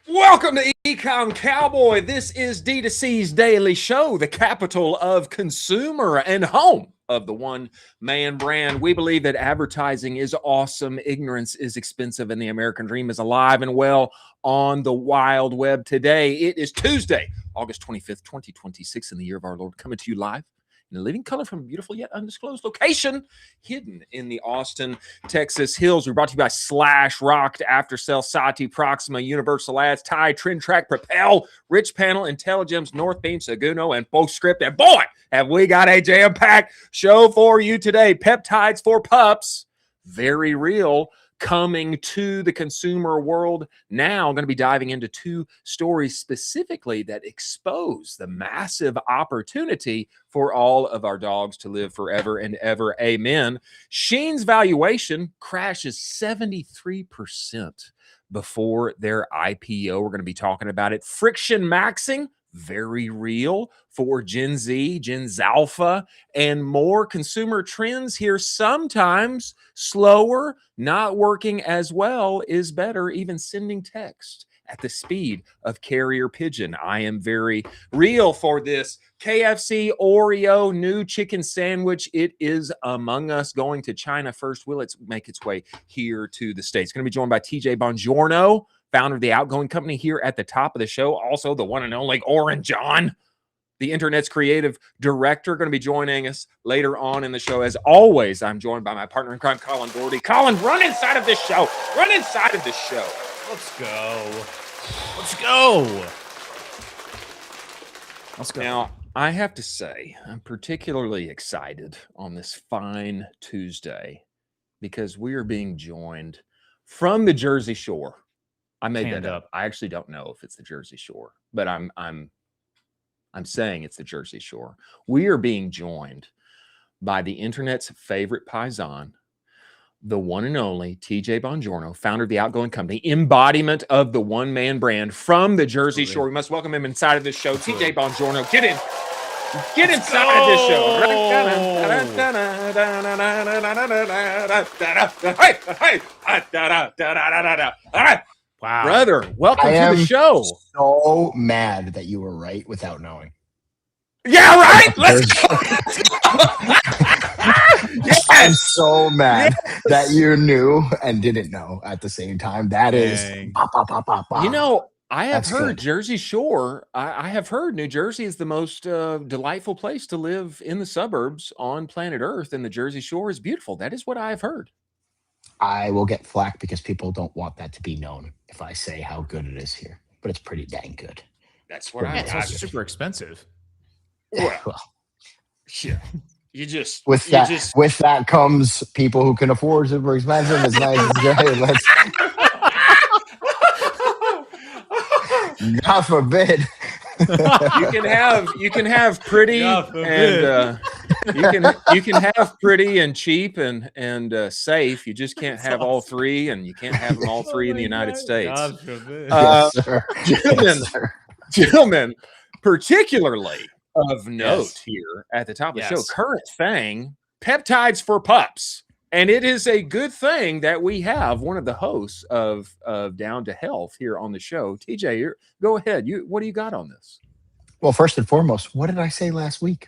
Welcome to Ecomm Cowboy. This is D2C's daily show, the capital of consumer and home of the one-man brand. We believe that advertising is awesome, ignorance is expensive, and the American dream is alive and well on the wild web today. It is Tuesday, August 25th, 2026, in the year of our Lord, coming to you live in a living color from a beautiful yet undisclosed location hidden in the Austin, Texas hills. We're brought to you by Slash, Rocked, Aftercell, Sati, Proxima, Universal Ads, Tide, Trend Track, Propel, Rich Panel, Intelligems, North Beam, Seguno, and Postscript. And boy, have we got a jam-packed show for you today. Peptides for pups, very real, coming to the consumer world now. I'm going to be diving into two stories specifically that expose the massive opportunity for all of our dogs to live forever and ever. Amen. Shein's valuation crashes 73% before their IPO. We're going to be talking about it. Frictionmaxxing, very real for Gen Z, Gen Alpha, and more. Consumer trends here, sometimes slower, not working as well is better. Even sending text at the speed of carrier pigeon. I am very real for this. KFC Oreo new chicken sandwich. It is among us. Going to China first. Will it make its way here to the States? Going to be joined by TJ Bongiorno, founder of the Outgoing company, here at the top of the show. Also, the one and only Oren John, the internet's creative director, going to be joining us later on in the show. As always, I'm joined by my partner in crime, Colin Dougherty. Colin, run inside of this show. Run inside of this show. Let's go. Let's go. Let's go. Now, I have to say, I'm particularly excited on this fine Tuesday because we are being joined from the Jersey Shore. I made that up. I actually don't know if it's the Jersey Shore, but I'm saying it's the Jersey Shore. We are being joined by the internet's favorite paisan, the one and only TJ Bongiorno, founder of the Outgoing company, embodiment of the one-man brand from the Jersey Shore. We must welcome him inside of this show. TJ Bongiorno, get in. Get inside of this show. Wow. Brother, welcome to the show. So mad that you were right without knowing. Yeah, right? Let's go. Yes. I'm so mad that you knew and didn't know at the same time. That is, you know, I have heard good. Jersey Shore. I have heard New Jersey is the most delightful place to live in the suburbs on planet Earth, and the Jersey Shore is beautiful. That is what I have heard. I will get flack because people don't want that to be known if I say how good it is here, but it's pretty dang good. That's what I got. It's super expensive. Well, yeah. With that comes people who can afford super expensive. It's nice. It's great. God forbid. You can have pretty and you can have pretty and cheap and safe. You just can't have all three, and you can't have them all three in the United States. Yes, sir. Gentlemen, particularly of note here at the top of the show, current thing, peptides for pups. And it is a good thing that we have one of the hosts of Down to Health here on the show. TJ, go ahead. What do you got on this? Well, first and foremost, what did I say last week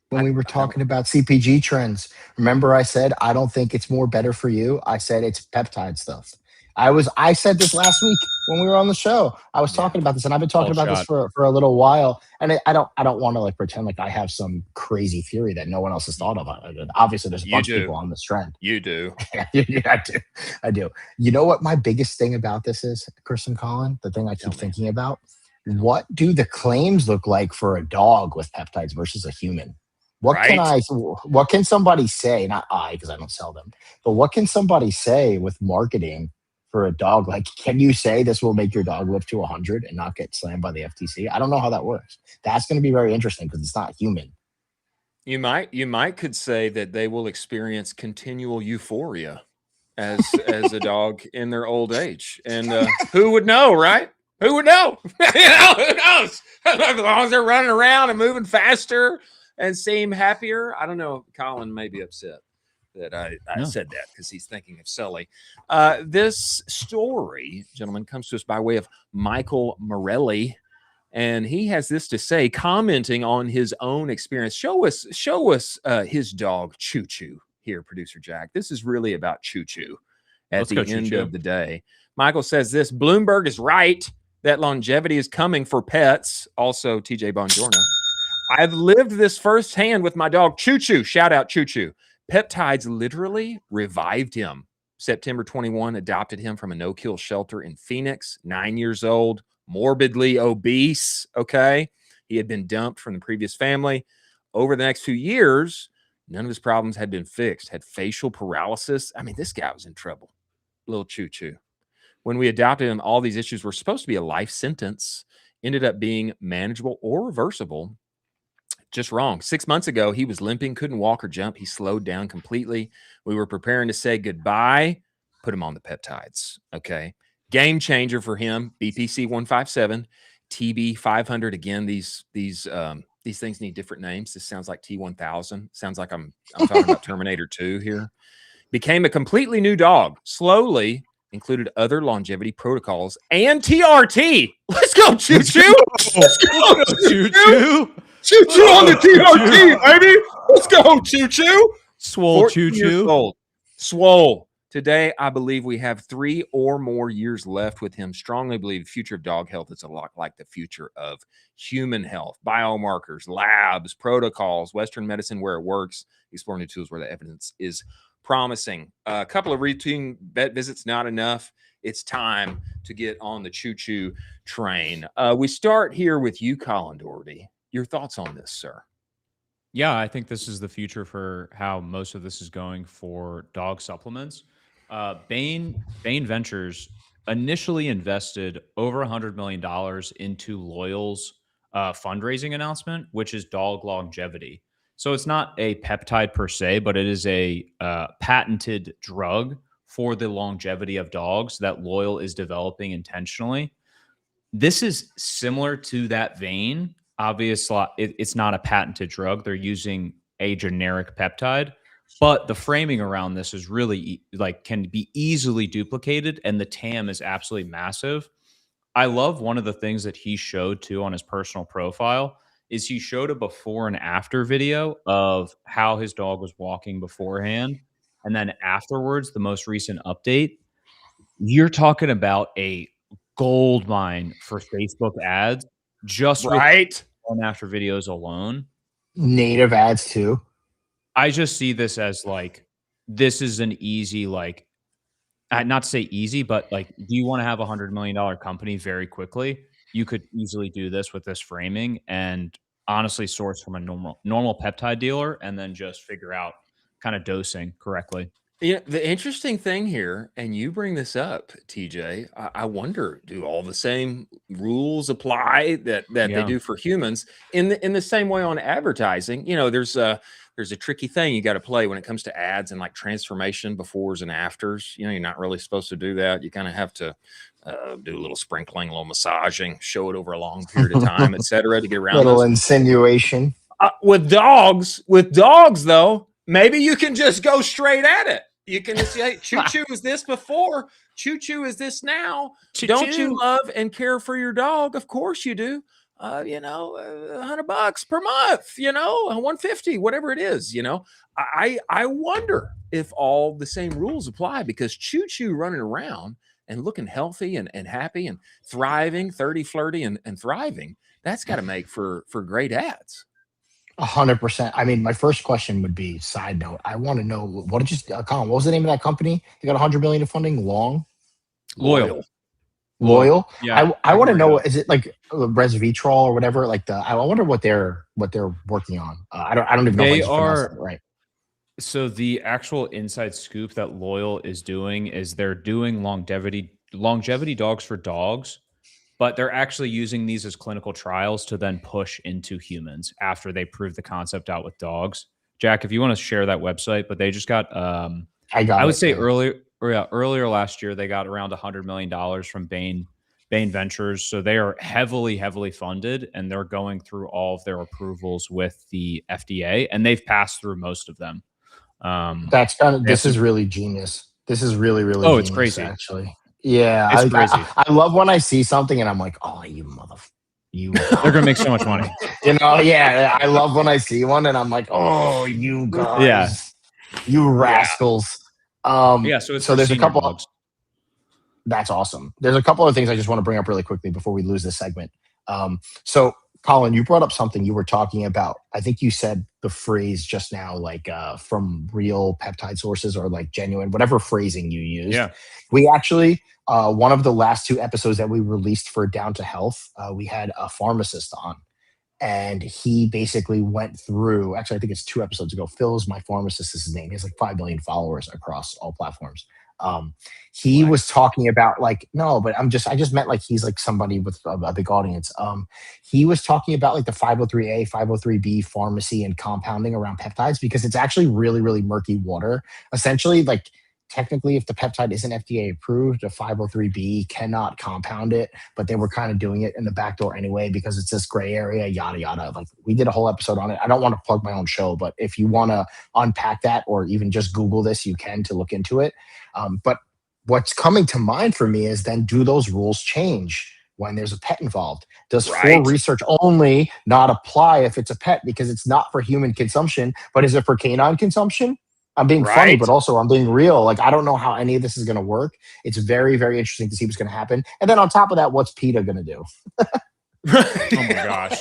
when we were talking about CPG trends? Remember, I said, I don't think it's more better for you. I said it's peptide stuff. I said this last week when we were on the show. I was talking about this, and I've been talking about this for a little while. And I don't want to pretend like I have some crazy theory that no one else has thought of. Obviously, there's a bunch of people on this trend. You do. Yeah, I do. You know what my biggest thing about this is, Chris and Colin? The thing I keep thinking about? What do the claims look like for a dog with peptides versus a human? What can somebody say? Not I, because I don't sell them. But what can somebody say with marketing for a dog? Like, can you say this will make your dog live to 100 and not get slammed by the FTC? I don't know how that works. That's going to be very interesting because it's not human. You might could say that they will experience continual euphoria as a dog in their old age, and who would know, right? Who would know? Who knows? As long as they're running around and moving faster and seem happier. I don't know. Colin may be upset that I No. said that because he's thinking of Sully. This story, gentlemen, comes to us by way of Michael Morelli. And he has this to say, commenting on his own experience. Show us his dog Choo Choo here, producer Jack. This is really about Choo Choo at Let's the go, end Choo-Choo. of the day. Michael says this: Bloomberg is right that longevity is coming for pets. Also, TJ Bongiorno. I've lived this firsthand with my dog Choo Choo. Shout out Choo Choo. Peptides literally revived him. September 21, adopted him from a no-kill shelter in Phoenix, 9 years old, morbidly obese, okay? He had been dumped from the previous family. Over the next few years, none of his problems had been fixed. Had facial paralysis. I mean, this guy was in trouble. Little Choo Choo. When we adopted him, all these issues were supposed to be a life sentence, ended up being manageable or reversible. Just wrong. 6 months ago, he was limping, couldn't walk or jump. He slowed down completely. We were preparing to say goodbye, put him on the peptides. Okay. Game changer for him. BPC 157, TB 500. Again, these things need different names. This sounds like T1000. Sounds like I'm talking about Terminator 2 here. Became a completely new dog. Slowly included other longevity protocols and TRT. Let's go, Choo Choo. Let's go, Choo Choo. Choo Choo on the TRT, baby. Let's go, Choo Choo. Swole Choo Choo. Swole. Today, I believe we have 3 or more years left with him. Strongly believe the future of dog health is a lot like the future of human health. Biomarkers, labs, protocols, Western medicine where it works, exploring the tools where the evidence is promising. A couple of routine vet visits, not enough. It's time to get on the Choo Choo train. We start here with you, Colin Dougherty. Your thoughts on this, sir? Yeah, I think this is the future for how most of this is going for dog supplements. Bain Ventures initially invested over $100 million into Loyal's fundraising announcement, which is dog longevity. So it's not a peptide per se, but it is a patented drug for the longevity of dogs that Loyal is developing intentionally. This is similar to that vein. Obviously, it's not a patented drug. They're using a generic peptide, but the framing around this is really can be easily duplicated, and the TAM is absolutely massive. I love one of the things that he showed too on his personal profile is he showed a before and after video of how his dog was walking beforehand, and then afterwards, the most recent update. You're talking about a gold mine for Facebook ads just with on after videos alone. Native ads too. I just see this as this is an easy, not to say easy, but do you want to have $100 million company very quickly? You could easily do this with this framing and honestly source from a normal peptide dealer and then just figure out kind of dosing correctly. Yeah, the interesting thing here, and you bring this up, TJ, I wonder, do all the same rules apply that they do for humans in the same way on advertising? You know, there's a tricky thing you got to play when it comes to ads and transformation befores and afters. You know, you're not really supposed to do that. You kind of have to do a little sprinkling, a little massaging, show it over a long period of time, etc., to get around little those. Insinuation. With dogs though, maybe you can just go straight at it. You can just say, Choo Choo is this before, Choo Choo is this now. Choo-choo. Don't you love and care for your dog? Of course you do. $100 per month, $150, whatever it is, I wonder if all the same rules apply, because Choo Choo running around and looking healthy and happy and thriving, 30, flirty and thriving, that's got to make for great ads. 100%. I mean, my first question would be, side note, I want to know, Colin, what was the name of that company? They got 100 million in funding. Loyal. Yeah. I want to know, is it like resveratrol or whatever? I wonder what they're working on. I don't even know. They if are right. So the actual inside scoop that Loyal is doing is they're doing longevity dogs for dogs, but they're actually using these as clinical trials to then push into humans after they prove the concept out with dogs. Jack, if you want to share that website, but they just got, earlier last year, they got around $100 million from Bain Ventures. So they are heavily, heavily funded, and they're going through all of their approvals with the FDA, and they've passed through most of them. That's kind of, They have this is some- really genius. This is really, really Oh, it's genius, crazy. actually. Yeah, It's crazy. I love when I see something and I'm like, oh, you They're gonna make so much money. you know, yeah, I love when I see one and I'm like, oh, you Yeah. guys, you rascals. Yeah, so it's So for there's a senior couple. dogs. That's awesome. There's a couple of things I just want to bring up really quickly before we lose this segment. So Colin, you brought up something you were talking about. I think you said the phrase just now, like from real peptide sources or like genuine, whatever phrasing you used. Yeah. We actually, one of the last 2 episodes that we released for Down to Health, we had a pharmacist on. And he basically went through, actually, I think it's 2 episodes ago. Phil is my pharmacist, is his name. He has like 5 million followers across all platforms. He was talking about like, no, but I just meant like he's like somebody with a big audience. He was talking about like the 503A, 503B pharmacy and compounding around peptides because it's actually really, really murky water. Essentially, like technically, if the peptide isn't FDA approved, a 503B cannot compound it, but they were kind of doing it in the back door anyway because it's this gray area, yada, yada. Like we did a whole episode on it. I don't want to plug my own show, but if you want to unpack that or even just Google this, you can to look into it. But what's coming to mind for me is then do those rules change when there's a pet involved? Does for research only not apply if it's a pet because it's not for human consumption, but is it for canine consumption? I'm being funny, but also I'm being real. Like, I don't know how any of this is going to work. It's very, very interesting to see what's going to happen. And then on top of that, what's PETA going to do? Oh my gosh.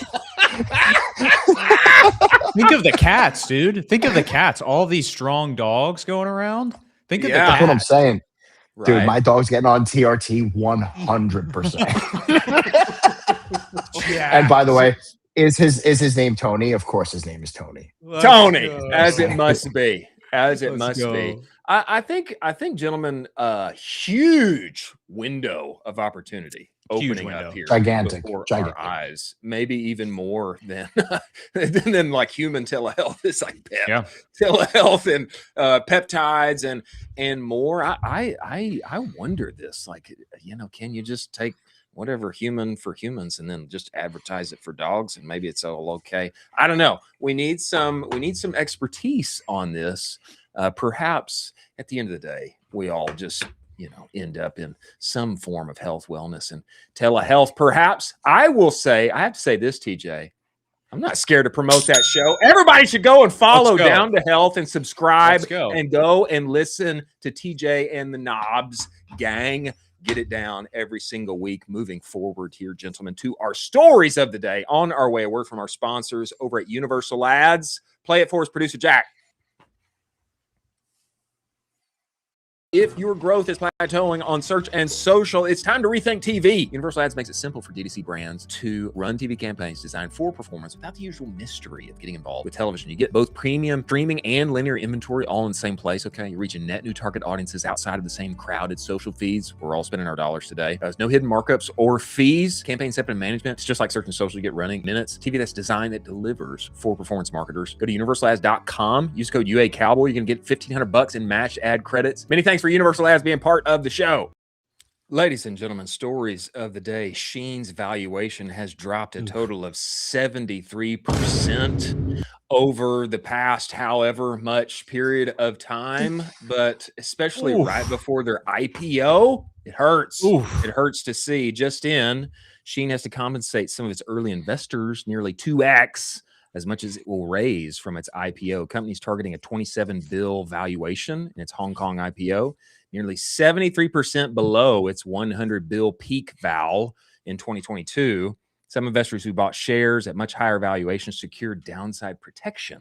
Think of the cats, dude. Think of the cats. All these strong dogs going around. Think of the cats. That's what I'm saying. Right. Dude, my dog's getting on TRT 100%. And by the way, is his name Tony? Of course his name is Tony. Tony, as it must be. As it must be. I think, gentlemen, a huge window of opportunity opening up here. Gigantic. Before our eyes. Maybe even more than like human telehealth. It's like telehealth and peptides and more. I wonder this. Like, can you just take whatever human for humans and then just advertise it for dogs and maybe it's all okay? I don't know. We need some expertise on this. Perhaps at the end of the day, we all just end up in some form of health, wellness, and telehealth. Perhaps I have to say this, TJ. I'm not scared to promote that show. Everybody should go and follow Down to Health and subscribe and go and listen to TJ and the Knobs gang. Get it down every single week. Moving forward here, gentlemen, to our stories of the day. On our way, a word from our sponsors over at Universal Ads. Play it for us, producer Jack. If your growth is plateauing on search and social, it's time to rethink TV. Universal Ads makes it simple for D2C brands to run TV campaigns designed for performance without the usual mystery of getting involved with television. You get both premium streaming and linear inventory all in the same place, okay? You're reaching net new target audiences outside of the same crowded social feeds. We're all spending our dollars today. There's no hidden markups or fees. Campaign separate management. It's just like search and social. You get running minutes. TV that's designed, that delivers for performance marketers. Go to universalads.com. Use code UA Cowboy. You can get $1,500 in matched ad credits. Many thanks for Universal Ads being part of the show. Ladies and gentlemen, stories of the day. Shein's valuation has dropped a total of 73% over the past however much period of time, but especially right before their IPO, it hurts. It hurts to see. Just in, Shein has to compensate some of its early investors nearly 2x as much as it will raise from its IPO. Company's targeting a $27 billion valuation in its Hong Kong IPO, nearly 73% below its $100 billion peak val in 2022. Some investors who bought shares at much higher valuations secured downside protection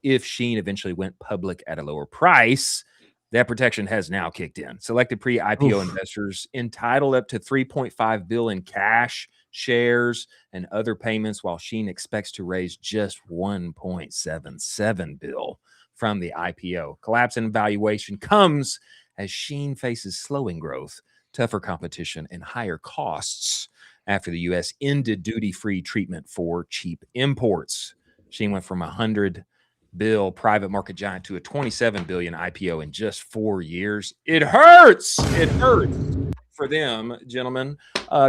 if Shein eventually went public at a lower price. That protection has now kicked in. Selected pre-IPO investors entitled up to $3.5 billion in cash, shares, and other payments, while Shein expects to raise just $1.77 billion from the IPO. Collapse in valuation comes as Shein faces slowing growth, tougher competition, and higher costs after the U.S. ended duty-free treatment for cheap imports. Shein went from $100 billion private market giant to a $27 billion IPO in just 4 years. It hurts. It hurts for them, gentlemen.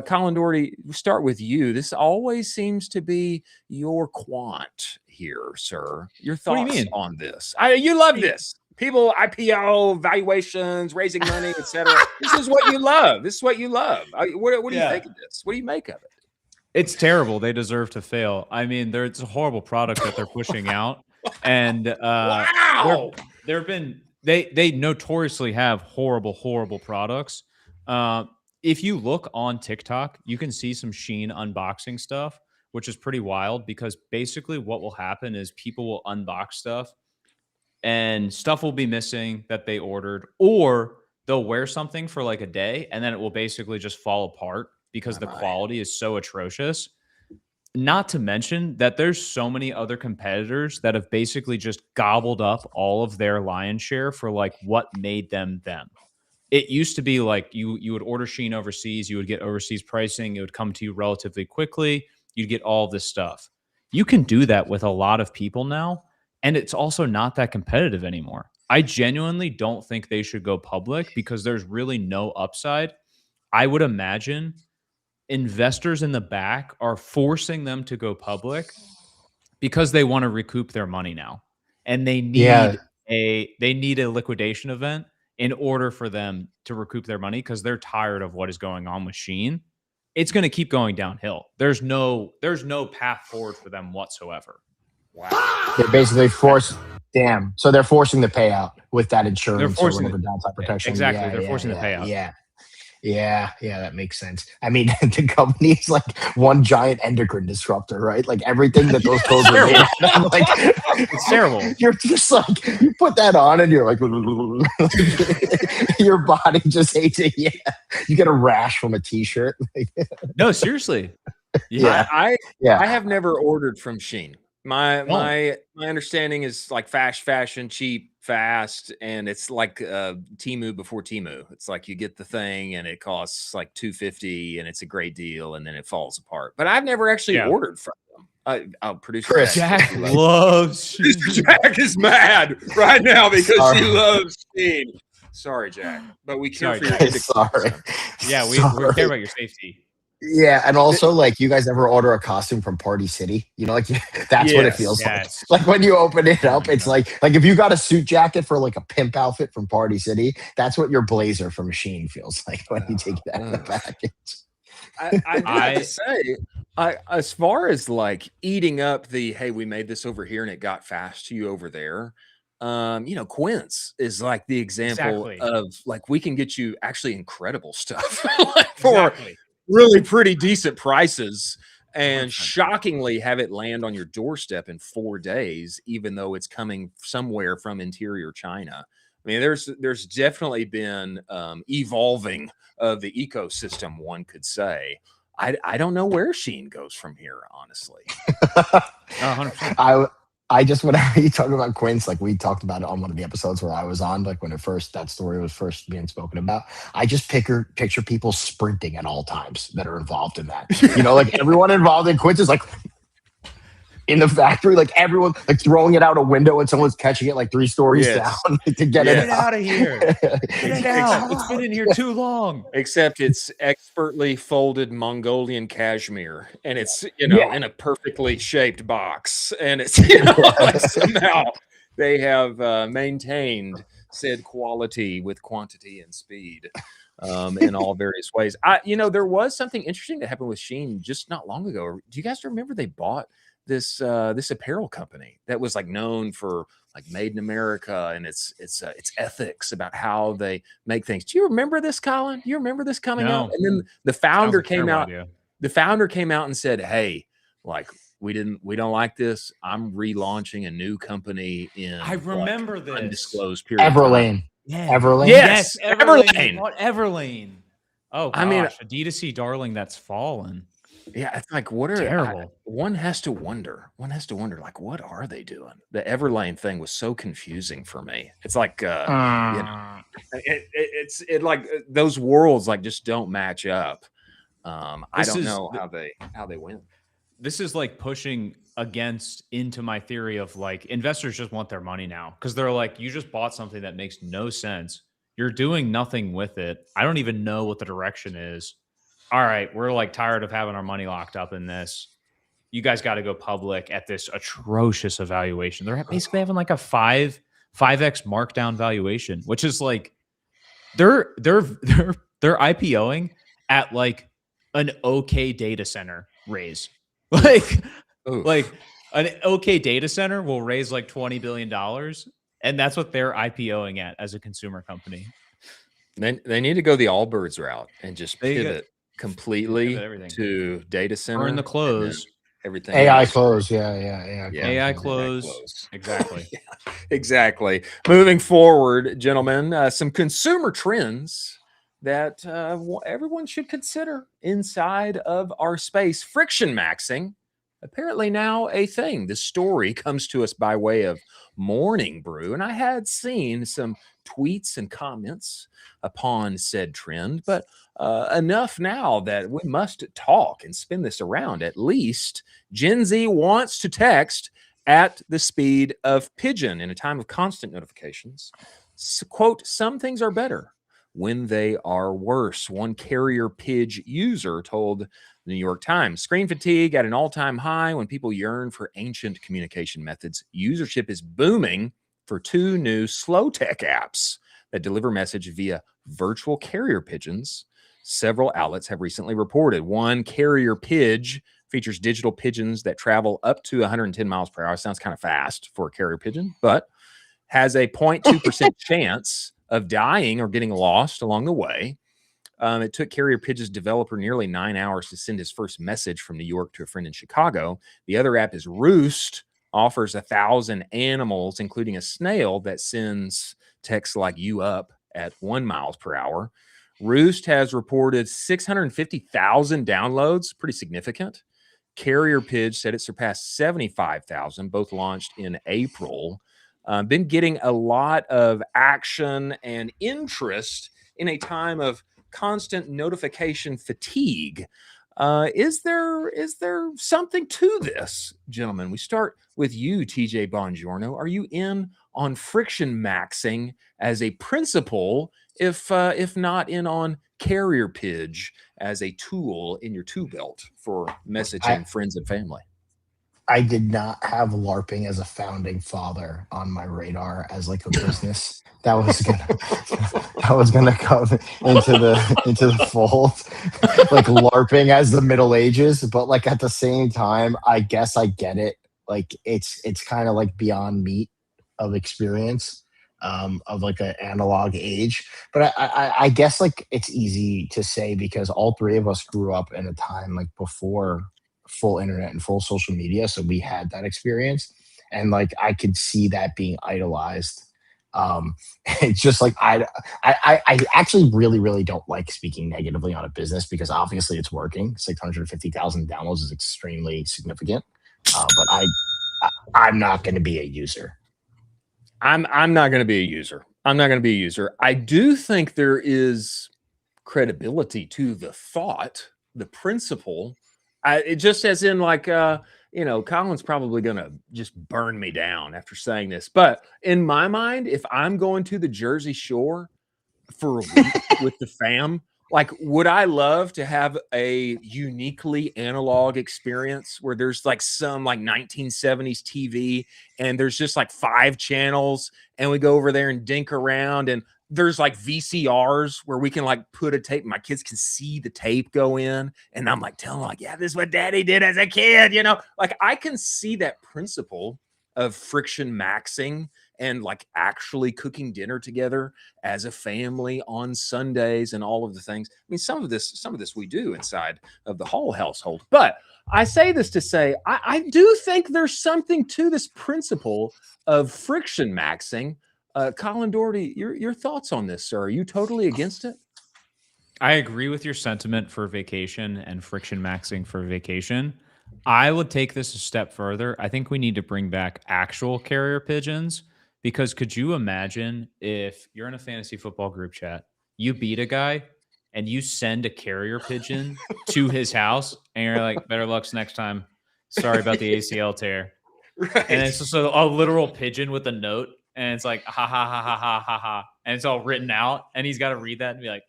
Colin Dougherty, we'll start with you. This always seems to be your quant here, sir. Your thoughts on this? You love this. People, IPO, valuations, raising money, etc. This is what you love. This is what you love. What do you think of this? What do you make of it? It's terrible. They deserve to fail. I mean, it's a horrible product that they're pushing out, and Wow. there have been they notoriously have horrible produccts. If you look on TikTok, you can see some Shein unboxing stuff, which is pretty wild because basically what will happen is people will unbox stuff and stuff will be missing that they ordered, or they'll wear something for like a day and then it will basically just fall apart because the quality is so atrocious. Not to mention that there's so many other competitors that have basically just gobbled up all of their lion's share for like what made them them. It used to be like you would order Shein overseas, you would get overseas pricing, it would come to you relatively quickly, you'd get all this stuff. You can do that with a lot of people now, and it's also not that competitive anymore. I genuinely don't think they should go public because there's really no upside. I would imagine investors in the back are forcing them to go public because they want to recoup their money now, and they need a liquidation event in order for them to recoup their money because they're tired of what is going on with Shein. It's going to keep going downhill. There's no path forward for them whatsoever. Wow. They're basically forced. Damn. So they're forcing the payout with that insurance. They're forcing or whatever downside protection. Exactly. They're forcing the payout. Yeah, that makes sense. I mean, the company is like one giant endocrine disruptor, right? Like everything that those clothes are made out of, like It's terrible. You're just like, you put that on and you're like, your body just hates it. Yeah, you get a rash from a t-shirt. No, seriously. I have never ordered from Shein. My understanding is like fast fashion, cheap, fast, and it's like Temu before Temu. It's like you get the thing and it costs like $250 and it's a great deal, and then it falls apart. But I've never actually ordered from them. I'll produce Chris. Jack loves Mr. Jack is mad right now because he loves Shein. Sorry, Jack, but we care for your Sorry. Yeah, we care about your safety. Yeah, and also like you guys ever order a costume from Party City? You know, like that's what it feels like. Like when you open it up, it's like if you got a suit jacket for like a pimp outfit from Party City, that's what your blazer from Shein feels like when you take that in the package. I have to say, as far as like eating up the hey, we made this over here and it got fast to you over there. Quince is like the example of like we can get you actually incredible stuff like for really pretty decent prices and shockingly have it land on your doorstep in 4 days, even though it's coming somewhere from interior China. I mean, there's definitely been evolving of the ecosystem, one could say. I don't know where Shein goes from here, honestly. 100%. I just, whenever you talk about Quince, like we talked about it on one of the episodes where I was on, like when that story was first being spoken about, I just picture people sprinting at all times that are involved in that. You know, like everyone involved in Quince is like in the factory, like everyone like throwing it out a window and someone's catching it like 3 stories down to get it out of here. Get it out. It's been in here too long. Except it's expertly folded Mongolian cashmere, and it's in a perfectly shaped box, and it's like somehow they have maintained said quality with quantity and speed in all various ways. There was something interesting that happened with Shein just not long ago. Do you guys remember they bought this apparel company that was like known for like made in America and its ethics about how they make things? Do you remember this, Colin? Do you remember this coming out? And then the founder came out. The founder came out and said, "Hey, like we don't like this. I'm relaunching a new company in I remember this undisclosed period. Everlane. Everlane. Yes, Everlane. Everlane. Oh gosh, I mean, a D2C darling that's fallen. Yeah, it's like what are terrible. One has to wonder, like, what are they doing? The Everlane thing was so confusing for me. It's like it's like those worlds like just don't match up. I don't know how they win. This is like pushing into my theory of like investors just want their money now because they're like, you just bought something that makes no sense. You're doing nothing with it. I don't even know what the direction is. All right, we're like tired of having our money locked up in this. You guys got to go public at this atrocious evaluation. They're basically having like a 5x markdown valuation, which is like they're IPOing at like an okay data center raise. Like like an okay data center will raise like $20 billion, and that's what they're IPOing at as a consumer company. They need to go the Allbirds route and just pivot completely to data center. Burn the close. Everything AI else. close. Yeah. AI close. Exactly. Yeah, exactly. Moving forward, gentlemen, some consumer trends that everyone should consider inside of our space. Frictionmaxxing, apparently now a thing. This story comes to us by way of Morning Brew, and I had seen some tweets and comments upon said trend, but enough now that we must talk and spin this around. At least Gen Z wants to text at the speed of pigeon in a time of constant notifications. Quote, some things are better when they are worse. One carrier pidge user told the New York Times, screen fatigue at an all-time high when people yearn for ancient communication methods. Usership is booming for 2 new slow tech apps that deliver message via virtual carrier pigeons. Several outlets have recently reported. One, Carrier Pidge, features digital pigeons that travel up to 110 miles per hour. Sounds kind of fast for a carrier pigeon, but has a 0.2% chance of dying or getting lost along the way. It took Carrier Pidge's developer nearly 9 hours to send his first message from New York to a friend in Chicago. The other app is Roost, offers 1,000 animals, including a snail that sends texts like "you up" at 1 mile per hour. Roost has reported 650,000 downloads, pretty significant. Carrier Pidge said it surpassed 75,000, both launched in April. Been getting a lot of action and interest in a time of constant notification fatigue. Is there something to this, gentlemen? We start with you, TJ Bongiorno. Are you in on Frictionmaxxing as a principle, if not in on Carrier Pidge as a tool in your tool belt for messaging friends and family? I did not have LARPing as a founding father on my radar as like a business that was gonna come into the fold, like LARPing as the Middle Ages. But like at the same time, I guess I get it. Like it's kind of like beyond meat of experience of like an analog age. But I guess like it's easy to say because all 3 of us grew up in a time like before full internet and full social media, so we had that experience, and like I could see that being idolized. It's just like I actually really don't like speaking negatively on a business because obviously it's working. 650,000 downloads is extremely significant, but I'm not going to be a user. I'm not going to be a user. I'm not going to be a user. I do think there is credibility to the thought, the principle. It just as in like, Colin's probably going to just burn me down after saying this. But in my mind, if I'm going to the Jersey Shore for a week with the fam, like, would I love to have a uniquely analog experience where there's like some like 1970s TV and there's just like 5 channels and we go over there and dink around and there's like VCRs where we can like put a tape. My kids can see the tape go in and I'm like telling them like, yeah, this is what daddy did as a kid, like I can see that principle of Frictionmaxxing and like actually cooking dinner together as a family on Sundays and all of the things. I mean, some of this we do inside of the Hall household, but I say this to say, I do think there's something to this principle of Frictionmaxxing. Colin Dougherty, your thoughts on this, sir? Are you totally against it? I agree with your sentiment for vacation and Frictionmaxxing for vacation. I would take this a step further. I think we need to bring back actual carrier pigeons because could you imagine if you're in a fantasy football group chat, you beat a guy and you send a carrier pigeon to his house and you're like, better luck next time. Sorry about the ACL tear. Right. And it's just a literal pigeon with a note. And it's like, ha, ha, ha, ha, ha, ha, ha. And it's all written out. And he's got to read that and be like,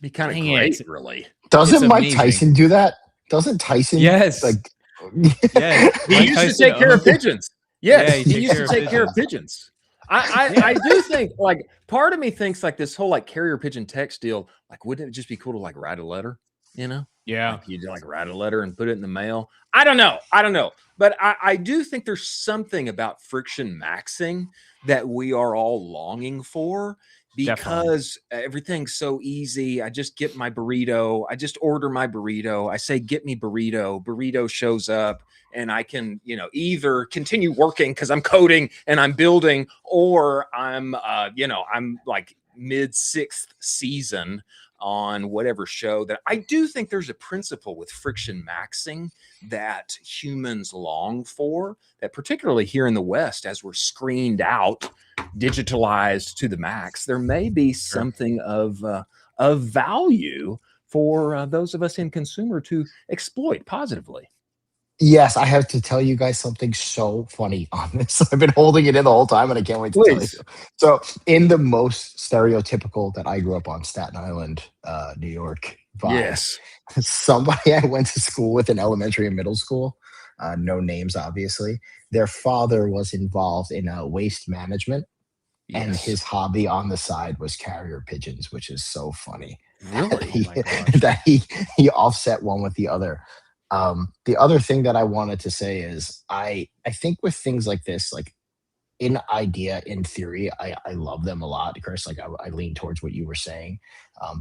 be kind of great, really. Doesn't Mike Tyson do that? Doesn't Tyson? Yes. Like, yeah. He used to take care of pigeons. Yes. He used to take care of pigeons. I do think, like, part of me thinks like this whole like carrier pigeon text deal, like, wouldn't it just be cool to like write a letter, you know? Yeah. Like you like write a letter and put it in the mail. I don't know. But I do think there's something about Frictionmaxxing that we are all longing for, because everything's so easy. I just get my burrito. I just order my burrito. I say, get me burrito. Burrito shows up, and I can, either continue working because I'm coding and I'm building, or I'm, I'm like mid 6th season on whatever show. That I do think there's a principle with Frictionmaxxing that humans long for, that particularly here in the West, as we're screened out, digitalized to the max, there may be something of value for those of us in consumer to exploit positively. Yes, I have to tell you guys something so funny on this. I've been holding it in the whole time, and I can't wait to tell you. So, in the most stereotypical that I grew up on, Staten Island, New York vibe, Yes. somebody I went to school with in elementary and middle school, no names, obviously, their father was involved in waste management, and his hobby on the side was carrier pigeons, which is so funny. Really? That he offset one with the other. The other thing that I wanted to say is I think with things like this, like in idea, in theory, I love them a lot, Chris. Like I lean towards what you were saying.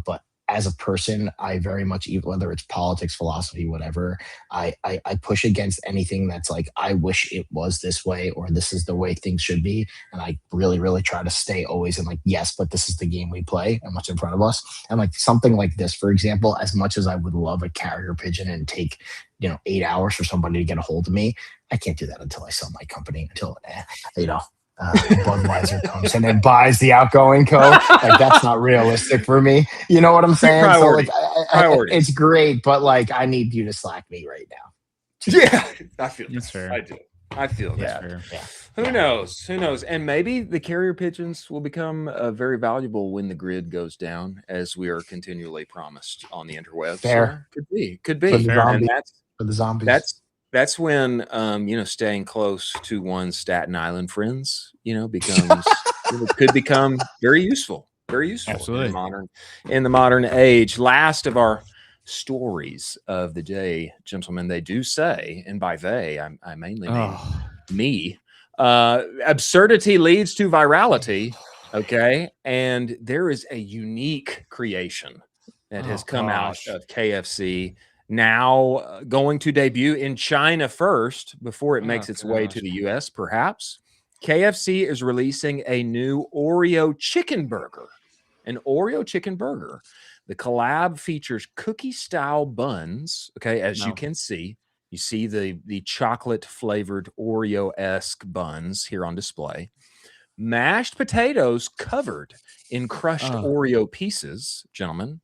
But as a person, I very much, whether it's politics, philosophy, whatever, I push against anything that's like, I wish it was this way, or this is the way things should be. And I really, really try to stay always in like, yes, but this is the game we play and what's in front of us. And like something like this, for example, as much as I would love a carrier pigeon and take, 8 hours for somebody to get a hold of me, I can't do that until I sell my company, until, Budweiser comes in and buys the Outgoing Co. Like, that's not realistic for me. You know what I'm saying? Priority. So like, it's great, but like, I need you to slack me right now. Yeah, I feel that's fair. I do. I feel that. Yeah. Who knows? Who knows? And maybe the carrier pigeons will become very valuable when the grid goes down, as we are continually promised on the interwebs. Fair. Could be. For the zombies. That's when staying close to one's Staten Island friends, becomes could become very useful. Very useful. Absolutely. In the modern age. Last of our stories of the day, gentlemen, they do say, and by they, I mainly mean me, absurdity leads to virality. Okay. And there is a unique creation that has come out of KFC, now going to debut in China first before it makes its way to the US, perhaps. KFC is releasing a new Oreo chicken burger. An Oreo chicken burger. The collab features cookie-style buns. Okay, as you can see, you see the chocolate-flavored Oreo-esque buns here on display. Mashed potatoes covered in crushed Oreo pieces, gentlemen.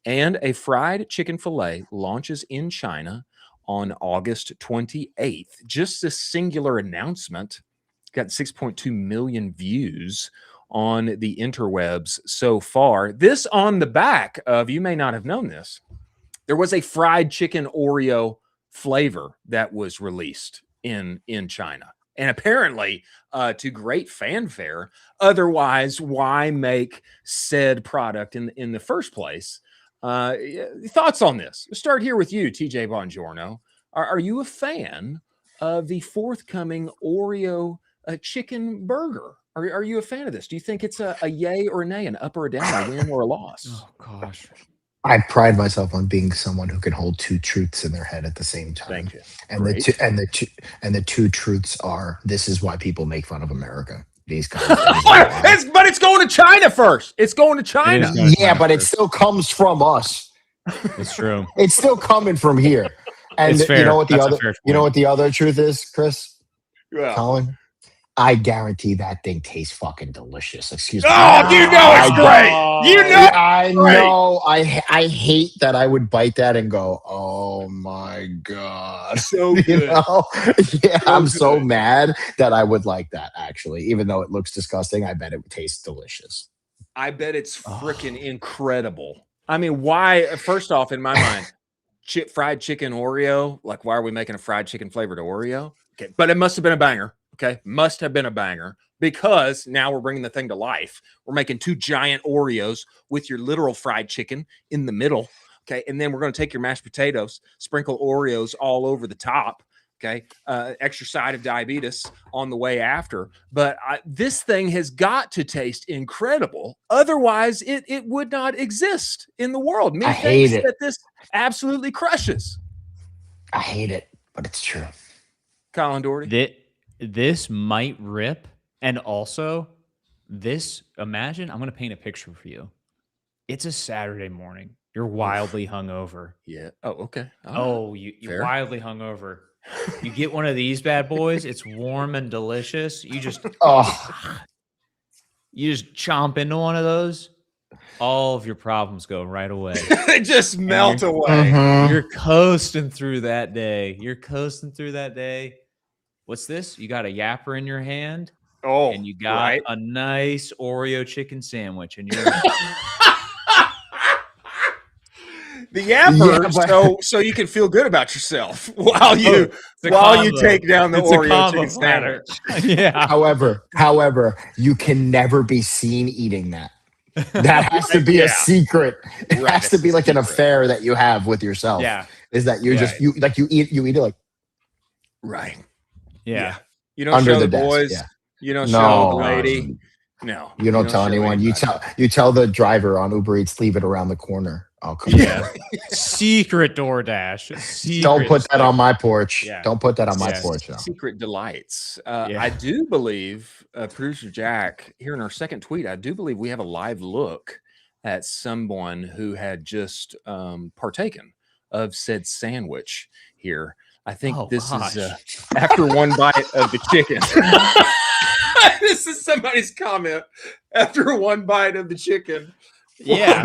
And a fried chicken fillet launches in China on August 28th. Just this singular announcement got 6.2 million views on the interwebs so far. This on the back of, you may not have known this, there was a fried chicken Oreo flavor that was released in China. And apparently to great fanfare. Otherwise, why make said product in the first place? Thoughts on this? Let's start here with you, TJ Bongiorno. Are you a fan of the forthcoming Oreo chicken burger? Are you a fan of this? Do you think it's a yay or a nay, an up or a down, a win or a loss? Oh gosh. I pride myself on being someone who can hold two truths in their head at the same time. Thank you. And the two truths are: this is why people make fun of America. These kinds of things. But it's going to China first. It's going to China. Yeah, but it still comes from us. It's true. It's still coming from here. And you know what the other truth is, Chris? Yeah. Colin? I guarantee that thing tastes fucking delicious. Excuse me. Oh, you know it's great. You know, I know. I hate that I would bite that and go, "Oh my god!" So good. Yeah, I'm so mad that I would like that. Actually, even though it looks disgusting, I bet it would taste delicious. I bet it's freaking incredible. I mean, why? First off, in my mind, fried chicken Oreo. Like, why are we making a fried chicken flavored Oreo? Okay, but it must have been a banger. Okay, must have been a banger. because now we're bringing the thing to life. We're making 2 giant Oreos with your literal fried chicken in the middle. Okay. And then we're going to take your mashed potatoes, sprinkle Oreos all over the top. Okay. Extra side of diabetes on the way after. But this thing has got to taste incredible. Otherwise, it would not exist in the world. Me I hate thinks it. that this absolutely crushes. I hate it, but it's true. Colin Dougherty. This might rip. And also, imagine, I'm going to paint a picture for you. It's a Saturday morning. You're wildly hungover. Yeah. Oh, okay. You're wildly hungover. You get one of these bad boys. It's warm and delicious. You just chomp into one of those. All of your problems go right away. They just melt away. Mhm. You're coasting through that day. What's this? You got a yapper in your hand. Oh, and you got a nice Oreo chicken sandwich, and you're the yapper, so you can feel good about yourself while you take down the Oreo chicken sandwich. Yeah. However, you can never be seen eating that. That has to be a secret. It has to be like an affair that you have with yourself. Yeah. Is that you just you eat it like Yeah. You don't under show the desk, boys. yeah. You don't show the lady. No. You don't tell anyone. Anybody. You tell the driver on Uber Eats, leave it around the corner. I'll come. Yeah. Secret DoorDash. Don't put that on my porch. Yeah. Don't put that on my porch. No. Secret delights. I do believe, producer Jack, here in our second tweet, I do believe we have a live look at someone who had just partaken of said sandwich here. I think this is after one bite of the chicken. This is somebody's comment. After one bite of the chicken. Yeah.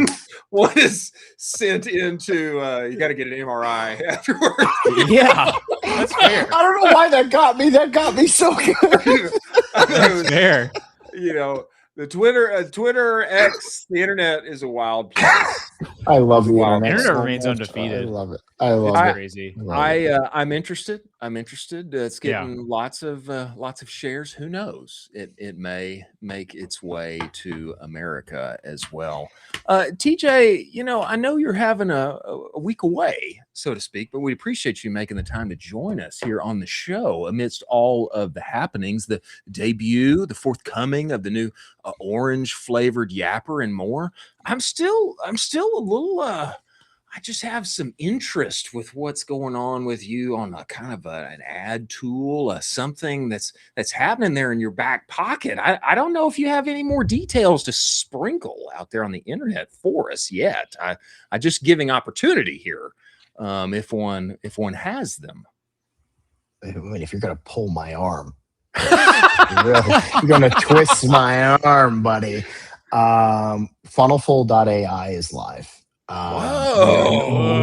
One is sent into, you got to get an MRI afterwards. Yeah. That's fair. I don't know why that got me. That got me so good. That's fair. You know, the Twitter X, the internet is a wild place. I love the internet. internet. Internet remains undefeated. I love it. I love it. Crazy. I'm interested. It's getting lots of shares. Who knows? It may make its way to America as well. TJ, you know, I know you're having a week away, so to speak, but we appreciate you making the time to join us here on the show amidst all of the happenings, the debut, the forthcoming of the new orange flavored yapper and more. I'm still a little I just have some interest with what's going on with you on a kind of an ad tool, something that's happening there in your back pocket. I don't know if you have any more details to sprinkle out there on the internet for us yet. I just giving opportunity here, if one has them. I mean, if you're gonna pull my arm, you're gonna twist my arm, buddy. Funnelful.ai is live.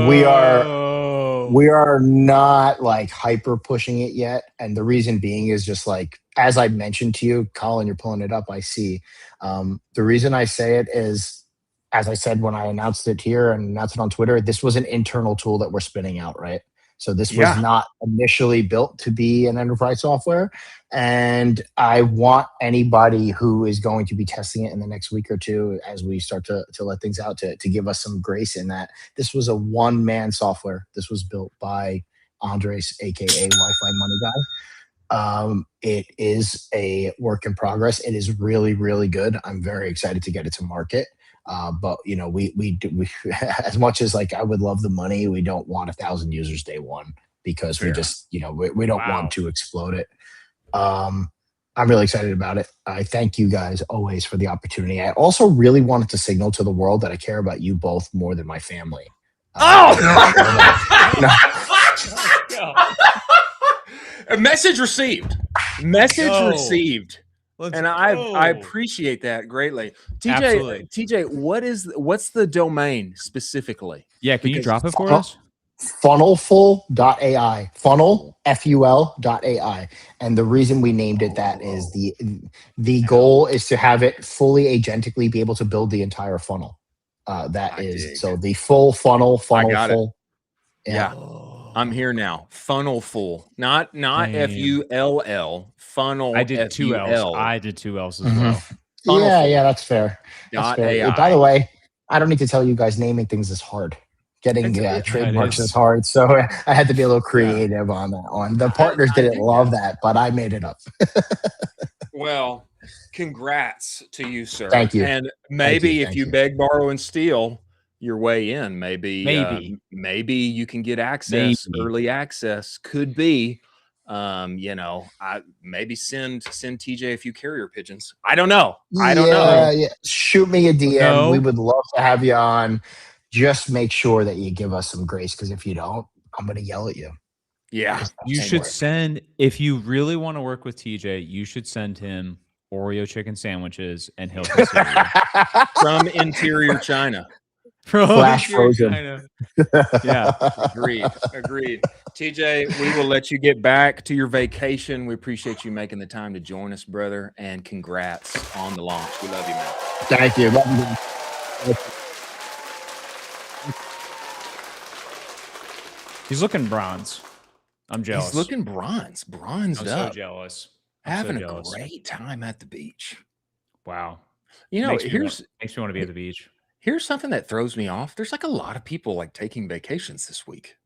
We are not like hyper pushing it yet, and the reason being is just like, as I mentioned to you, Colin, you're pulling it up, I see. The reason I say it is, as I said when I announced it here and announced it on Twitter, this was an internal tool that we're spinning out, right? So this was not initially built to be an enterprise software. And I want anybody who is going to be testing it in the next week or two, as we start to let things out, to give us some grace in that. This was a one-man software. This was built by Andres, aka Wi-Fi Money Guy. It is a work in progress. It is really, really good. I'm very excited to get it to market. But you know, we as much as like I would love the money, we don't want 1,000 users day one, because we just, you know, we don't want to explode it. I'm really excited about it. I thank you guys always for the opportunity. I also really wanted to signal to the world that I care about you both more than my family. A message received. Received. And I appreciate that greatly. TJ, what's the domain specifically? Yeah, can you drop it for us? Funnelful.ai. Funnel, FUL.ai. And the reason we named it that is the goal is to have it fully agentically be able to build the entire funnel. So the full funnel I got full. Yeah. I'm here now. Funnel full, not Damn. Full. Funnel. I did 2 L's. FUL. I did 2 L's as Mhm. well. Yeah, Funnelful. that's fair. That's Dot fair. AI. By the way, I don't need to tell you guys naming things is hard. Getting trademarks is hard, so I had to be a little creative on that one. The partners didn't love that, but I made it up. Well, congrats to you, sir. Thank you. And maybe if Thank you you. beg, borrow, and steal your way in, maybe you can get access, early access. Could be. I maybe send TJ a few carrier pigeons. I don't know. Yeah. Shoot me a DM. No. We would love to have you on. Just make sure that you give us some grace, because if you don't, I'm going to yell at you. Yeah. You should send, if you really want to work with TJ, you should send him Oreo chicken sandwiches and he'll consider you. From interior China. Flash frozen. Yeah. Agreed. TJ, we will let you get back to your vacation. We appreciate you making the time to join us, brother, and congrats on the launch. We love you, man. Thank you. Love you. He's looking bronze. I'm jealous. He's looking bronzed I'm up. so jealous. Having a great time at the beach. Wow. Makes me want to be at the beach. Here's something that throws me off. There's like a lot of people like taking vacations this week.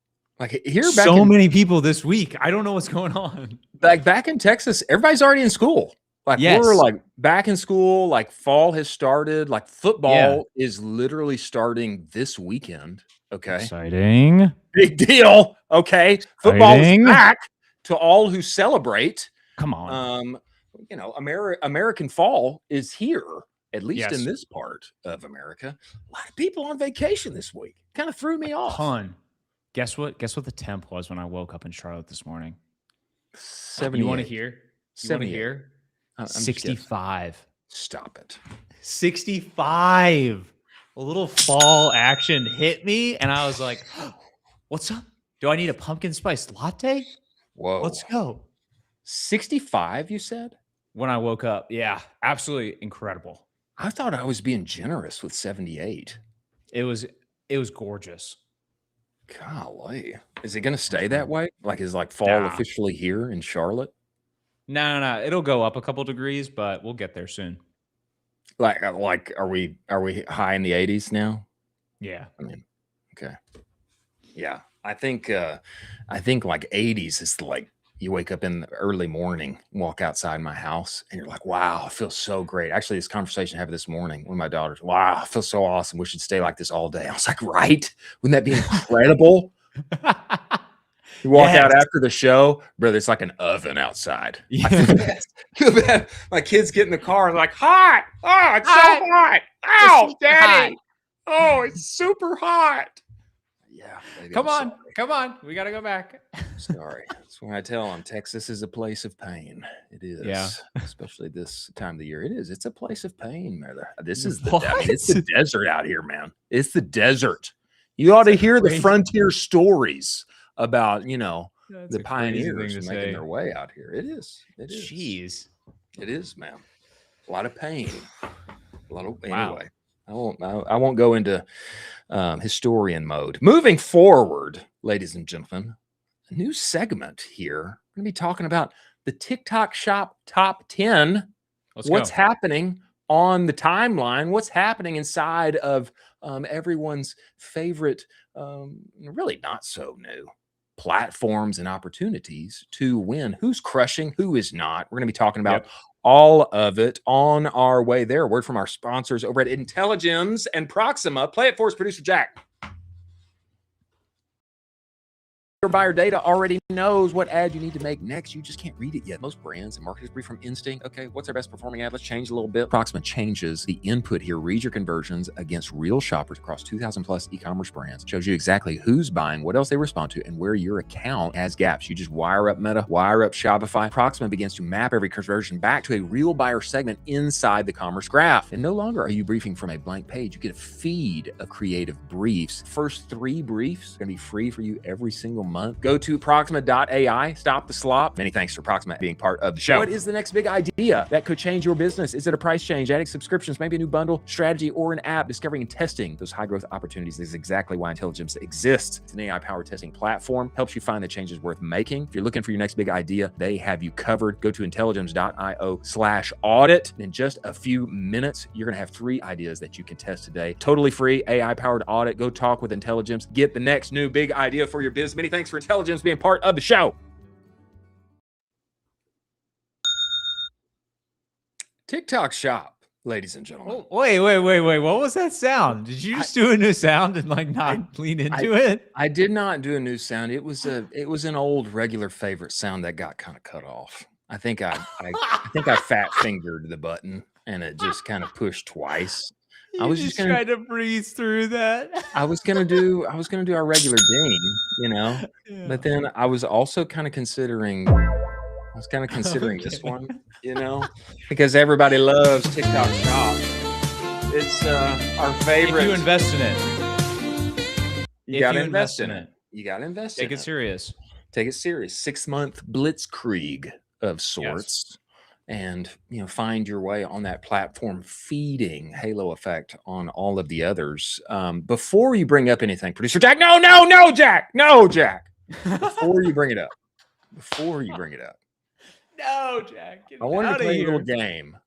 Like many people this week. I don't know what's going on. Like back in Texas, everybody's already in school. Like we're like back in school, like fall has started, like football is literally starting this weekend. Okay. Exciting. Big deal. Okay. Football is back to all who celebrate. Come on. American fall is here, at least in this part of America. A lot of people on vacation this week. Kind of threw me off. Guess what the temp was when I woke up in Charlotte this morning? 78. You want to hear? 78. 65. Stop it. 65. A little fall action hit me, and I was like, what's up? Do I need a pumpkin spice latte? Whoa. Let's go. 65, you said? When I woke up. Yeah, absolutely incredible. I thought I was being generous with 78. It was gorgeous. Golly. Is it going to stay that way? Like, is like fall officially here in Charlotte? No. It'll go up a couple degrees, but we'll get there soon. Like, are we high in the 80s now? Yeah. I mean, okay. Yeah. I think like 80s is like you wake up in the early morning, walk outside my house, and you're like, wow, I feel so great. Actually, this conversation I had this morning with my daughters. Wow, I feel so awesome. We should stay like this all day. I was like, right? Wouldn't that be incredible? You walk out after the show, brother, it's like an oven outside. Yeah. My kids get in the car and like, hot. Oh, it's so hot. Ow, daddy. Oh, it's super hot. Yeah. Come on. We got to go back. Sorry. That's when I tell them Texas is a place of pain. It is. Yeah. Especially this time of the year. It is. It's a place of pain, brother. This is it's the desert out here, man. It's the desert. You ought to hear the frontier stories about, the pioneers making their way out here. It is. Jeez. It is, man. A lot of pain. Anyway. I won't go into historian mode. Moving forward, ladies and gentlemen, a new segment here. We're going to be talking about the TikTok Shop Top 10. What's happening on the timeline? What's happening inside of everyone's favorite, really not so new platforms and opportunities to win. Who's crushing? Who is not? We're going to be talking about all of it on our way there. Word from our sponsors over at Intelligems and Proxima. Play it for us, producer Jack. Your buyer data already knows what ad you need to make next. You just can't read it yet. Most brands and marketers brief from instinct. Okay, what's our best performing ad? Let's change a little bit. Proxima changes the input here, reads your conversions against real shoppers across 2,000 plus e-commerce brands. Shows you exactly who's buying, what else they respond to, and where your account has gaps. You just wire up Meta, wire up Shopify. Proxima begins to map every conversion back to a real buyer segment inside the commerce graph. And no longer are you briefing from a blank page. You get a feed of creative briefs. First 3 briefs are going to be free for you every single month. month. Go to Proxima.ai. Stop the slop. Many thanks for Proxima being part of the show. What is the next big idea that could change your business? Is it a price change, adding subscriptions, maybe a new bundle, strategy, or an app? Discovering and testing those high growth opportunities is exactly why Intelligence exists. It's an AI powered testing platform, helps you find the changes worth making. If you're looking for your next big idea, they have you covered. Go to intelligence.io/audit. In just a few minutes, you're going to have 3 ideas that you can test today. Totally free, AI powered audit. Go talk with Intelligence. Get the next new big idea for your business. Many thanks for Intelligence being part of the show. TikTok shop, ladies and gentlemen. Oh, wait. What was that sound? Did you just do a new sound and like not lean into it? I did not do a new sound. It was an old regular favorite sound that got kind of cut off. I think I fat fingered the button and it just kind of pushed twice. I was just trying to breeze through that. I was gonna do our regular ding, you know, but then I was also kind of considering this one, you know, because everybody loves TikTok shop. It's our favorite. If you invest in it, you gotta invest in it. You gotta invest in it. Take it serious. Take it serious. 6-month blitzkrieg of sorts. And find your way on that platform, feeding halo effect on all of the others. Before you bring up anything, producer Jack, no, Jack, before you bring it up, no, Jack, I wanted to play a little game.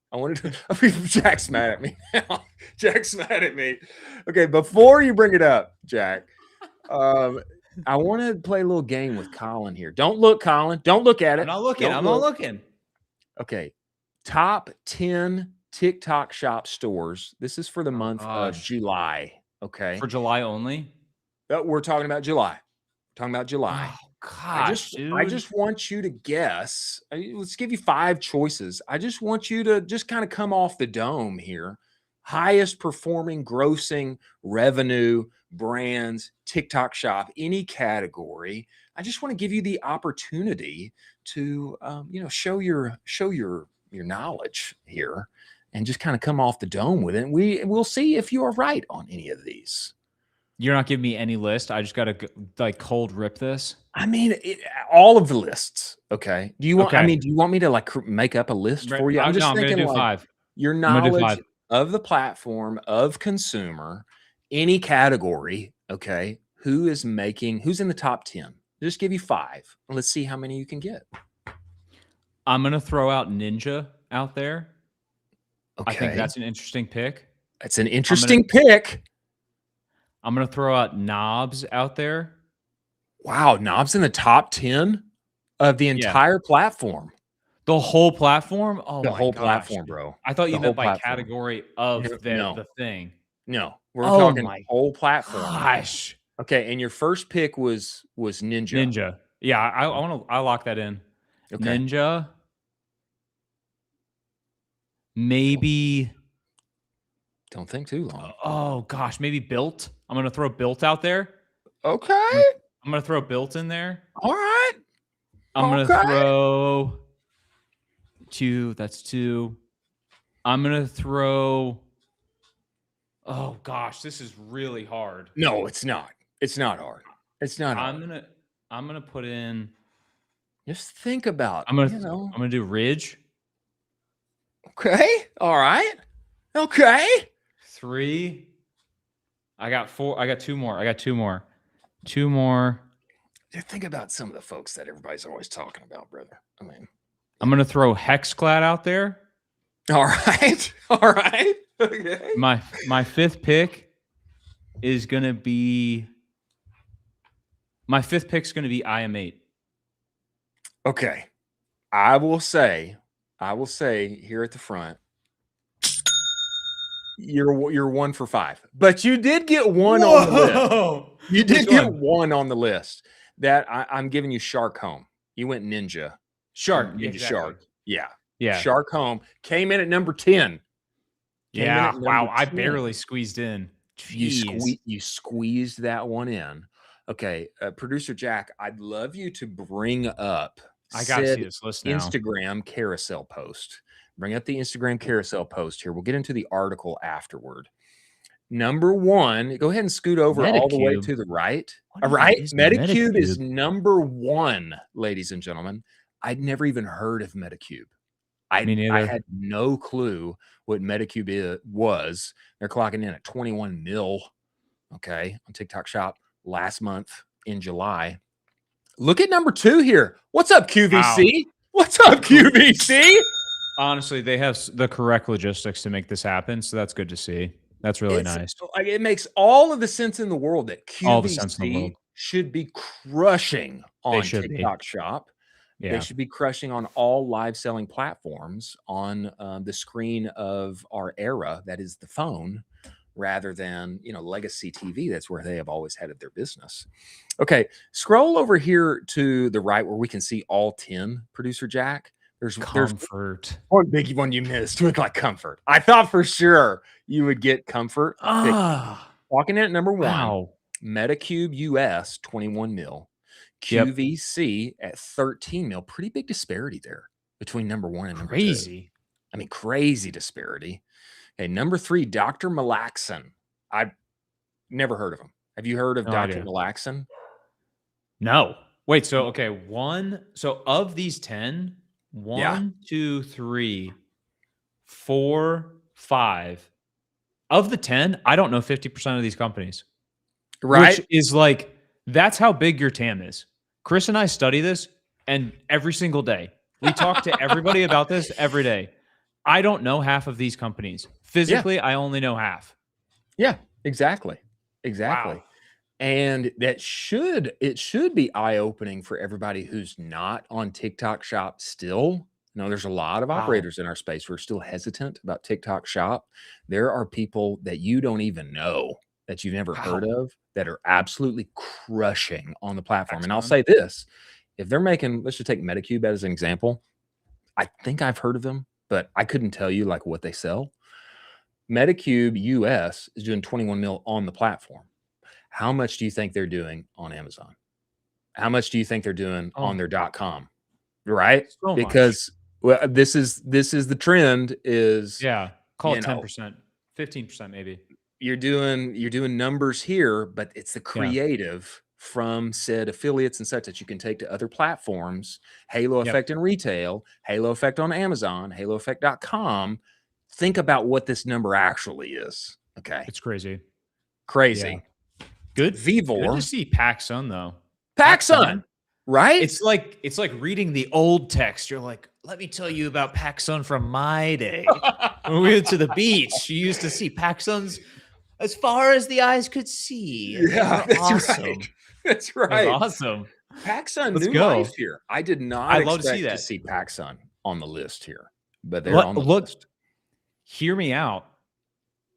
Jack's mad at me now. Jack's mad at me. Okay, before you bring it up, Jack, I want to play a little game with Colin here. Don't look, Colin. Don't look at it. I'm not looking. I'm not looking. Okay. Top 10 TikTok shop stores. This is for the month of July. Okay. For July only? We're talking about July. Oh, gosh, I just want you to guess. Let's give you 5 choices. I just want you to just kind of come off the dome here. Highest performing, grossing, revenue, brands, TikTok shop, any category. I just want to give you the opportunity to, show your knowledge here and just kind of come off the dome with it. And we'll see if you are right on any of these. You're not giving me any list. I just got to like cold rip this. I mean, all of the lists. Okay. Do you want? Okay. I mean, do you want me to like make up a list for you? I'm going to do 5. Your knowledge of the platform, of consumer, any category. Okay. Who's in the top 10? Just give you 5. Let's see how many you can get. I'm going to throw out Ninja out there. Okay. I think that's an interesting pick. It's an interesting pick. I'm going to throw out Knobs out there. Wow. Knobs in the top 10 of the entire platform. The whole platform? Oh, the whole platform, bro. I thought you meant by category of the thing. No, we're talking whole platform. Gosh. Okay. And your first pick was Ninja. Ninja. Yeah. I'll lock that in. Okay. Ninja. Maybe. Don't think too long. Oh gosh, maybe Built. I'm gonna throw Built out there. Okay. I'm gonna throw Built in there. All right. I'm gonna throw 2. That's 2. I'm gonna throw. Oh gosh, this is really hard. No, it's not. It's not hard. It's not hard. I'm gonna put in. Just think about. I'm gonna do Ridge. Okay. All right. Okay. 3. I got 4. I got 2 more. 2 more. Just think about some of the folks that everybody's always talking about, brother. I mean, I'm gonna throw Hexclad out there. All right. All right. Okay. My 5th pick is gonna be. My 5th pick's gonna be IM8. Okay. I will say here at the front, you're 1 for 5, but you did get 1 on the list. You did get 1 on the list. That I'm giving you Shark Home. You went Ninja. Exactly. Shark. Yeah. Yeah. Shark Home came in at number 10. Yeah. Wow. I barely squeezed in. You squeezed that one in. Okay. Producer Jack, I'd love you to bring up. I got to see this list now. Instagram carousel post. Bring up the Instagram carousel post here. We'll get into the article afterward. Number one, go ahead and scoot over all the way Medicube. to the right. What All right. is Medicube is Medicube? number one, ladies and gentlemen. I'd never even heard of Medicube. Me I neither. had no clue what Medicube was. They're clocking in at 21 mil, okay, on TikTok Shop last month in July. Look at number two here. What's up, QVC? Wow. What's up, QVC? Honestly, they have the correct logistics to make this happen, so that's good to see. That's really nice. Like, it makes all of the sense in the world that All the sense in the QVC world. should be crushing on should be. TikTok Shop. Yeah. They should be crushing on all live selling platforms on the screen of our era, that is the phone, rather than, you know, legacy TV. That's where they have always headed their business. Okay, scroll over here to the right where we can see all 10, Producer Jack. There's Comfort. one big one you missed. Look like Comfort. I thought for sure you would get Comfort. Ah, Walking in at number one, wow. Medicube US 21 mil, Yep. QVC at 13 mil. Pretty big disparity there between number one and number two. Crazy. I mean, crazy disparity. Okay, number three, Dr. Malaxin. I've never heard of him. Have you heard of No Dr. idea. Malaxin? No. Wait, so okay, so of these 10, Yeah. 1, 2, 3, 4, 5. Of the 10, I don't know 50% of these companies. Right? Which is like, that's how big your TAM is. Chris and I study this, and every single day. We talk to everybody about this every day. I don't know half of these companies. Physically, I only know half. Yeah, exactly. Exactly. Wow. And it should be eye-opening for everybody who's not on TikTok Shop still. You know, there's a lot of Wow. operators in our space who are still hesitant about TikTok Shop. There are people that you don't even know, that you've never heard of, that are absolutely crushing on the platform. And I'll say this, if they're making, let's just take Medicube as an example. I think I've heard of them, but I couldn't tell you like what they sell. Medicube US is doing 21 mil on the platform. How much do you think they're doing on Amazon? How much do you think they're doing on their .com? Right? So because well, this is the trend is call it you know, 10%, 15% maybe. you're doing numbers here, but it's the creative from said affiliates and such that you can take to other platforms. Halo effect in retail, halo effect on Amazon, haloeffect.com. Think about what this number actually is. Okay. It's crazy. Crazy. Good. Vivor. Good to see PacSun though. PacSun, right? It's like reading the old text. You're like, let me tell you about PacSun from my day. When we went to the beach, you used to see PacSuns as far as the eyes could see. Yeah, that's awesome. right. That's right. That's awesome. PacSun, Let's new go. life here. I did not I'd love expect to see that. PacSun on the list here, but they're on the list. Hear me out.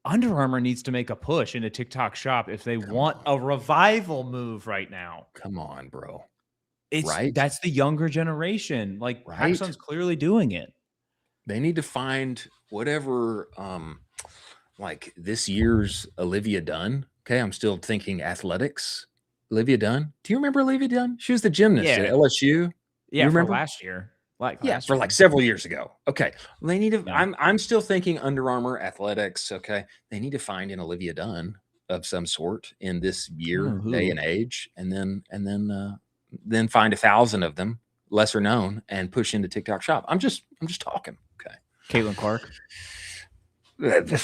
Under Armour needs to make a push into TikTok Shop if they want a revival move right now. Come on, bro. That's the younger generation. Like PacSun's clearly doing it. They need to find whatever like this year's Olivia Dunn. Okay, I'm still thinking athletics. Olivia Dunn. Do you remember Olivia Dunn? She was the gymnast at LSU. Yeah, you remember? for last year. For like several years ago. Okay. They need to I'm still thinking Under Armour athletics. Okay. They need to find an Olivia Dunn of some sort in this year, day and age, and then find 1,000 of them, lesser known, and push into TikTok Shop. I'm just talking. Okay. Caitlin Clark. That'd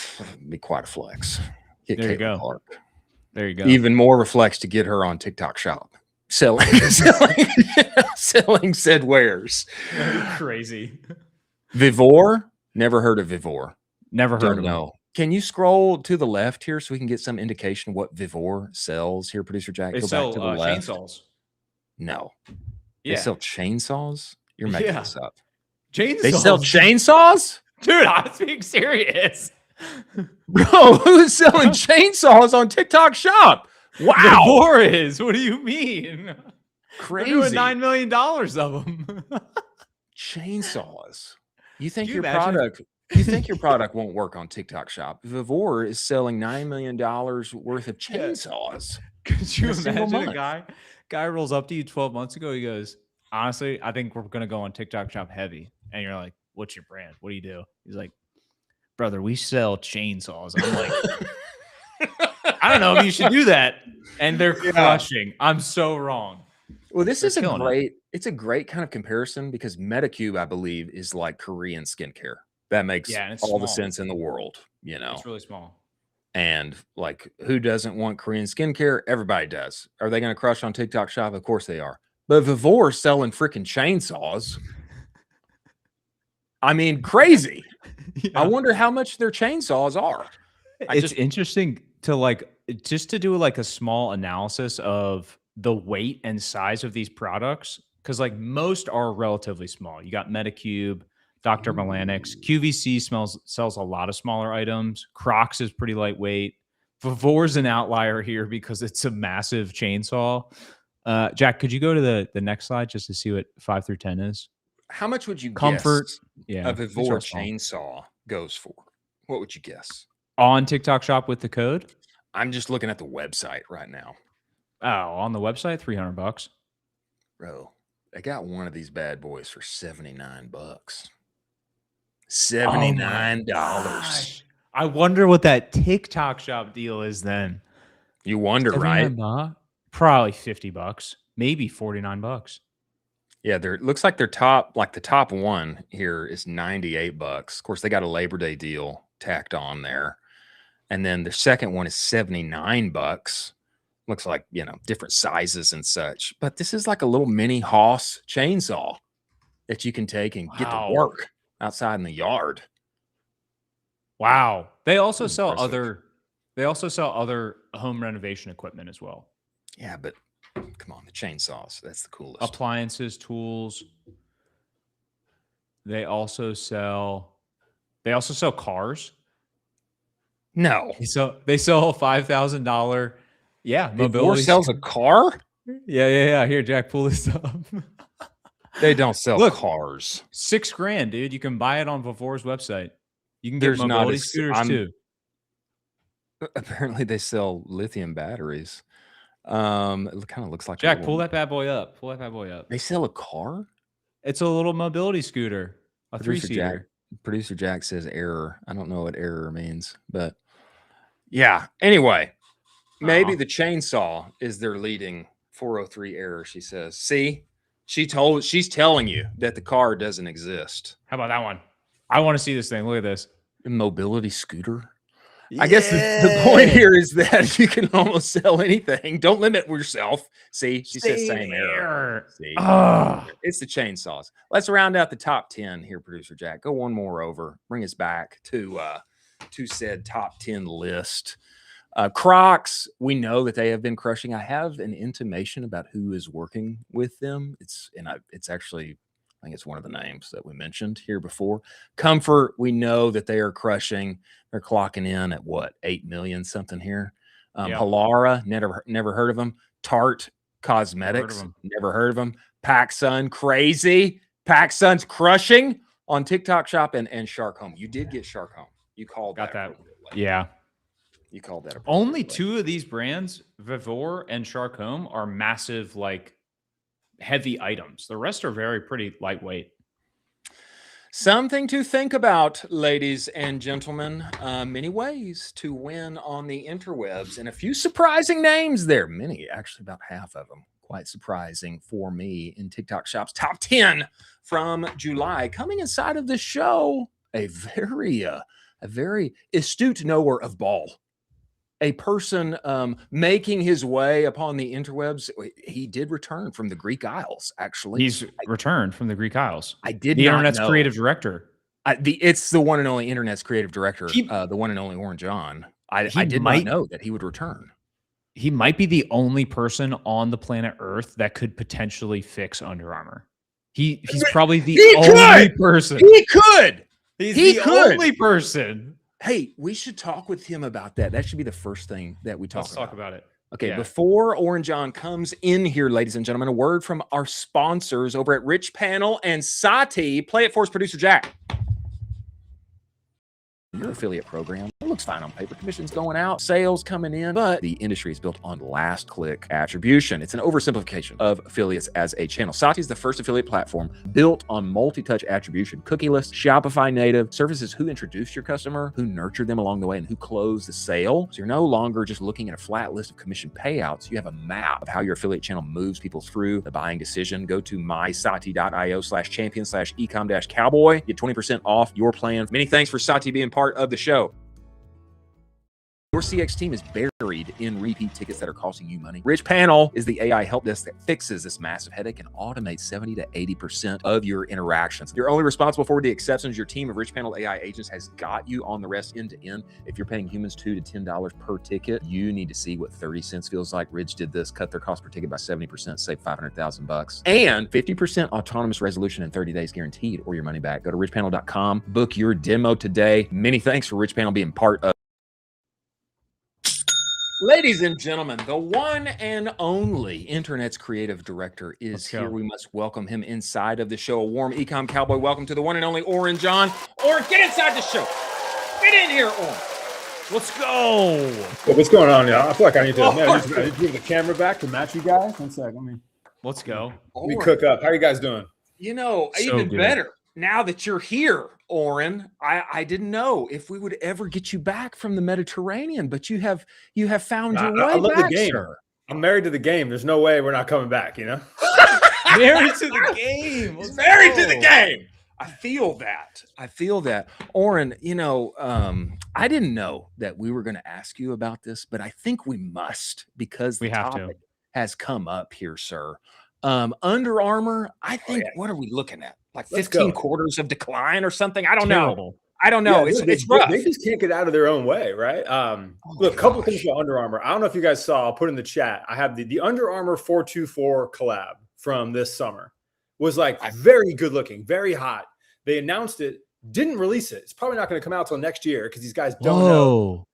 be quite a flex. Get there you Caitlin go. Clark. There you go. Even more of a flex to get her on TikTok Shop. Selling said wares. Crazy. Vivor, never heard of Vivor. Never heard Don't of know. Can you scroll to the left here so we can get some indication what Vivor sells here, Producer Jack? They Go sell back to the left. chainsaws. No. Yeah. They sell chainsaws? You're making this up. Chainsaws. They sell chainsaws? Dude, I'm being serious. Bro, who's selling chainsaws on TikTok Shop? Wow. Vivor is. What do you mean? Crazy. They're doing $9 million of them. Chainsaws. You think your product won't work on TikTok Shop? Vivor is selling $9 million worth of chainsaws. Could you imagine a guy rolls up to you 12 months ago? He goes, honestly, I think we're going to go on TikTok Shop heavy. And you're like, what's your brand? What do you do? He's like, brother, we sell chainsaws. I'm like, I don't know if you should do that. And they're Yeah. crushing. I'm so wrong. Well, this They're is a killing it. great, it's a great kind of comparison because Medicube, I believe, is like Korean skincare. That makes Yeah, and it's all the small. sense in the world, you know. It's really small. And like, who doesn't want Korean skincare? Everybody does. Are they going to crush on TikTok Shop? Of course they are. But Vivor selling freaking chainsaws. I mean, crazy. Yeah. I wonder how much their chainsaws are. It's interesting to like just to do like a small analysis of the weight and size of these products because like most are relatively small. You got Medicube, Dr. Melanix, QVC sells a lot of smaller items. Crocs is pretty lightweight. Vivor's an outlier here because it's a massive chainsaw. Jack, could you go to the next slide just to see what 5 through 10 is? How much would you Comfort, guess yeah, a these Vivor are small. chainsaw goes for? What would you guess? On TikTok Shop with the code? I'm just looking at the website right now. Oh, on the website, $300. Bro, they got one of these bad boys for $79. Oh my $79. gosh. I wonder what that TikTok Shop deal is then. You wonder, right? $79? Probably $50, maybe $49. Yeah, it looks like their top, like the top one here is $98. Of course, they got a Labor Day deal tacked on there. And then the second one is $79. Looks like, you know, different sizes and such. But this is like a little mini Hoss chainsaw that you can take and get to Wow. work outside in the yard. Wow. They also Pretty sell impressive. other home renovation equipment as well. Yeah, but come on, the chainsaws, that's the coolest. Appliances, tools. They also sell cars. No. They sell a $5,000. Yeah, Vivor mobility. sells a car? Yeah. Here, Jack, pull this up. They don't sell Look, cars. $6,000, dude. You can buy it on Vivor's website. You can get There's not mobility a scooters too. Apparently they sell lithium batteries. It kind of looks like a Jack, little- pull that bad boy up. Pull that bad boy up. They sell a car? It's a little mobility scooter, a Producer Jack, 3-seater. Producer Jack says error. I don't know what error means, but yeah. Anyway, maybe Aw. the chainsaw is their leading 403 error, she says. See, she's telling you that the car doesn't exist. How about that one? I want to see this thing. Look at this. A mobility scooter? I guess the point here is that you can almost sell anything. Don't limit yourself. See, she says same error. See, it's the chainsaws. Let's round out the top 10 here, Producer Jack. Go one more over. Bring us back to said top 10 list. Crocs, we know that they have been crushing. I have an intimation about who is working with them. It's actually, I think it's one of the names that we mentioned here before. Comfort, we know that they are crushing. They're clocking in at what, 8 million something here. Yep. Halara, never heard of them. Tarte Cosmetics, never heard of them. PacSun, crazy. PacSun's crushing on TikTok Shop and Shark Home. You did get Shark Home. You called Got that. appropriately. Yeah. You called that Only appropriately. 2 of these brands, Vivor and Shark Home, are massive, like heavy items. The rest are pretty lightweight. Something to think about, ladies and gentlemen. Many ways to win on the interwebs and a few surprising names there. Many, actually about half of them. Quite surprising for me in TikTok Shop's top 10 from July. Coming inside of the show, a very astute knower of ball. A person making his way upon the interwebs. He did return from the Greek Isles, actually. He's returned from the Greek Isles. I did the not internet's know. creative director. It's the one and only internet's creative director, the one and only Oren John. I did not know that he would return. He might be the only person on the planet Earth that could potentially fix Under Armour. He's probably the only person. He could. He's the only person. Hey, we should talk with him about that. That should be the first thing that we talk about. Let's talk about it. Okay, Yeah. before Oren John comes in here, ladies and gentlemen, a word from our sponsors over at Rich Panel and Sati. Play it for us, Producer Jack. your affiliate program. It looks fine on paper. Commissions going out, sales coming in, but the industry is built on last click attribution. It's an oversimplification of affiliates as a channel. Sati is the first affiliate platform built on multi-touch attribution, cookieless, Shopify native, services who introduced your customer, who nurtured them along the way, and who closed the sale. So you're no longer just looking at a flat list of commission payouts. You have a map of how your affiliate channel moves people through the buying decision. Go to mysati.io/champion/ecom-cowboy. Get 20% off your plan. Many thanks for Sati being part of the show. Your CX team is buried in repeat tickets that are costing you money. Rich Panel is the AI help desk that fixes this massive headache and automates 70 to 80% of your interactions. You're only responsible for the exceptions. Your team of Rich Panel AI agents has got you on the rest end to end. If you're paying humans $2 to $10 per ticket, you need to see what 30 cents feels like. Ridge did this, cut their cost per ticket by 70%, save $500,000, and 50% autonomous resolution in 30 days guaranteed, or your money back. Go to richpanel.com, book your demo today. Many thanks for Rich Panel being part of. Ladies and gentlemen, the one and only internet's creative director is here. We must welcome him inside of the show. A warm Ecomm Cowboy welcome to the one and only Oren John. Oren, get inside the show. Get in here, Oren. Let's go. What's going on, y'all? I feel like I need to move the camera back to match you guys. One sec. Let's go. Let me cook up. How are you guys doing? You know, so even good. Better. Now that you're here, Oren, I didn't know if we would ever get you back from the Mediterranean, but you have found your way I love back, the game. Sir. I'm married to the game. There's no way we're not coming back, you know? Married to the game. He's married to the game. I feel that. Oren, you know, I didn't know that we were going to ask you about this, but I think we must because the topic has come up here, sir. Under Armour, I think, what are we looking at? Like 15 quarters of decline or something? I don't know. Yeah, it's rough. They just can't get out of their own way, right? Look, a couple of things about Under Armour. I don't know if you guys saw, I'll put in the chat. I have the Under Armour 424 collab from this summer. Was like very good looking, very hot. They announced it, didn't release it. It's probably not going to come out till next year because these guys don't know.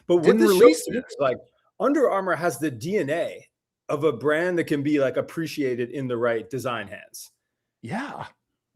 But what this shows is like Under Armour has the DNA of a brand that can be like appreciated in the right design hands. Yeah.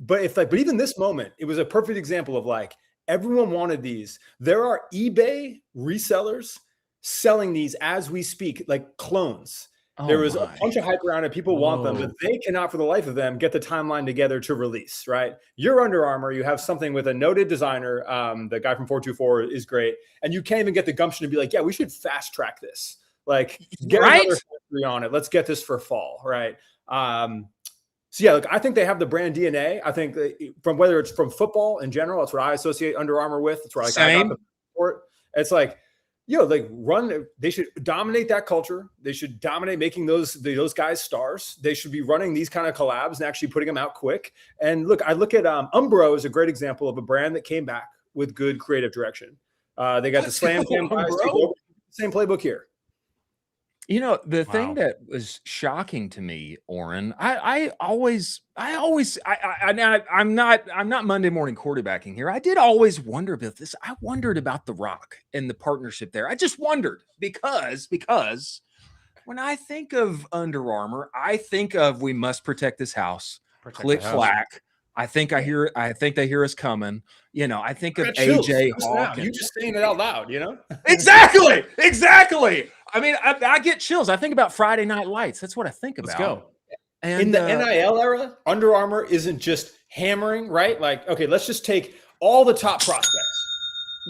But even this moment, it was a perfect example of like everyone wanted these. There are eBay resellers selling these as we speak, like clones. There was a bunch of hype around it. People want them, but they cannot for the life of them get the timeline together to release, right? You're Under Armour. You have something with a noted designer. The guy from 424 is great. And you can't even get the gumption to be like, yeah, we should fast track this. Like get another factory on it. Let's get this for fall, right? So yeah, look, I think they have the brand DNA. I think from whether it's from football in general, that's what I associate Under Armour with. It's where like I got the sport. It's like, they should dominate that culture. They should dominate making those guys stars. They should be running these kind of collabs and actually putting them out quick. And look, I look at Umbro as a great example of a brand that came back with good creative direction. They got the Slam Cam guys, same playbook here. You know, the thing that was shocking to me, Oren, I'm not Monday morning quarterbacking here. I did always wonder about this. I wondered about The Rock and the partnership there. I just wondered because when I think of Under Armour, I think of we must protect this house. Click clack. I think they hear us coming. You know, I think of AJ Hawkins. You just saying it out loud, you know? Exactly. I mean, I get chills. I think about Friday Night Lights. That's what I think about. Let's go. And in the NIL era, Under Armour isn't just hammering, right? Like, okay, let's just take all the top prospects.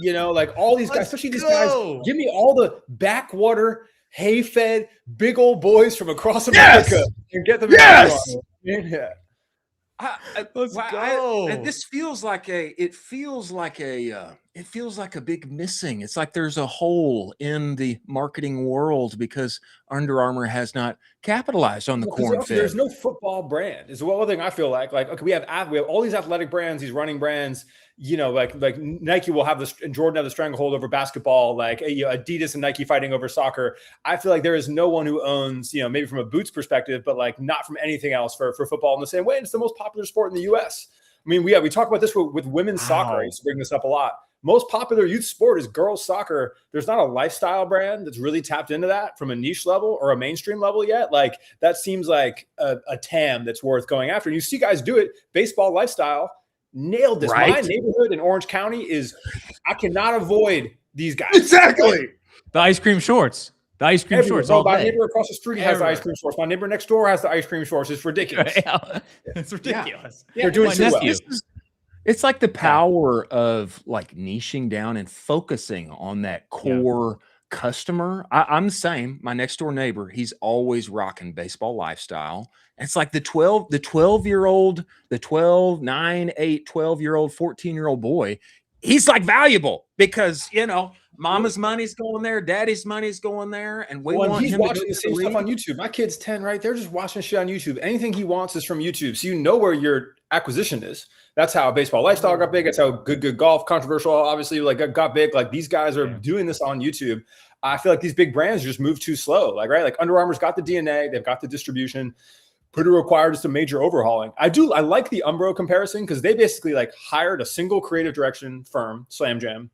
You know, like all these guys, especially these guys. Give me all the backwater, hay-fed, big old boys from across America and get them. Yes. Yeah. Let's go. This feels like a big missing. It's like there's a hole in the marketing world because Under Armour has not capitalized on the corn fed. There's no football brand. Is one thing I feel like okay, we have all these athletic brands, these running brands. You know, like Nike will have this, and Jordan have the stranglehold over basketball. Like Adidas and Nike fighting over soccer. I feel like there is no one who owns, maybe from a boots perspective, but like not from anything else for football in the same way. And it's the most popular sport in the U.S. I mean, we talk about this with women's soccer. I used to bring this up a lot. Most popular youth sport is girls soccer. There's not a lifestyle brand that's really tapped into that from a niche level or a mainstream level yet. Like that seems like a TAM that's worth going after. And you see guys do it. Baseball lifestyle. nailed this. Right. My neighborhood in Orange County I cannot avoid these guys. Exactly. The ice cream shorts. The ice cream Everywhere. shorts all My day. neighbor across the street has the ice cream shorts. My neighbor next door has the ice cream shorts. It's ridiculous. Yeah. It's ridiculous. They're doing my too well. nephew. It's like the power of like niching down and focusing on that core customer. I'm the same. My next door neighbor, he's always rocking baseball lifestyle. It's like the 12-year-old, the 12, 9, 8, 12-year-old, 14-year-old boy. He's like valuable because, you know, mama's money's going there, daddy's money's going there, and want he's him watching to the same stuff on YouTube. My kid's 10, right? They're just watching shit on YouTube. Anything he wants is from YouTube. So you know where your acquisition is. That's how baseball lifestyle got big. That's how good golf, controversial, obviously, like got big. Like these guys are doing this on YouTube. I feel like these big brands just move too slow. Like, right? Like Under Armour's got the DNA, they've got the distribution. Could it require just a major overhauling? I like the Umbro comparison because they basically like hired a single creative direction firm, Slam Jam,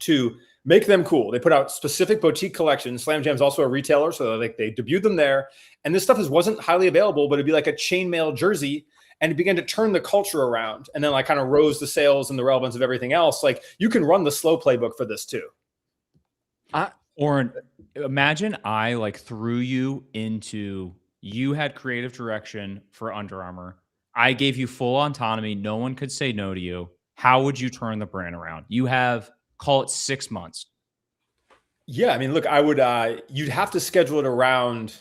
to make them cool. They put out specific boutique collections. Slam Jam's also a retailer, so like they debuted them there. And this stuff wasn't highly available, but it'd be like a chainmail jersey, and it began to turn the culture around, and then like kind of rose the sales and the relevance of everything else. Like you can run the slow playbook for this too. Oren, imagine I like threw you into. You had creative direction for Under Armour. I gave you full autonomy. No one could say no to you. How would you turn the brand around? You have, call it 6 months. Yeah, I mean, look, I would. You'd have to schedule it around.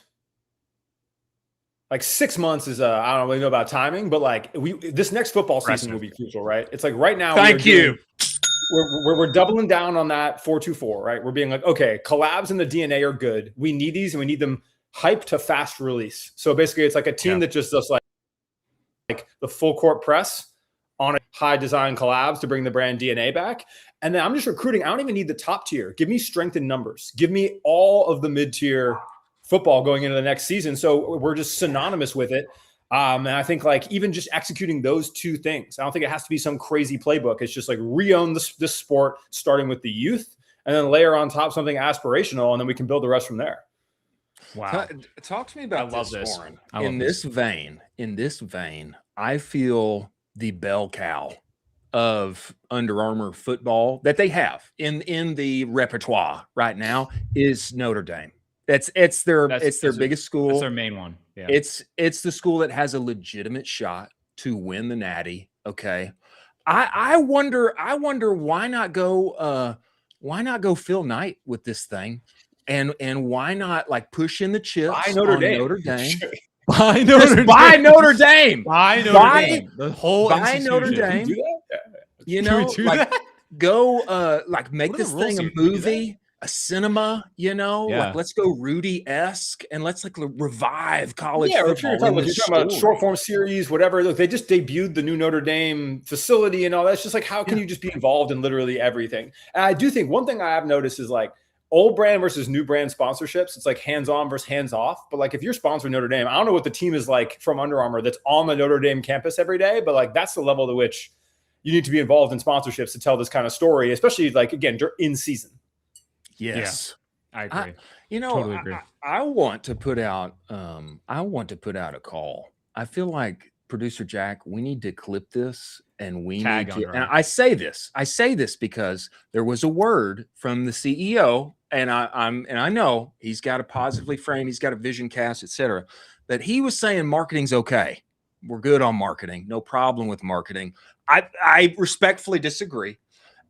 Like 6 months is I don't really know about timing, but like this next football season will be crucial, right? It's like right now. Thank you. We're doubling down on that 4-2-4, right? We're being like, okay, collabs and the DNA are good. We need these, and we need them hyped to fast release. So basically, it's like a team that just does like the full court press on a high design collabs to bring the brand DNA back. And then I'm just recruiting. I don't even need the top tier. Give me strength in numbers. Give me all of the mid tier football going into the next season. So we're just synonymous with it. And I think like even just executing those two things, I don't think it has to be some crazy playbook. It's just like re-own this sport, starting with the youth, and then layer on top something aspirational, and then we can build the rest from there. Wow. Talk to me about this. Oren. In this vein, I feel the bell cow of Under Armour football that they have in the repertoire right now is Notre Dame. It's their biggest school. That's their main one. Yeah. It's the school that has a legitimate shot to win the Natty. Okay. I wonder why not go Phil Knight with this thing, and why not like push in the chips Buy Notre Dame. Notre Dame. Buy Notre Dame. Buy Notre Dame. Buy Notre Dame. The whole buy institution. Notre Dame. Do that? You Can we know, do like that? go like make What are this the rules thing a here? Can we do movie, a cinema, you know, Yeah. like let's go Rudy-esque and let's like revive college Yeah, football. you're talking about short form series, whatever. Look, they just debuted the new Notre Dame facility and all that. It's just like, how can you just be involved in literally everything? And I do think one thing I have noticed is like old brand versus new brand sponsorships. It's like hands-on versus hands-off. But like if you're sponsoring Notre Dame, I don't know what the team is like from Under Armour that's on the Notre Dame campus every day, but like that's the level to which you need to be involved in sponsorships to tell this kind of story, especially like, again, in season. Yes. I agree. Totally agree. I want to put out a call. I feel like producer Jack, we need to clip this and we Tag need to, Under and Armour. I say this because there was a word from the CEO, and I know he's got a positively framed, he's got a vision cast, etc. But he was saying marketing's okay. We're good on marketing, no problem with marketing. I respectfully disagree.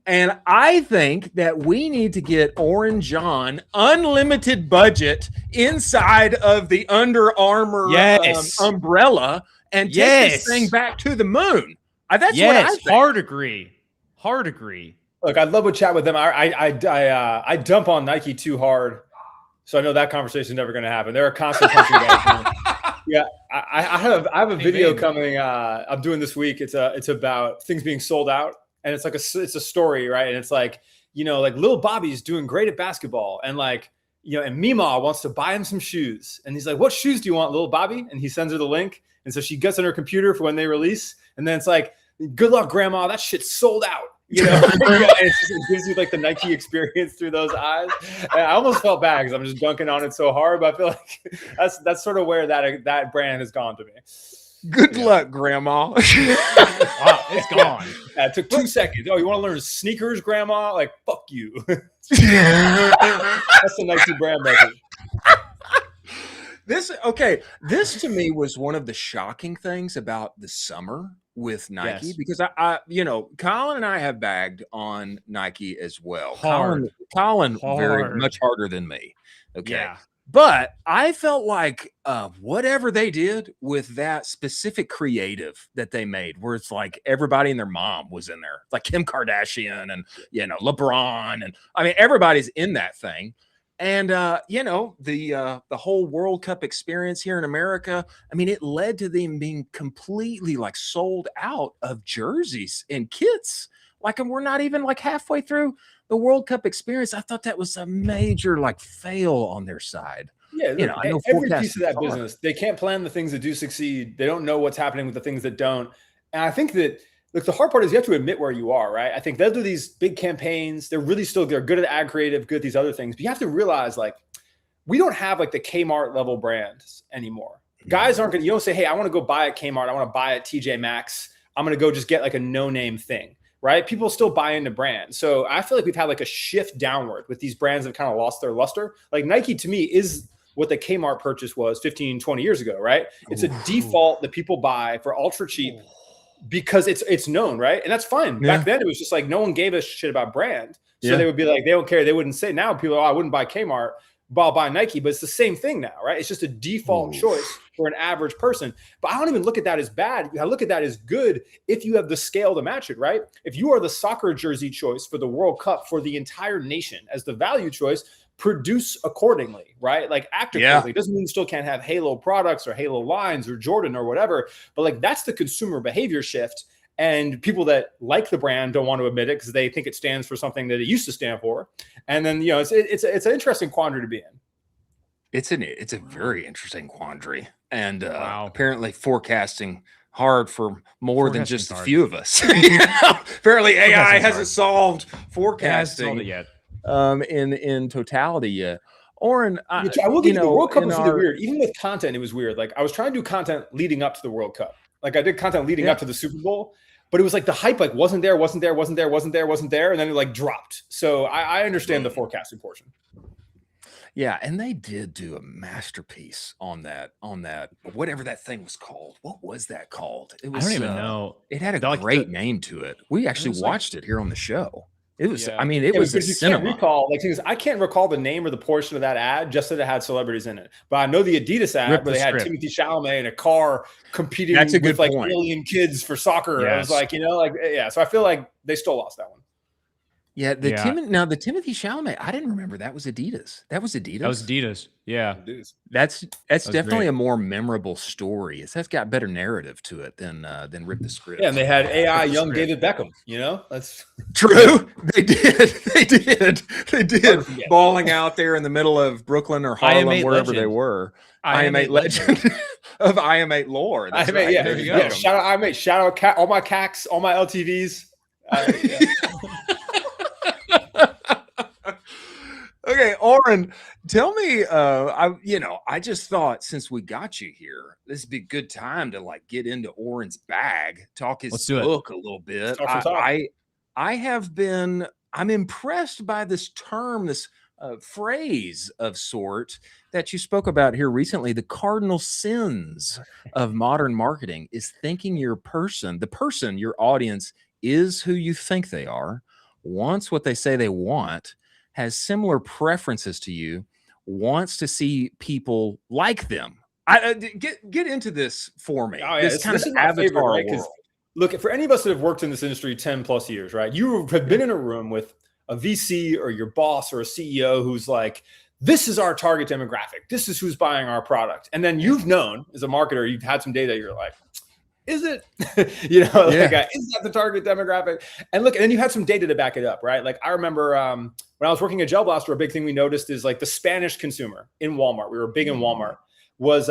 And I think that we need to get Oren John unlimited budget inside of the Under Armour umbrella and take this thing back to the moon. That's what I think. Hard agree. Look, I'd love to chat with them. I dump on Nike too hard, so I know that conversation is never going to happen. They're a constant punching bag. Yeah, I have a video coming. I'm doing this week. It's about things being sold out. And it's like it's a story, right? And it's like, you know, like little Bobby's doing great at basketball, and like, you know, and Mima wants to buy him some shoes, and he's like, "What shoes do you want, little Bobby?" And he sends her the link, and so she gets on her computer for when they release, and then it's like, "Good luck, Grandma. That shit's sold out." You know, it gives you like the Nike experience through those eyes. And I almost felt bad because I'm just dunking on it so hard, but I feel like that's sort of where that brand has gone to me. Good luck, Grandma. Wow, it's gone. Yeah, it took 2 seconds. Oh, you want to learn sneakers, Grandma? Like, fuck you. That's the Nike brand message. This to me was one of the shocking things about the summer with Nike, Yes. because I Colin and I have bagged on Nike as well. Hard. Colin very Hard. much harder than me. Okay. Yeah. But I felt like whatever they did with that specific creative that they made, where it's like everybody and their mom was in there, like Kim Kardashian and LeBron, and I mean everybody's in that thing. And the whole World Cup experience here in America, I mean, it led to them being completely like sold out of jerseys and kits. Like, and we're not even like halfway through the World Cup experience. I thought that was a major like fail on their side. Yeah, You know, I know every piece of forecasting that is hard. business, they can't plan the things that do succeed. They don't know what's happening with the things that don't. And I think that, look, the hard part is you have to admit where you are, right? I think they'll do these big campaigns. They're good at ad creative, good at these other things. But you have to realize, like, we don't have like the Kmart level brands anymore. Guys aren't you don't say, hey, I want to go buy at Kmart. I want to buy at TJ Maxx. I'm going to go just get like a no-name thing, right? People still buy into brands. So I feel like we've had like a shift downward with these brands that have kind of lost their luster. Like Nike to me is what the Kmart purchase was 15, 20 years ago, right? It's a default that people buy for ultra cheap because it's known, right? And that's fine. Yeah. Back then it was just like no one gave a shit about brand. So they would be like, they don't care. They wouldn't say. Now people I wouldn't buy Kmart, but I'll buy Nike. But it's the same thing now, right? It's just a default choice for an average person. But I don't even look at that as bad. I look at that as good if you have the scale to match it, right? If you are the soccer jersey choice for the World Cup for the entire nation as the value choice, produce accordingly, right? Like act accordingly. Doesn't mean you still can't have Halo products or Halo lines or Jordan or whatever, but like that's the consumer behavior shift. And people that like the brand don't want to admit it because they think it stands for something that it used to stand for. And then, it's an interesting quandary to be in. It's a very interesting quandary, and apparently forecasting hard for more than just a few of us. Apparently AI hasn't solved forecasting yet. In totality yet. Oren, I will give you the World Cup was really weird. Even with content, it was weird. Like I was trying to do content leading up to the World Cup. Like I did content leading up to the Super Bowl, but it was like the hype like wasn't there, and then it like dropped. So I understand the forecasting portion. Yeah, and they did do a masterpiece on that, whatever that thing was called. What was that called? It was, I don't even know. It had a great name to it. We actually watched it here on the show. It was, I mean, it was a cinema. I can't recall the name or the portion of that ad, just that it had celebrities in it. But I know the Adidas ad where they had Timothée Chalamet in a car competing with like alien kids for soccer. Yes. I was like, so I feel like they still lost that one. Yeah, the Timothée Chalamet, I didn't remember that was Adidas. That was Adidas. That was Adidas. Yeah, that's definitely a more memorable story. That's got better narrative to it than Rip the Script. Yeah, and they had AI young David Beckham. That's true. They did balling out there in the middle of Brooklyn or Harlem, wherever they were. I am 8 legend of I am 8 lore. That's right. Yeah, there you go. Shout out I am 8. Shout out all my CACs, all my LTVs. Okay, Oren, tell me, I just thought since we got you here, this would be a good time to like get into Oren's bag, talk his book a little bit. I'm impressed by this term, this phrase of sort that you spoke about here recently. The cardinal sins of modern marketing is thinking the person, your audience, is who you think they are, wants what they say they want, has similar preferences to you, wants to see people like them. Get into this for me. Oh, yeah. This kind of avatar world. Right? Look, for any of us that have worked in this industry 10 plus years, right? You have been in a room with a VC or your boss or a CEO who's like, this is our target demographic. This is who's buying our product. And then you've known as a marketer, you've had some data, you're like, is it? Is that the target demographic? And look, and then you had some data to back it up, right? Like I remember when I was working at Gel Blaster, a big thing we noticed is like the Spanish consumer in Walmart. We were big in Walmart. Was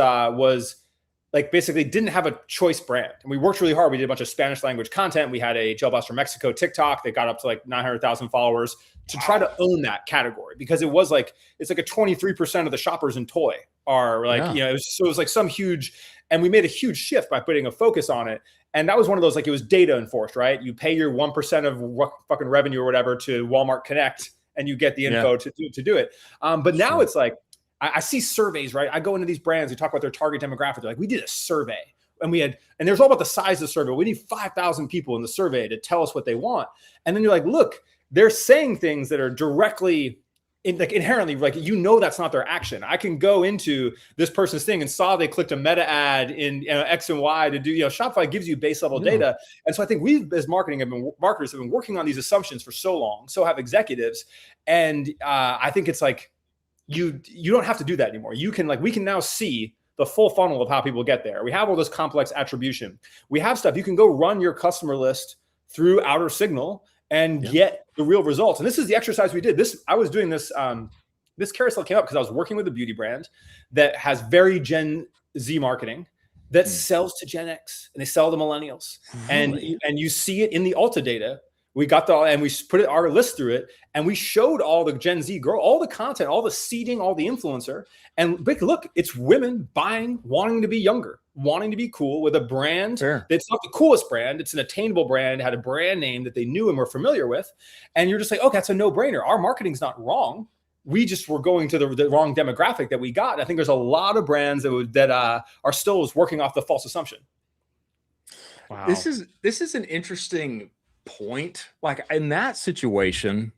like basically didn't have a choice brand, and we worked really hard. We did a bunch of Spanish language content. We had a Gel Blaster Mexico TikTok that got up to like 900,000 followers to try to own that category because it was like it's like a 23% of the shoppers in toy are like it was like some huge. And we made a huge shift by putting a focus on it. And that was one of those, like, it was data enforced, right? You pay your 1% of fucking revenue or whatever to Walmart Connect, and you get the info to do it. But now it's like, I see surveys, right? I go into these brands, we talk about their target demographic. They're like, we did a survey. And there's all about the size of the survey. We need 5,000 people in the survey to tell us what they want. And then you're like, look, they're saying things that are directly, inherently, like, that's not their action. I can go into this person's thing and saw they clicked a meta ad in X and Y to do, Shopify gives you base level data. And so I think we as marketers have been working on these assumptions for so long. So have executives. And I think it's like, you don't have to do that anymore. We can now see the full funnel of how people get there. We have all this complex attribution. We have stuff. You can go run your customer list through Outer Signal and get the real results. And this is the exercise we did. I was doing this. This carousel came up because I was working with a beauty brand that has very Gen Z marketing that sells to Gen X, and they sell to millennials. Really? And you see it in the Ulta data. We got and we put our list through it, and we showed all the Gen Z girl, all the content, all the seeding, all the influencer. And look, it's women buying, wanting to be younger, wanting to be cool with a brand that's not the coolest brand. It's an attainable brand, had a brand name that they knew and were familiar with. And you're just like, okay, that's a no-brainer. Our marketing's not wrong. We just were going to the wrong demographic that we got. I think there's a lot of brands that are still working off the false assumption. Wow. This is an interesting point. Like, in that situation,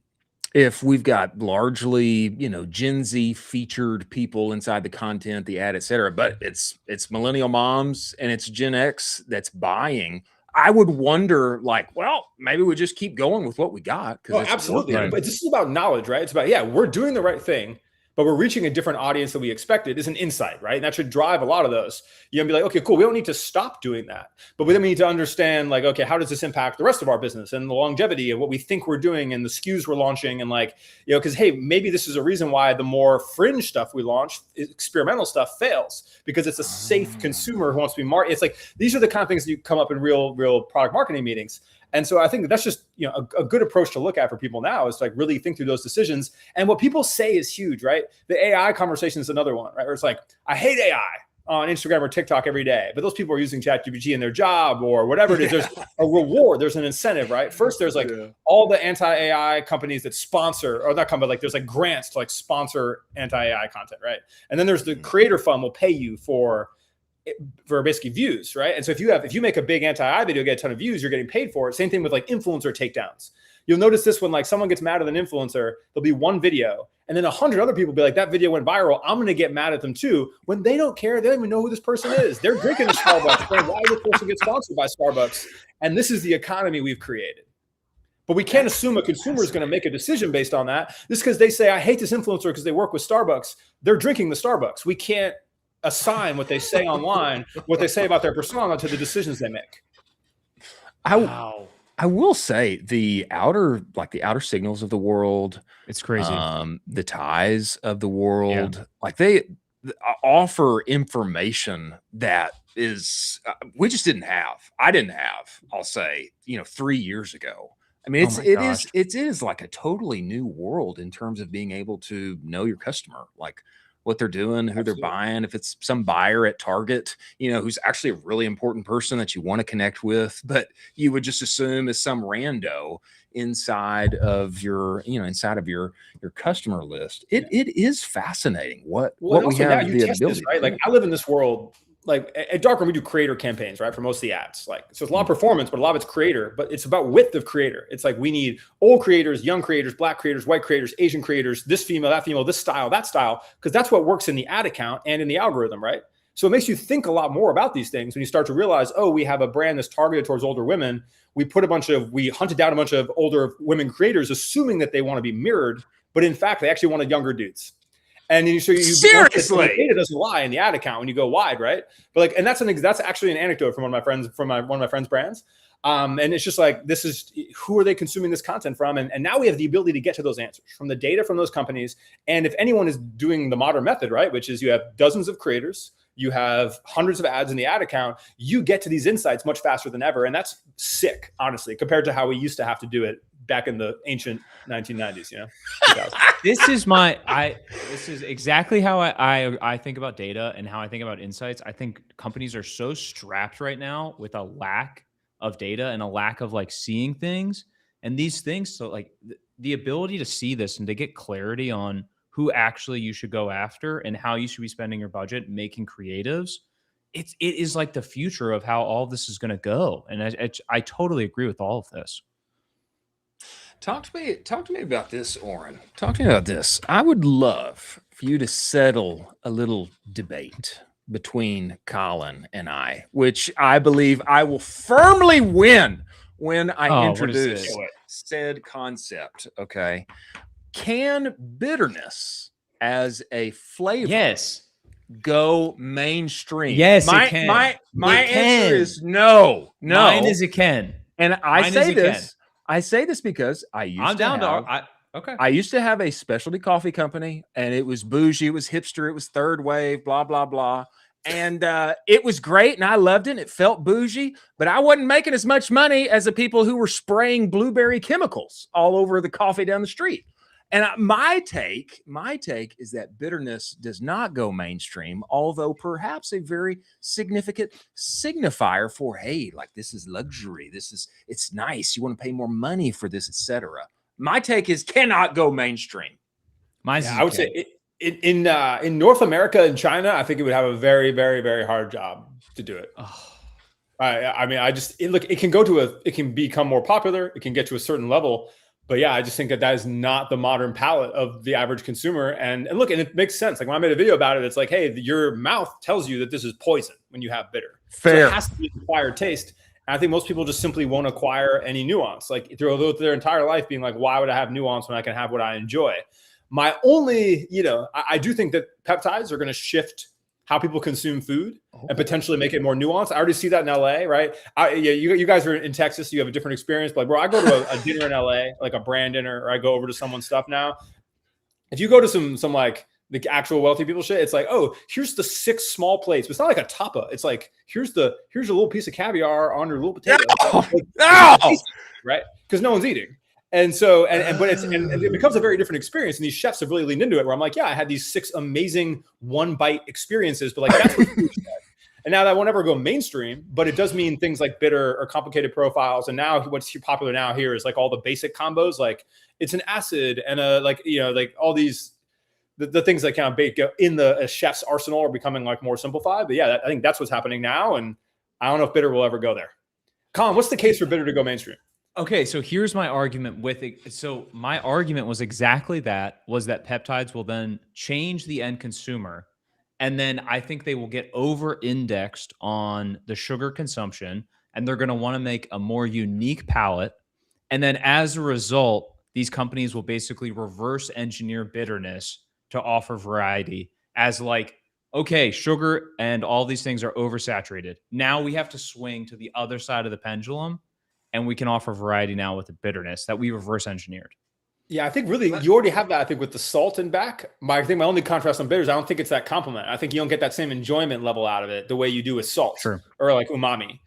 if we've got largely, Gen Z featured people inside the content, the ad, et cetera, but it's millennial moms and it's Gen X that's buying, I would wonder, like, well, maybe we just keep going with what we got. Absolutely. But this is about knowledge, right? It's about, we're doing the right thing, but we're reaching a different audience than we expected. Is an insight, right? And that should drive a lot of those. Be like, okay, cool. We don't need to stop doing that, but then we need to understand, like, okay, how does this impact the rest of our business and the longevity of what we think we're doing and the SKUs we're launching? And like, because, hey, maybe this is a reason why the more fringe stuff we launch, experimental stuff, fails, because it's a safe consumer who wants to be It's like, these are the kind of things that you come up in real product marketing meetings. And so I think that's just, a good approach to look at for people now, is to, like, really think through those decisions. And what people say is huge, right? The AI conversation is another one, right? Where it's like, I hate AI on Instagram or TikTok every day, but those people are using ChatGPT in their job or whatever it is. There's a reward, there's an incentive, right? First, there's like all the anti-AI companies that sponsor, or not company, like there's like grants to like sponsor anti-AI content, right? And then there's the creator fund will pay you for basically views, right? And so if you make a big anti-AI video, get a ton of views, you're getting paid for it. Same thing with like influencer takedowns. You'll notice this when like someone gets mad at an influencer, there'll be one video, and then 100 other people will be like, that video went viral, I'm going to get mad at them too. When they don't care, they don't even know who this person is. They're drinking a Starbucks. Why would this person get sponsored by Starbucks? And this is the economy we've created. But we can't assume a consumer is going to make a decision based on that. Just because they say, I hate this influencer because they work with Starbucks, they're drinking the Starbucks. We can't assign what they say online, what they say about their persona, to the decisions they make. I will say the outer signals of the world, it's crazy. The ties of the world, like they offer information that is we just didn't have. I didn't have. I'll say 3 years ago. I mean, it is like a totally new world in terms of being able to know your customer, like what they're doing, who they're buying. If it's some buyer at Target, who's actually a really important person that you want to connect with, but you would just assume is some rando inside of your customer list. It is fascinating what we have. Now you test this, right? Like, I live in this world. Like at Darkroom, we do creator campaigns, right? For most of the ads. Like, so it's a lot of performance, but a lot of it's creator, but it's about width of creator. It's like, we need old creators, young creators, black creators, white creators, Asian creators, this female, this style, that style, because that's what works in the ad account and in the algorithm, right? So it makes you think a lot more about these things when you start to realize, oh, we have a brand that's targeted towards older women. We hunted down a bunch of older women creators, assuming that they want to be mirrored, but in fact, they actually wanted younger dudes. And then seriously, the data doesn't lie in the ad account when you go wide, right? But like, and that's actually an anecdote from one of my friends' brands. And it's just like, this is, who are they consuming this content from? And now we have the ability to get to those answers from the data from those companies. And if anyone is doing the modern method, right, which is you have dozens of creators, you have hundreds of ads in the ad account, you get to these insights much faster than ever. And that's sick, honestly, compared to how we used to have to do it back in the ancient 1990s, you know? This is exactly how I think about data and how I think about insights. I think companies are so strapped right now with a lack of data and a lack of like seeing things and these things. So like the ability to see this and to get clarity on who actually you should go after and how you should be spending your budget, making creatives. It is like the future of how all this is going to go. And I totally agree with all of this. Talk to me about this, Oren. Talk to me about this. I would love for you to settle a little debate between Colin and I, which I believe I will firmly win when I introduce said concept. Okay. Can bitterness as a flavor go mainstream? Yes, it can. My answer is no. Mine is it can. And I say this because I used to have a specialty coffee company, and it was bougie, it was hipster, it was third wave, blah, blah, blah. And it was great, and I loved it, and it felt bougie, but I wasn't making as much money as the people who were spraying blueberry chemicals all over the coffee down the street. And my take is that bitterness does not go mainstream, although perhaps a very significant signifier for, hey, like this is luxury. It's nice. You want to pay more money for this, etc. My take is cannot go mainstream. I would say in North America and China, I think it would have a very, very, very hard job to do it. I mean, it can become more popular. It can get to a certain level. But yeah, I just think that is not the modern palate of the average consumer. And look, and it makes sense. Like when I made a video about it, it's like, hey, your mouth tells you that this is poison when you have bitter. Fair. So it has to be an acquired taste. And I think most people just simply won't acquire any nuance. Like through their entire life being like, why would I have nuance when I can have what I enjoy? My only, I do think that peptides are going to shift how people consume food and potentially make it more nuanced. I already see that in LA, right? You guys are in Texas, so you have a different experience. But like, bro, I go to a dinner in LA, like a brand dinner, or I go over to someone's stuff now. If you go to some like the actual wealthy people shit, it's like, oh, here's the 6 small plates. But it's not like a tapa. It's like, here's a little piece of caviar on your little potato. Right? Because no one's eating. And so, but it becomes a very different experience. And these chefs have really leaned into it where I'm like, yeah, I had these 6 amazing 1-bite experiences, but like that's what food said. And now that won't ever go mainstream, but it does mean things like bitter or complicated profiles. And now what's popular now here is like all the basic combos, like it's an acid and like all these, the things that kind of in a chef's arsenal are becoming like more simplified. But yeah, I think that's what's happening now. And I don't know if bitter will ever go there. Colin, what's the case for bitter to go mainstream? Okay, so here's my argument with it. So my argument was exactly that, was that peptides will then change the end consumer. And then I think they will get over-indexed on the sugar consumption, and they're going to want to make a more unique palate. And then as a result, these companies will basically reverse engineer bitterness to offer variety as like, okay, sugar and all these things are oversaturated. Now we have to swing to the other side of the pendulum. And we can offer variety now with the bitterness that we reverse engineered. Yeah, I think really you already have that. I think with the salt and back. I think my only contrast on bitters, I don't think it's that compliment. I think you don't get that same enjoyment level out of it the way you do with salt or like umami.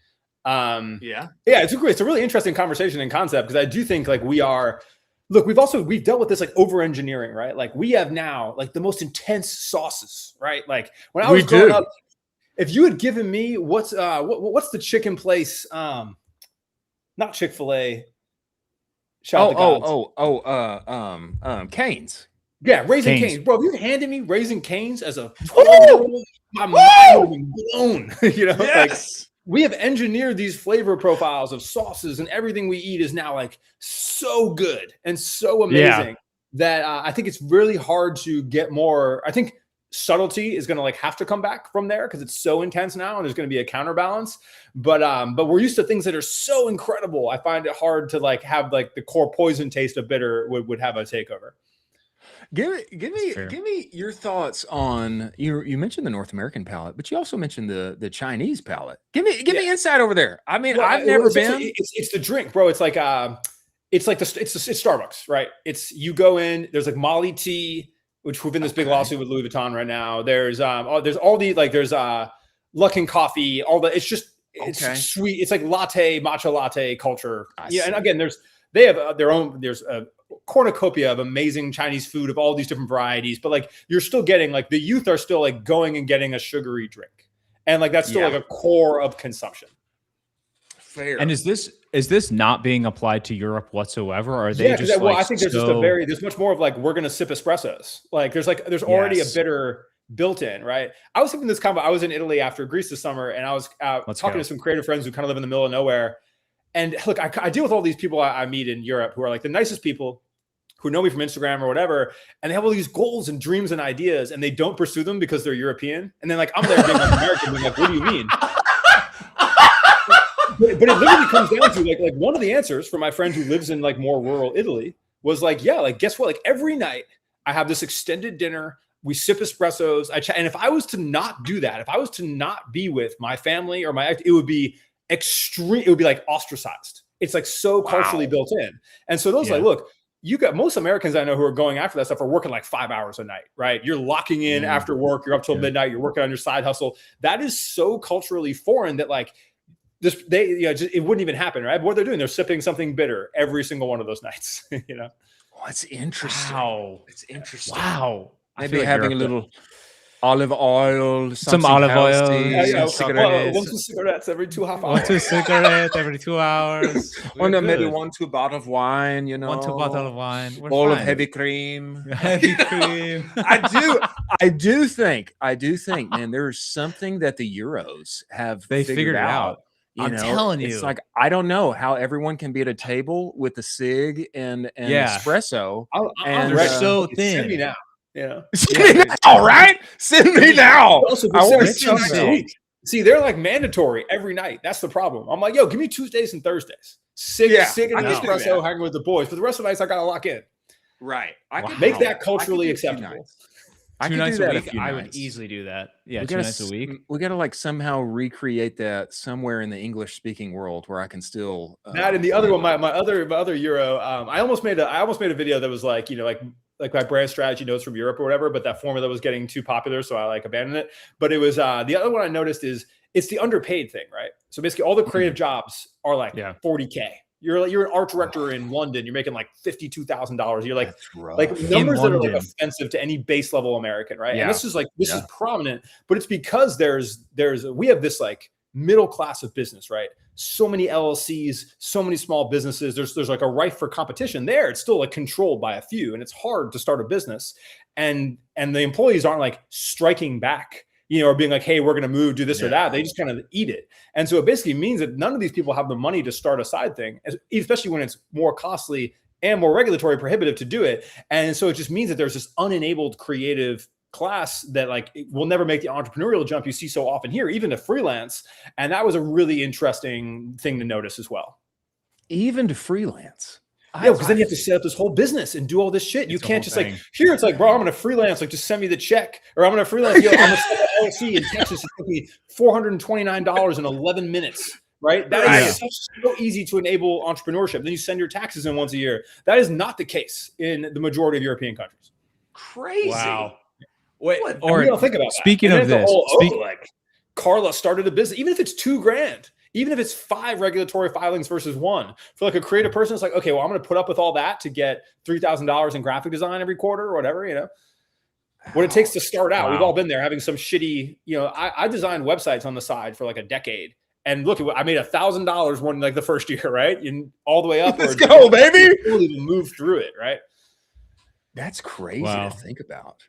It's a really interesting conversation and concept because I do think like we've dealt with this like over engineering, right? Like we have now like the most intense sauces, right? Like when I was growing up, if you had given me what's the chicken place? Not Chick-fil-A. Cane's. Yeah, Raising Cane's. Bro, if you handed me Raising Cane's as a 12-year-old, my mind would be blown. Like we have engineered these flavor profiles of sauces and everything we eat is now like so good and so amazing that I think it's really hard to get more. I think subtlety is going to like have to come back from there because it's so intense now and there's going to be a counterbalance, but we're used to things that are so incredible. I find it hard to like have like the core poison taste of bitter would have a takeover. Give me your thoughts on you mentioned the North American palate, but you also mentioned the Chinese palate. Give me insight over there. I mean, I've never been. It's the drink, bro. It's like it's Starbucks, right? It's you go in. There's like Molly tea, which we've in this big lawsuit with Louis Vuitton right now. There's all the like there's Luckin coffee, all the it's sweet. It's like matcha latte culture. And again, there's they have their own. There's a cornucopia of amazing Chinese food of all these different varieties, but like you're still getting like the youth are still like going and getting a sugary drink, and like that's still like a core of consumption. Fair. And is this not being applied to Europe whatsoever? Or are they just well, I think there's just there's much more of like, we're going to sip espressos. Like there's already a bitter built in, right? I was having this combo. I was in Italy after Greece this summer, and I was talking to some creative friends who kind of live in the middle of nowhere. And look, I deal with all these people I meet in Europe who are like the nicest people who know me from Instagram or whatever. And they have all these goals and dreams and ideas, and they don't pursue them because they're European. And then like, I'm there being like American, being like, what do you mean? But it literally comes down to like one of the answers for my friend who lives in like more rural Italy was like, yeah, like guess what? Like every night I have this extended dinner. We sip espressos. And if I was to not do that, if I was to not be with my family or it would be extreme. It would be like ostracized. It's like so culturally built in. And so those like, look, you got most Americans I know who are going after that stuff are working like 5 hours a night, right? You're locking in after work. You're up till midnight. You're working on your side hustle. That is so culturally foreign that like, it wouldn't even happen, right? But what they're doing, they're sipping something bitter every single one of those nights, you know? Oh, it's interesting. Wow. It's interesting. Wow. Maybe having a little olive oil, some olive oil, one, 2 cigarettes every 2.5 hours. 1, 2 cigarettes every 2 hours. Or no, maybe 1, 2 bottle of wine, you know. 1, 2 bottle of wine. Bowl of heavy cream. Heavy cream. I do think, man, there's something that the Euros have figured out. I'm telling you, it's like I don't know how everyone can be at a table with the cig and espresso. And they're so thin. Send me now. Yeah. All right. Send me now. I want to see. They're like mandatory every night. That's the problem. I'm like, yo, give me Tuesdays and Thursdays. Sig and espresso, hanging with the boys. But the rest of the nights, I gotta lock in. Right. I can make that culturally acceptable. 2 nights a week, I would easily do that. Yeah, 2 nights a week. We got to like somehow recreate that somewhere in the English-speaking world where I can still. That and the other one, my other Euro. I almost made a video that was like, you know, like my brand strategy notes from Europe or whatever, but that formula was getting too popular, so I like abandoned it. But it was the other one I noticed is it's the underpaid thing, right? So basically, all the creative jobs are like 40K. You're an art director in London. You're making like $52,000. You're like numbers that are like offensive to any base level American, right? And this is prominent, but it's because we have this like middle class of business, right? So many LLCs, so many small businesses. There's like a rife for competition there. It's still like controlled by a few, and it's hard to start a business. And the employees aren't like striking back, you know, or being like, hey, we're going to move, do this or that. They just kind of eat it. And so it basically means that none of these people have the money to start a side thing, especially when it's more costly and more regulatory prohibitive to do it. And so it just means that there's this unenabled creative class that like will never make the entrepreneurial jump you see so often here, even to freelance. And that was a really interesting thing to notice as well. Even to freelance. Yeah, because then you have to set up this whole business and do all this shit. You can't just like, here it's like, bro, I'm going to freelance, like just send me the check. Or I'm going to freelance, I'm going to set up LLC in Texas. It took me $429 in 11 minutes, right? That is so easy to enable entrepreneurship. Then you send your taxes in once a year. That is not the case in the majority of European countries. Crazy. Wow. Wait, or don't think about speaking that. Of this, like Carla started a business, even if it's $2,000. Even if it's 5 regulatory filings versus 1, for like a creative person, it's like, okay, well, I'm going to put up with all that to get $3,000 in graphic design every quarter or whatever, you know, what it takes to start out. We've all been there having some shitty, you know, I designed websites on the side for like a decade, and look, I made $1,000 one like the first year, right? And all the way up. Let's go, baby. Really move through it, right? That's crazy to think about.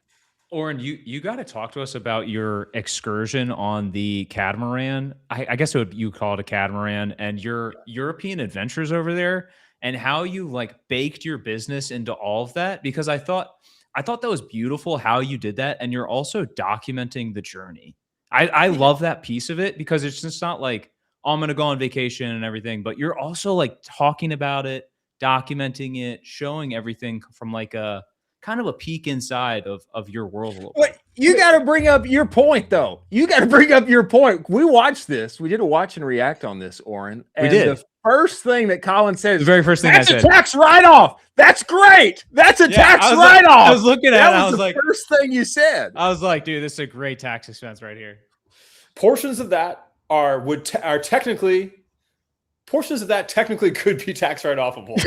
Oren, you got to talk to us about your excursion on the catamaran. I guess you call it a catamaran, and your European adventures over there, and how you like baked your business into all of that. Because I thought that was beautiful how you did that, and you're also documenting the journey. I love that piece of it, because it's just not like, oh, I'm going to go on vacation and everything, but you're also like talking about it, documenting it, showing everything from like a kind of a peek inside of your world a little bit. You got to bring up your point, though. You got to bring up your point. We watched this. We did a watch and react on this, Oren. And we did. The first thing that Colin said, the very first thing that's I said, a tax write-off. That's great. That's a tax write-off. I was looking at it. I was like, first thing you said. I was like, dude, this is a great tax expense right here. Portions of that are technically portions of that technically could be tax write-offable.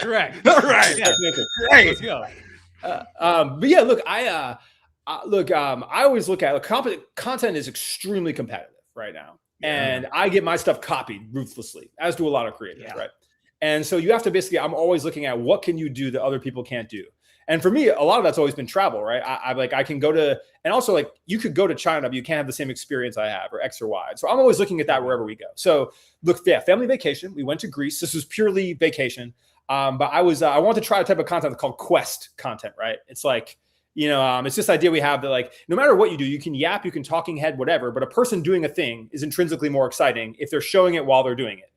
Correct. All right. Yeah. Great. Let's go. But yeah, look, I always look at content is extremely competitive right now, and I get my stuff copied ruthlessly, as do a lot of creators, right? And so you have to basically, I'm always looking at what can you do that other people can't do. And for me, a lot of that's always been travel, right? I can go to, and also like you could go to China, but you can't have the same experience I have, or X or Y. So I'm always looking at that wherever we go. So look, family vacation. We went to Greece. This was purely vacation. But I wanted to try a type of content called quest content, right? It's like, it's this idea we have that like, no matter what you do, you can yap, you can talking head, whatever, but a person doing a thing is intrinsically more exciting if they're showing it while they're doing it.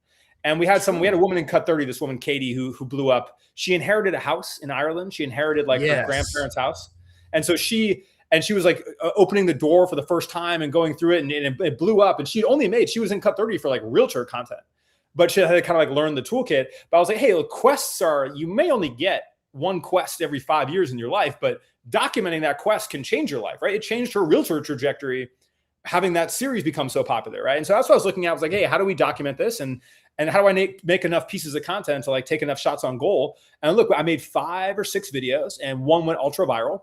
And we had a woman in Cut 30, this woman, Katie, who blew up. She inherited a house in Ireland. She inherited like her grandparents' house. And so she was like opening the door for the first time and going through it, and it blew up. And she was in Cut 30 for like realtor content, but she had to kind of like learn the toolkit. But I was like, hey, look, quests you may only get one quest every 5 years in your life, but documenting that quest can change your life, right? It changed her realtor trajectory, having that series become so popular, right? And so that's what I was looking at. I was like, hey, how do we document this? And how do I make enough pieces of content to like take enough shots on goal? And look, I made 5 or 6 videos, and one went ultra viral.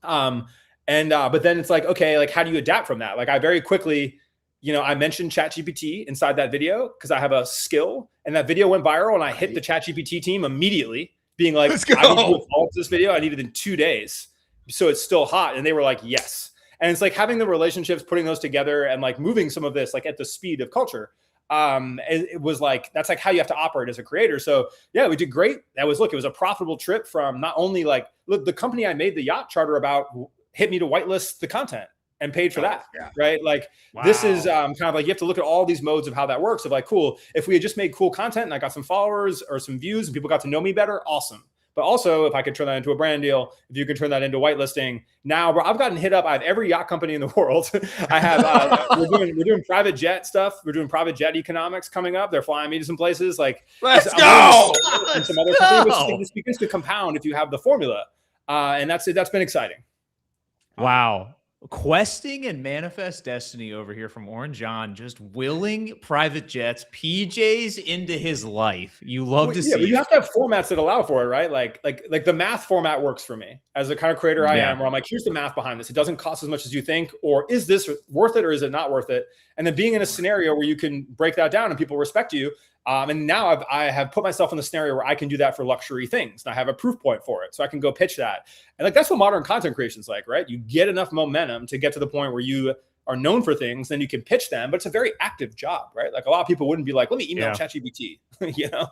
But then it's like, okay, like how do you adapt from that? Like I very quickly, I mentioned ChatGPT inside that video because I have a skill, and that video went viral, and I hit the ChatGPT team immediately, being like, I need to follow this video. I need it in 2 days, so it's still hot, and they were like, yes. And it's like having the relationships, putting those together, and like moving some of this like at the speed of culture. It was like, that's like how you have to operate as a creator. So yeah, we did great. It was a profitable trip from not only like, look, the company I made the yacht charter about hit me to whitelist the content and paid for that. Right. Like this is kind of like, you have to look at all these modes of how that works of like, cool. If we had just made cool content and I got some followers or some views and people got to know me better, awesome. But also if I could turn that into a brand deal, if you could turn that into whitelisting. Now, bro, I've gotten hit up. I have every yacht company in the world. I have, we're doing private jet stuff. We're doing private jet economics coming up. They're flying me to some places like, let's go. Some other company, which begins to compound if you have the formula. And that's been exciting. Wow. Questing and manifest destiny over here from Oren John, just willing private jets, PJs into his life. You love to see. But you have to have formats that allow for it, right? Like the math format works for me as the kind of creator I am, where I'm like, here's the math behind this. It doesn't cost as much as you think, or is this worth it, or is it not worth it? And then being in a scenario where you can break that down and people respect you. And now I have put myself in the scenario where I can do that for luxury things. And I have a proof point for it. So I can go pitch that. And like, that's what modern content creation is like, right? You get enough momentum to get to the point where you are known for things, then you can pitch them, but it's a very active job, right? Like a lot of people wouldn't be like, let me email ChatGPT,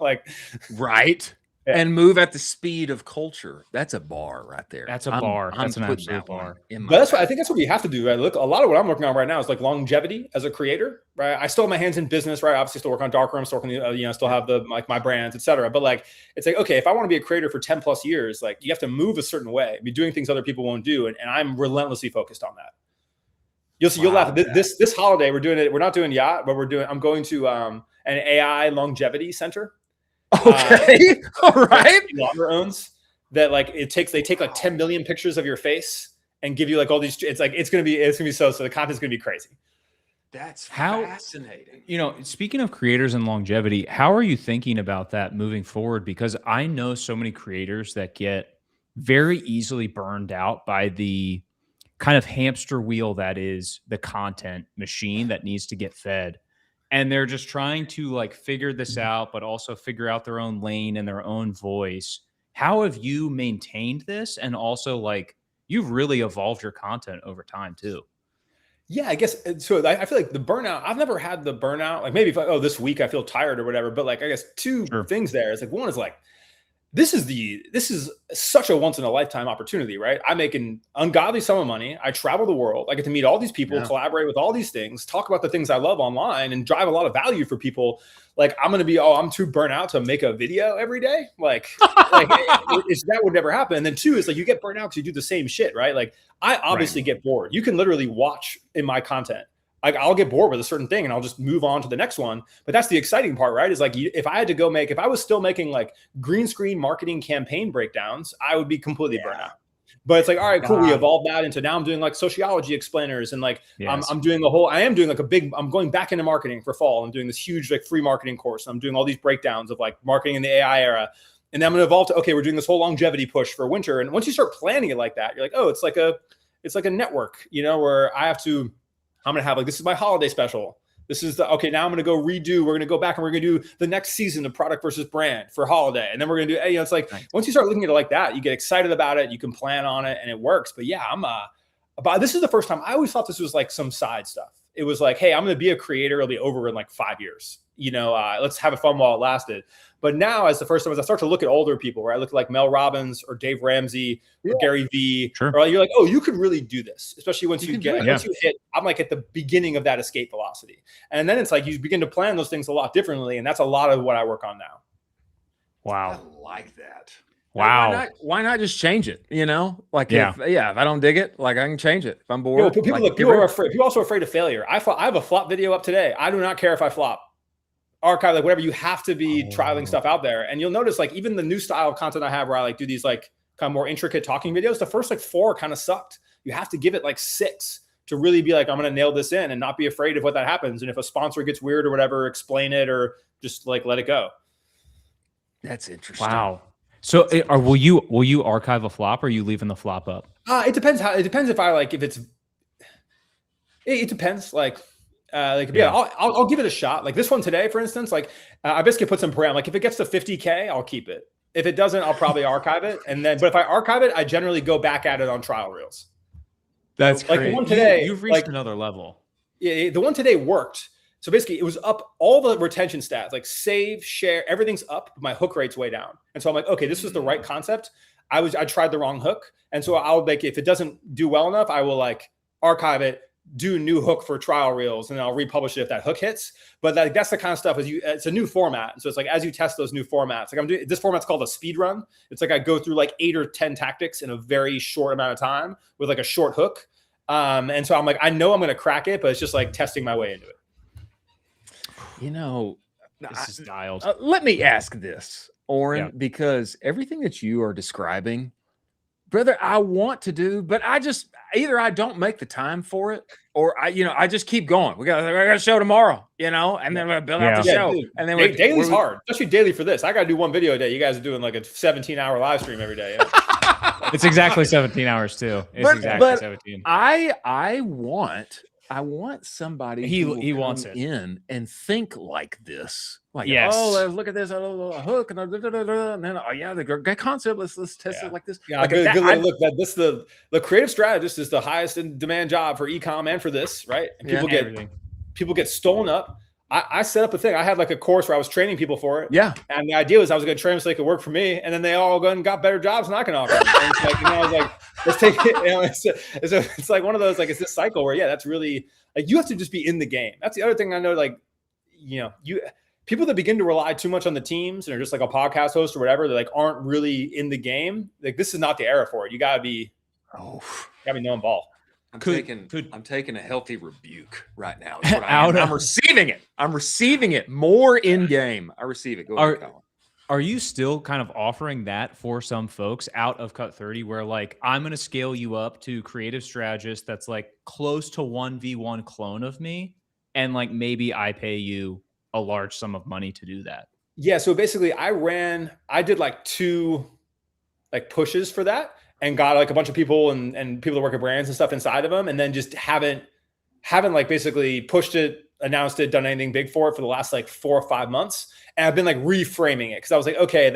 like. Right. Yeah. And move at the speed of culture. That's a bar right there. That's a bar. That's an absolute bar. But that's what I think that's what we have to do, right? Look, a lot of what I'm working on right now is like longevity as a creator, right? I still have my hands in business, right? Obviously still work on darkroom, still working, still have the like my brands, et cetera. But like, it's like, okay, if I want to be a creator for 10 plus years, like you have to move a certain way, be doing things other people won't do. And I'm relentlessly focused on that. You'll laugh. This holiday, we're doing it. We're not doing yacht, but I'm going to an AI longevity center. Okay. All right. Longer owns that like they take like 10 million pictures of your face and give you like all these. It's gonna be so the content's gonna be crazy. That's fascinating. Speaking of creators and longevity, how are you thinking about that moving forward? Because I know so many creators that get very easily burned out by the kind of hamster wheel that is the content machine that needs to get fed. And they're just trying to like figure this out, but also figure out their own lane and their own voice. How have you maintained this? And also like you've really evolved your content over time too. Yeah, I guess so. I feel like the burnout, I've never had the burnout. Like maybe if this week I feel tired or whatever, but like, I guess two things there. It's like, one is like, this is such a once in a lifetime opportunity, right? I make an ungodly sum of money. I travel the world. I get to meet all these people, collaborate with all these things, talk about the things I love online, and drive a lot of value for people. Like I'm too burnt out to make a video every day. Like that would never happen. And then two is like you get burnt out because you do the same shit, right? Like I obviously get bored. You can literally watch in my content. Like I'll get bored with a certain thing and I'll just move on to the next one. But that's the exciting part, right? Is like if I was still making like green screen marketing campaign breakdowns, I would be completely burnt out. But it's like, all right, cool. We God. evolved that into now I'm doing like sociology explainers and like Yes. I'm doing I'm going back into marketing for fall. I'm doing this huge like free marketing course. I'm doing all these breakdowns of like marketing in the AI era. And then I'm going to evolve to, okay, we're doing this whole longevity push for winter. And once you start planning it like that, you're like, oh, it's like a network, you know, where I'm going to have like, this is my holiday special. This is okay. Now I'm going to go redo. We're going to go back and we're going to do the next season of product versus brand for holiday. And then we're going to do, you know, it's like, once you start looking at it like that, you get excited about it. You can plan on it and it works. But yeah, this is the first time I always thought this was like some side stuff. It was like, hey, I'm going to be a creator. It'll be over in like 5 years. You know, let's have it fun while it lasted. But now, as the first time, as I start to look at older people, where I look at like Mel Robbins or Dave Ramsey or Gary Vee, or you're like, oh, you could really do this, especially once you hit. I'm like at the beginning of that escape velocity, and then it's like you begin to plan those things a lot differently, and that's a lot of what I work on now. Wow, I like that. Wow. Why not just change it? You know, like if I don't dig it, like I can change it if I'm bored. People are afraid. People are also afraid of failure. I have a flop video up today. I do not care if I flop. Archive, like whatever, you have to be trialing stuff out there. And you'll notice like even the new style of content I have where I like do these like kind of more intricate talking videos, the first like 4 kind of sucked. You have to give it like 6 to really be like, I'm going to nail this in and not be afraid of what that happens. And if a sponsor gets weird or whatever, explain it or just like let it go. That's interesting. Wow. So will you archive a flop or are you leaving the flop up? It depends if I like, if it's, it depends. I'll give it a shot. Like this one today, for instance, like I basically put some parameters. Like if it gets to 50K, I'll keep it. If it doesn't, I'll probably archive it. But if I archive it, I generally go back at it on trial reels. That's like great. The one today, You've reached another level. Yeah, the one today worked. So basically it was up all the retention stats, like save, share, everything's up. But my hook rate's way down. And so I'm like, okay, this was the right concept. I tried the wrong hook. And so I'll like, if it doesn't do well enough, I will like archive it, do new hook for trial reels, and then I'll republish it if that hook hits. But that's the kind of stuff it's a new format. So it's like, as you test those new formats, like I'm doing, this format's called a speed run. It's like I go through like 8 or 10 tactics in a very short amount of time with like a short hook. And so I'm like, I know I'm going to crack it, but it's just like testing my way into it. You know, this is dialed. Let me ask this, Oren, because everything that you are describing, brother, I want to do, but either I don't make the time for it, or I just keep going. We got a show tomorrow, and then we're gonna build out the show. Dude, and then daily's hard, especially daily for this. I got to do one video a day. You guys are doing like a 17-hour live stream every day. It's exactly 17 hours too. It's exactly 17. I want somebody he wants it in and think like this. Like, yes. Look at this, a hook, and then the great concept. Let's test it like this. Yeah, like good look. That this the creative strategist is the highest in demand job for ecom and for this, right? And people get stolen up. I set up a thing. I had like a course where I was training people for it. Yeah. And the idea was I was going to train them so they could work for me, and then they all got better jobs than I can offer. And it's like, I was like, let's take it. It's like one of those, like, it's this cycle where, that's really like, you have to just be in the game. That's the other thing I know, like, people that begin to rely too much on the teams and are just like a podcast host or whatever, they like aren't really in the game. Like, this is not the era for it. You gotta be knowing ball. I'm taking a healthy rebuke right now. I'm receiving it. I'm receiving it more in game. I receive it. Go ahead, Colin. Are you still kind of offering that for some folks out of Cut 30 where like, I'm going to scale you up to creative strategist that's like close to 1v1 clone of me. And like, maybe I pay you a large sum of money to do that. Yeah. So basically I did like 2 like pushes for that and got like a bunch of people and people that work at brands and stuff inside of them. And then just haven't like basically pushed it, announced it, done anything big for it for the last like 4 or 5 months. And I've been like reframing it. Cause I was like, okay,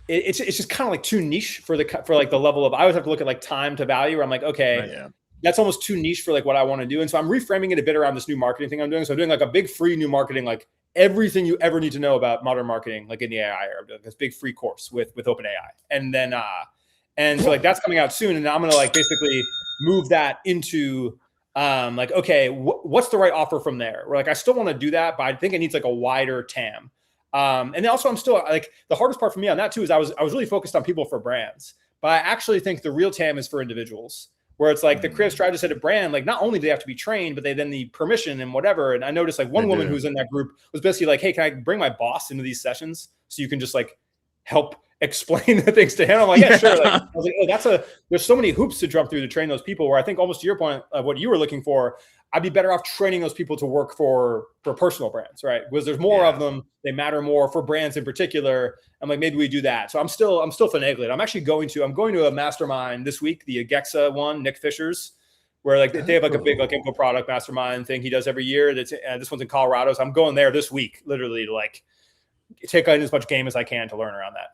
it's just kind of like too niche for like the level of, I always have to look at like time to value where I'm like, okay, that's almost too niche for like what I want to do. And so I'm reframing it a bit around this new marketing thing I'm doing. So I'm doing like a big free new marketing, like everything you ever need to know about modern marketing, like in the AI era. I'm doing this big free course with OpenAI. And then, and so like that's coming out soon. And I'm going to like basically move that into like, okay, what's the right offer from there? Where like, I still want to do that, but I think it needs like a wider TAM. And then also I'm still like, the hardest part for me on that too, is I was really focused on people for brands, but I actually think the real TAM is for individuals, where it's like the creative strategist at a brand, like not only do they have to be trained, but they then need permission and whatever. And I noticed like one woman who's in that group was basically like, hey, can I bring my boss into these sessions so you can just like help explain the things to him. I'm like, yeah, sure. Like, I was like, oh, there's so many hoops to jump through to train those people, where I think almost to your point of what you were looking for, I'd be better off training those people to work for personal brands, right? Because there's more of them, they matter more for brands in particular. I'm like, maybe we do that. So I'm still finagling. I'm going to a mastermind this week, the Agexa one, Nick Fisher's, where like they have like a big like info product mastermind thing he does every year. That's this one's in Colorado. So I'm going there this week, literally, to like take in as much game as I can to learn around that.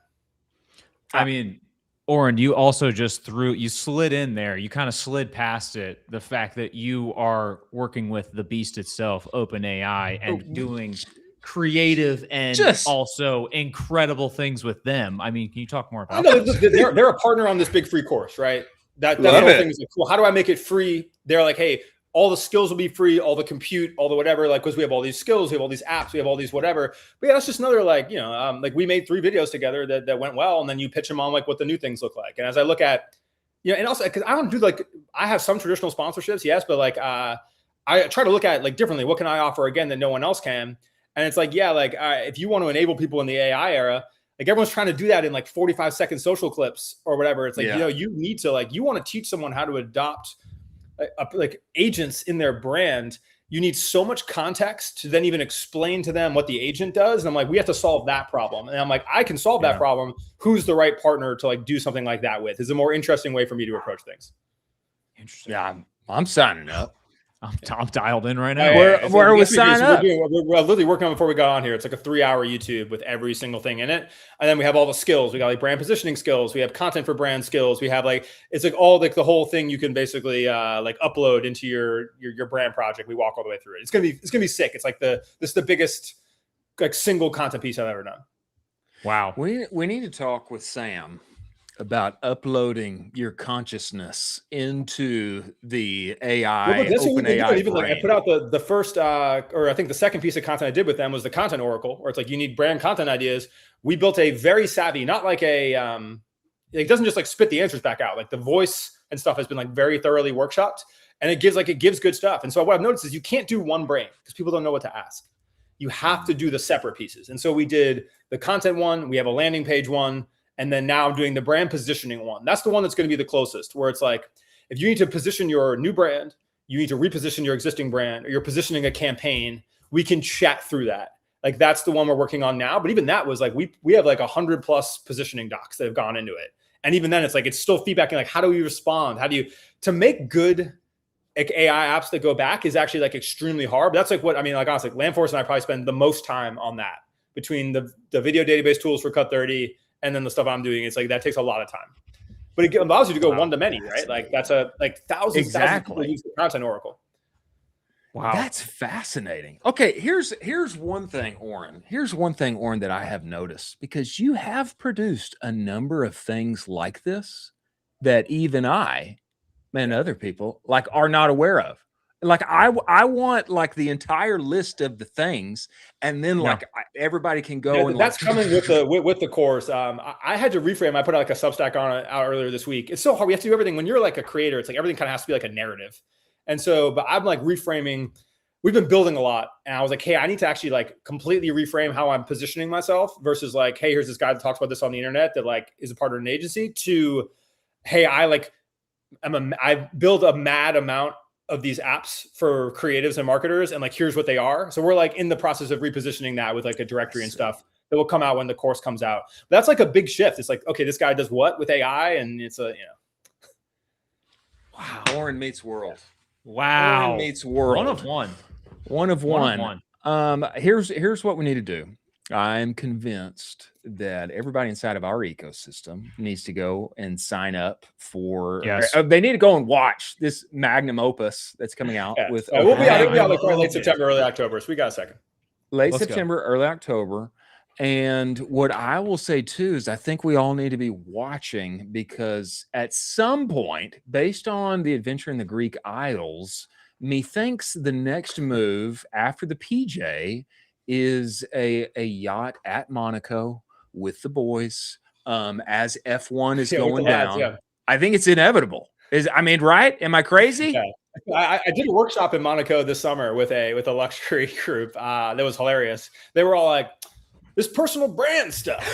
I mean, Oren, you also you slid in there. You kind of slid past it. The fact that you are working with the beast itself, OpenAI, and doing creative and also incredible things with them. I mean, can you talk more about that? They're a partner on this big free course, right? That whole thing is like, cool. How do I make it free? They're like, hey, all the skills will be free, all the compute, all the whatever, like, because we have all these skills, we have all these apps, we have all these whatever. But yeah, that's just another, like, you know, like we made 3 videos together that went well, and then you pitch them on like what the new things look like. And as I look at, you know, and also because I don't do like, I have some traditional sponsorships, yes, but like I try to look at like differently. What can I offer again that no one else can? And it's like, yeah, like if you want to enable people in the AI era, like everyone's trying to do that in like 45-second social clips or whatever. It's like, you know, you need to like, you want to teach someone how to adopt like agents in their brand. You need so much context to then even explain to them what the agent does. And I'm like, we have to solve that problem. And I'm like, I can solve that problem. Who's the right partner to like do something like that with? Is a more interesting way for me to approach things. Interesting. Yeah, I'm signing up. I'm dialed in right now. Where are we signing up? We're literally working on before we got on here. It's like a 3-hour YouTube with every single thing in it. And then we have all the skills. We got like brand positioning skills. We have content for brand skills. We have like, it's like all like the whole thing you can basically like upload into your brand project. We walk all the way through it. It's gonna be sick. It's like this is the biggest like single content piece I've ever done. Wow. We need to talk with Sam about uploading your consciousness into the AI. Well, that's what we did. Even like I put out the first, or I think the second piece of content I did with them was the content oracle, where it's like you need brand content ideas. We built a very savvy, not like a, it doesn't just like spit the answers back out. Like the voice and stuff has been like very thoroughly workshopped, and it gives good stuff. And so what I've noticed is you can't do one brain because people don't know what to ask. You have to do the separate pieces. And so we did the content one. We have a landing page one. And then now I'm doing the brand positioning one. That's the one that's going to be the closest, where it's like, if you need to position your new brand, you need to reposition your existing brand, or you're positioning a campaign, we can chat through that. Like that's the one we're working on now. But even that was like, we have like 100+ positioning docs that have gone into it. And even then it's like, it's still feedbacking. Like, how do we respond? To make good like AI apps that go back is actually like extremely hard. But that's like what, I mean, like honestly, like Landforce and I probably spend the most time on that between the video database tools for Cut 30 and then the stuff I'm doing. It's like, that takes a lot of time, but it allows you to go one to many, right? Like that's thousands of people use the content oracle. Wow. That's fascinating. Okay. Here's one thing, Oren. Here's one thing, Oren, that I have noticed, because you have produced a number of things like this that even I, and other people like are not aware of. Like I want like the entire list of the things, and then like everybody can go. And that's coming with the course. I had to reframe. I put like a Substack out earlier this week. It's so hard. We have to do everything. When you're like a creator, it's like everything kind of has to be like a narrative. And so, but I'm like reframing. We've been building a lot, and I was like, hey, I need to actually like completely reframe how I'm positioning myself versus like, hey, here's this guy that talks about this on the internet that like is a part of an agency. To, hey, I build a mad amount of these apps for creatives and marketers, and like here's what they are. So we're like in the process of repositioning that with like a directory and stuff that will come out when the course comes out. But that's like a big shift. It's like, okay, this guy does what with AI, and it's a, you know. Wow. Oren meets world. Wow. Oren meets world. One of one. Here's what we need to do. I'm convinced that everybody inside of our ecosystem needs to go and sign up for. Yes. They need to go and watch this magnum opus that's coming out with. It'll be out like late September, early October. So we got a second. Let's September, early October. And what I will say too is I think we all need to be watching, because at some point, based on the adventure in the Greek Isles, methinks the next move after the PJ is a yacht at Monaco with the boys as F1 is going down. Yeah. I think it's inevitable. Right? Am I crazy? Yeah. I did a workshop in Monaco this summer with a luxury group. That was hilarious. They were all like, this personal brand stuff.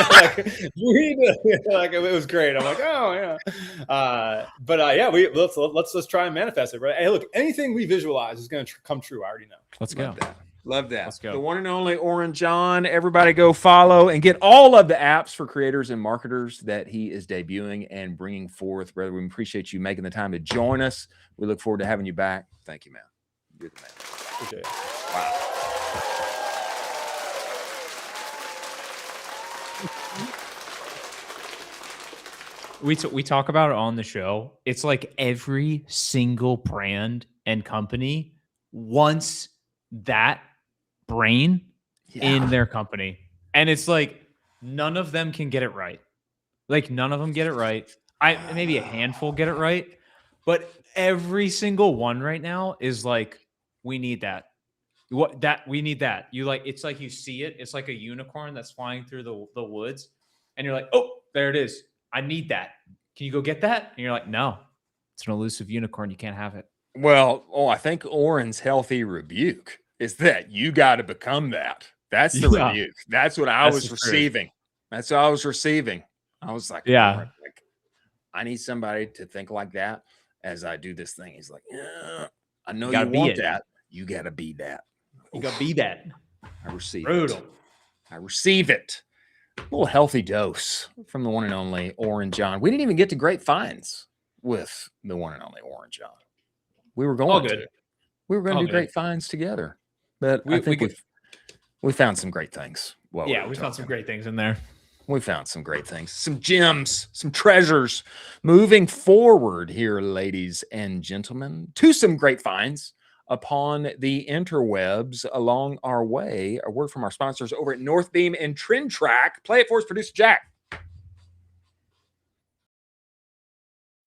Like, it was great. I'm like, oh yeah. Let's try and manifest it, right? Hey, look, anything we visualize is going to come true. I already know. Let's go. Love that. Let's go. The one and only Oren John. Everybody go follow and get all of the apps for creators and marketers that he is debuting and bringing forth. Brother, we appreciate you making the time to join us. We look forward to having you back. Thank you, man. You're the man. Appreciate it. Wow. We talk about it on the show. It's like every single brand and company wants that brain in their company. And it's like none of them can get it right. Like none of them get it right. Maybe a handful get it right, but every single one right now is like, we need that. We need that. It's like you see it. It's like a unicorn that's flying through the woods, and you're like, oh, there it is. I need that. Can you go get that? And you're like, no, it's an elusive unicorn. You can't have it. Well, I think Oren's healthy rebuke is that you got to become that. That's the rebuke. That's what I was receiving. That's what I was receiving. I was like, yeah, I need somebody to think like that as I do this thing. He's like, yeah, I know you want that. You got to be that. You got to be that. I receive Brutal. it. I receive it. A little healthy dose from the one and only Oren John. We didn't even get to great finds with the one and only Oren John. We were going to. We were going to do great finds together. But I think we found some great things. We found some great things in there. We found some great things, some gems, some treasures. Moving forward here, ladies and gentlemen, to some great finds upon the interwebs along our way. A word from our sponsors over at Northbeam and Trend Track. Play it for us, producer Jack.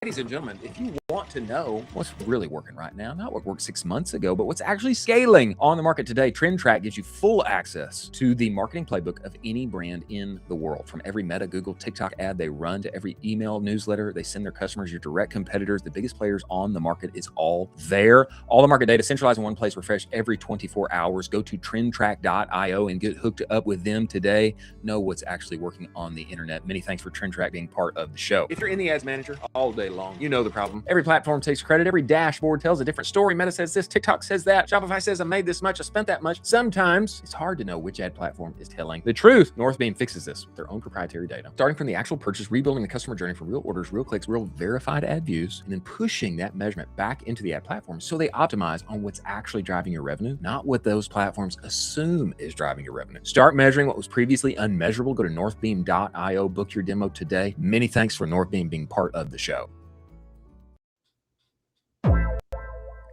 Ladies and gentlemen, if you want to know what's really working right now, not what worked 6 months ago, but what's actually scaling on the market today, Trend Track gives you full access to the marketing playbook of any brand in the world. From every Meta, Google, TikTok ad they run to every email newsletter they send their customers, your direct competitors, the biggest players on the market, is all there. All the market data centralized in one place, refreshed every 24 hours. Go to trendtrack.io and get hooked up with them today. Know what's actually working on the internet. Many thanks for Trend Track being part of the show. If you're in the ads manager all day long, you know the problem. Every platform takes credit. Every dashboard tells a different story. Meta says this, TikTok says that, Shopify says I made this much, I spent that much. Sometimes it's hard to know which ad platform is telling the truth. Northbeam fixes this with their own proprietary data. Starting from the actual purchase, rebuilding the customer journey from real orders, real clicks, real verified ad views, and then pushing that measurement back into the ad platform so they optimize on what's actually driving your revenue, not what those platforms assume is driving your revenue. Start measuring what was previously unmeasurable. Go to northbeam.io, book your demo today. Many thanks for Northbeam being part of the show.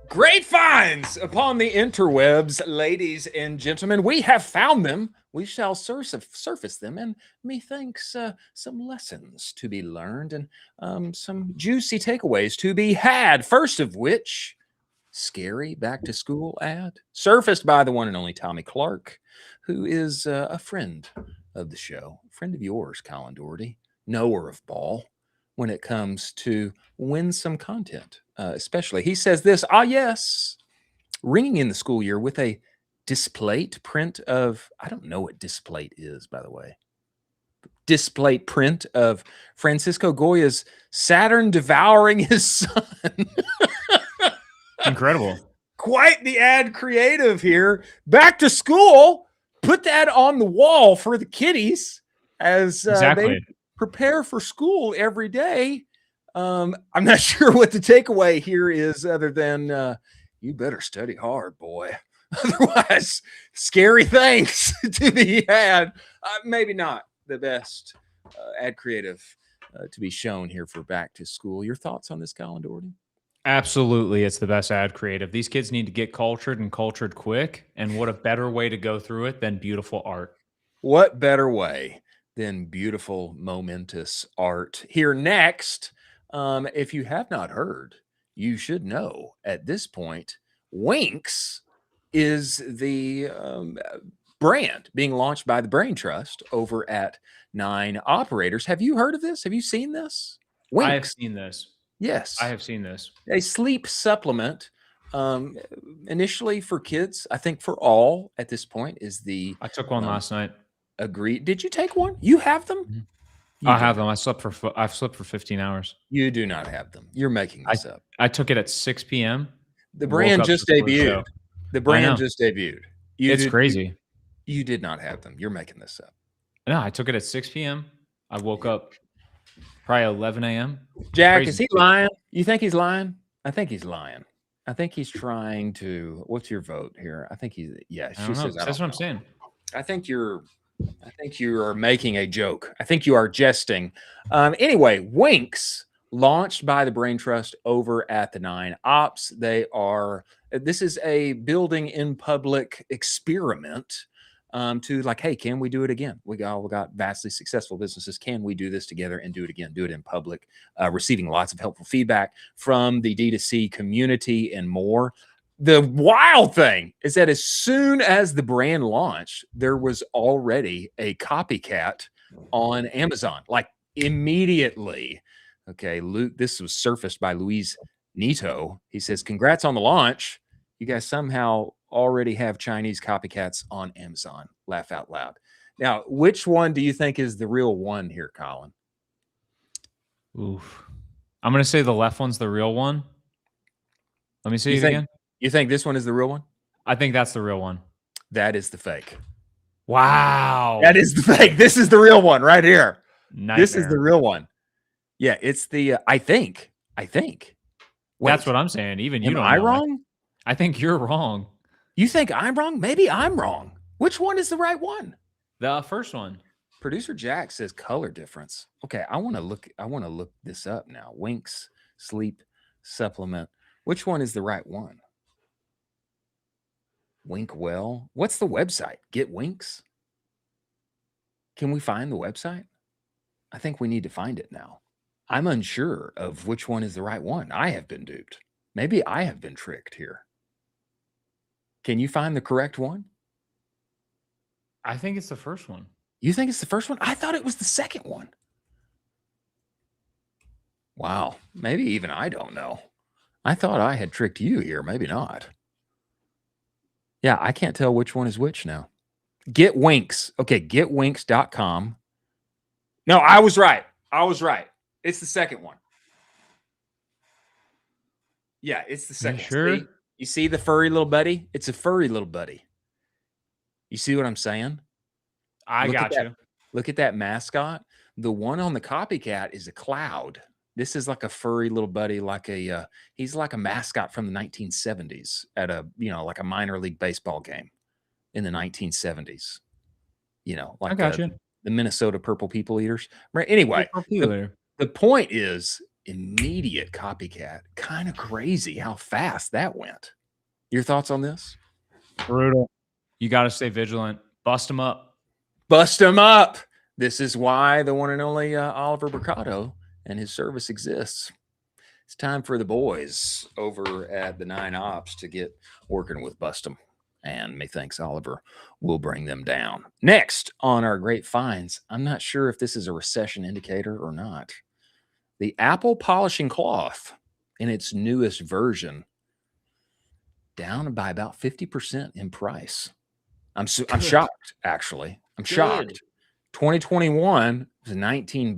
Great finds upon the interwebs, ladies and gentlemen. We have found them. We shall surface them, and methinks some lessons to be learned and some juicy takeaways to be had. First of which, scary back to school ad surfaced by the one and only Tommy Clark, who is a friend of the show, friend of yours, Colin Dougherty, knower of ball when it comes to winsome content. Especially, he says this, yes, ringing in the school year with a displate print of, I don't know what displate is, by the way. Displate print of Francisco Goya's Saturn devouring his son. Incredible. Quite the ad creative here. Back to school. Put that on the wall for the kiddies as they prepare for school every day. I'm not sure what the takeaway here is other than you better study hard, boy. Otherwise, scary things to be had. Maybe not the best ad creative to be shown here for back to school. Your thoughts on this, Colin Dougherty? Absolutely. It's the best ad creative. These kids need to get cultured and cultured quick. And what a better way to go through it than beautiful art. What better way than beautiful, momentous art? Here next, if you have not heard, you should know at this point, Winx is the brand being launched by the Brain Trust over at 9 Operators. Have you heard of this? Have you seen this? Winx. I have seen this. Yes. I have seen this. A sleep supplement initially for kids. I think for all at this point is the I took one last night. agreed. Did you take one? You have them? Mhm. You I do have not. them. I've slept for 15 hours. You do not have them. You're making this up. I took it at 6 p.m. The woke brand up just before the show. debuted. The I brand know. just debuted. It's crazy. You did not have them. You're making this up. No, I took it at 6 p.m. I woke up probably 11 a.m. Jack, Crazy. is he lying? You think he's lying? I think he's lying. I think he's trying to. What's your vote here? I think he's. Yeah, I she don't know. says. That's what I'm saying. I think you are making a joke. I think you are jesting. Anyway, Winks launched by the Brain Trust over at the 9 Ops. This is a building in public experiment to like, hey, can we do it again? We got vastly successful businesses. Can we do this together and do it again? Do it in public, receiving lots of helpful feedback from the D2C community and more. The wild thing is that as soon as the brand launched, there was already a copycat on Amazon, like immediately. Okay, Luke, this was surfaced by Luis Nito. He says, congrats on the launch. You guys somehow already have Chinese copycats on Amazon. Laugh out loud. Now, which one do you think is the real one here, Colin? Oof. I'm going to say the left one's the real one. Let me see it again. You think this one is the real one? I think that's the real one. That is the fake. Wow. That is the fake. This is the real one right here. Nightmare. This is the real one. Yeah, it's the I think. That's what I'm saying. Even you Am don't I know. wrong? I think you're wrong. You think I'm wrong? Maybe I'm wrong. Which one is the right one? The first one. Producer Jack says color difference. Okay, I want to look this up now. Winks sleep supplement. Which one is the right one? Wink well. What's the website? Get Winks? Can we find the website? I think we need to find it now. I'm unsure of which one is the right one. I have been duped. Maybe I have been tricked here. Can you find the correct one? I think it's the first one. You think it's the first one? I thought it was the second one. Wow. Maybe even I don't know. I thought I had tricked you here. Maybe not. Yeah, I can't tell which one is which now. Get Winks. Okay, getwinks.com. No, I was right. It's the second one. Yeah, it's the second one. Sure? You see the furry little buddy? It's a furry little buddy. You see what I'm saying? I got you. Look at that mascot. The one on the copycat is a cloud. This is like a furry little buddy, he's like a mascot from the 1970s at like a minor league baseball game in the 1970s. Like I got you. The Minnesota Purple People Eaters. Right. Anyway, the point is immediate copycat. Kind of crazy how fast that went. Your thoughts on this? Brutal. You got to stay vigilant. Bust them up. Bust them up. This is why the one and only Oliver Mercado and his service exists. It's time for the boys over at the 9 Ops to get working with Bust 'em. And methinks Oliver will bring them down. Next on our great finds, I'm not sure if this is a recession indicator or not. The Apple polishing cloth in its newest version, down by about 50% in price. I'm shocked, actually. I'm shocked. 2021 was $19.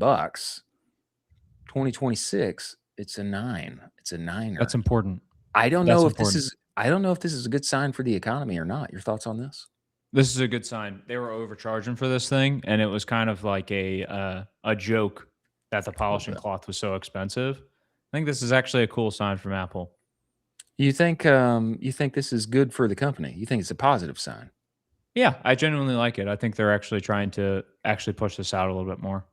2026, it's a 9. It's a 9er. That's important. I don't know if this is a good sign for the economy or not. Your thoughts on this? This is a good sign. They were overcharging for this thing, and it was kind of like a joke that the polishing cloth was so expensive. I think this is actually a cool sign from Apple. You think this is good for the company? You think it's a positive sign? Yeah, I genuinely like it. I think they're actually trying to push this out a little bit more.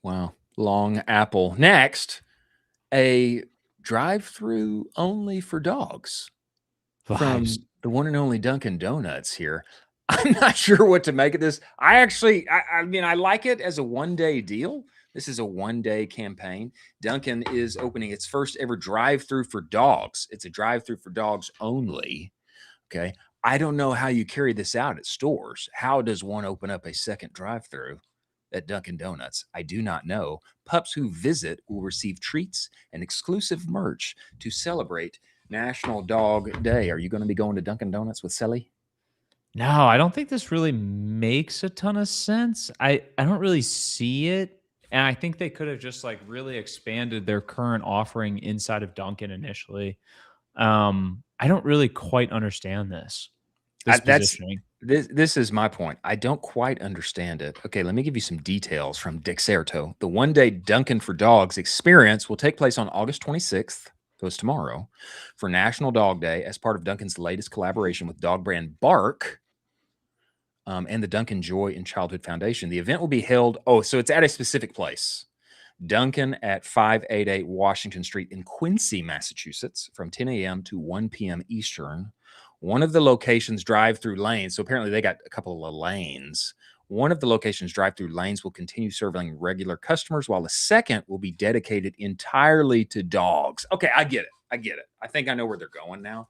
Wow. Long Apple. Next, a drive-through only for dogs from the one and only Dunkin' Donuts here. I'm not sure what to make of this. I mean, I like it as a one-day deal. This is a one-day campaign. Dunkin' is opening its first ever drive-through for dogs. It's a drive-through for dogs only. Okay. I don't know how you carry this out at stores. How does one open up a second drive-through at Dunkin' Donuts? I do not know. Pups who visit will receive treats and exclusive merch to celebrate National Dog Day. Are you going to be going to Dunkin' Donuts with Sally? No, I don't think this really makes a ton of sense. I don't really see it. And I think they could have just like really expanded their current offering inside of Dunkin' initially. I don't really quite understand this That's positioning. this is my point. I don't quite understand it. Okay, let me give you some details from Dexerto. The one-day Dunkin' for Dogs experience will take place on August 26th, so it's tomorrow, for National Dog Day as part of Dunkin's latest collaboration with dog brand Bark and the Dunkin' Joy in Childhood Foundation. The event will be held, so it's at a specific place. Dunkin' at 588 Washington Street in Quincy, Massachusetts, from 10 a.m. to 1 p.m. Eastern. One of the locations drive-through lanes, so apparently they got a couple of lanes. One of the locations drive-through lanes will continue serving regular customers, while the second will be dedicated entirely to dogs. Okay, I get it. I think I know where they're going now.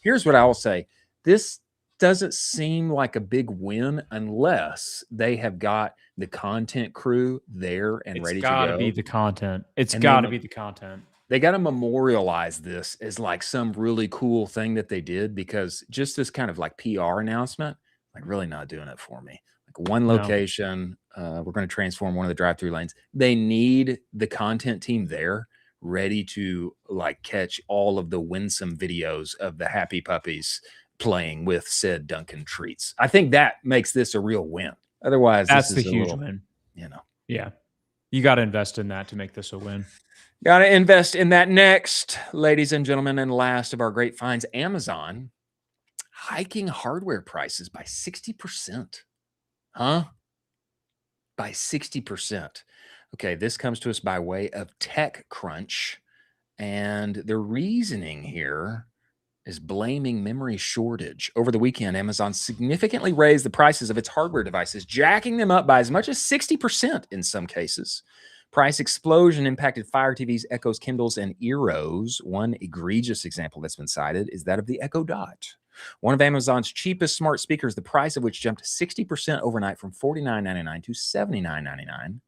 Here's what I will say. This doesn't seem like a big win unless they have got the content crew there and ready to go. It's got to be the content. It's And got they- to be the content. They got to memorialize this as like some really cool thing that they did, because just this kind of like PR announcement, like really not doing it for me. Like one No. location, we're going to transform one of the drive-through lanes. They need the content team there ready to like catch all of the winsome videos of the happy puppies playing with said Dunkin' treats. I think that makes this a real win. Otherwise, That's this the is a huge little, win. Yeah. You got to invest in that to make this a win. Got to invest in that next, ladies and gentlemen, and last of our great finds, Amazon hiking hardware prices by 60%. Huh? By 60%. Okay, this comes to us by way of TechCrunch. And the reasoning here is blaming memory shortage. Over the weekend, Amazon significantly raised the prices of its hardware devices, jacking them up by as much as 60% in some cases. Price explosion impacted Fire TVs, Echoes, Kindles, and Eeros. One egregious example that's been cited is that of the Echo Dot, one of Amazon's cheapest smart speakers, the price of which jumped 60% overnight from $49.99 to $79.99.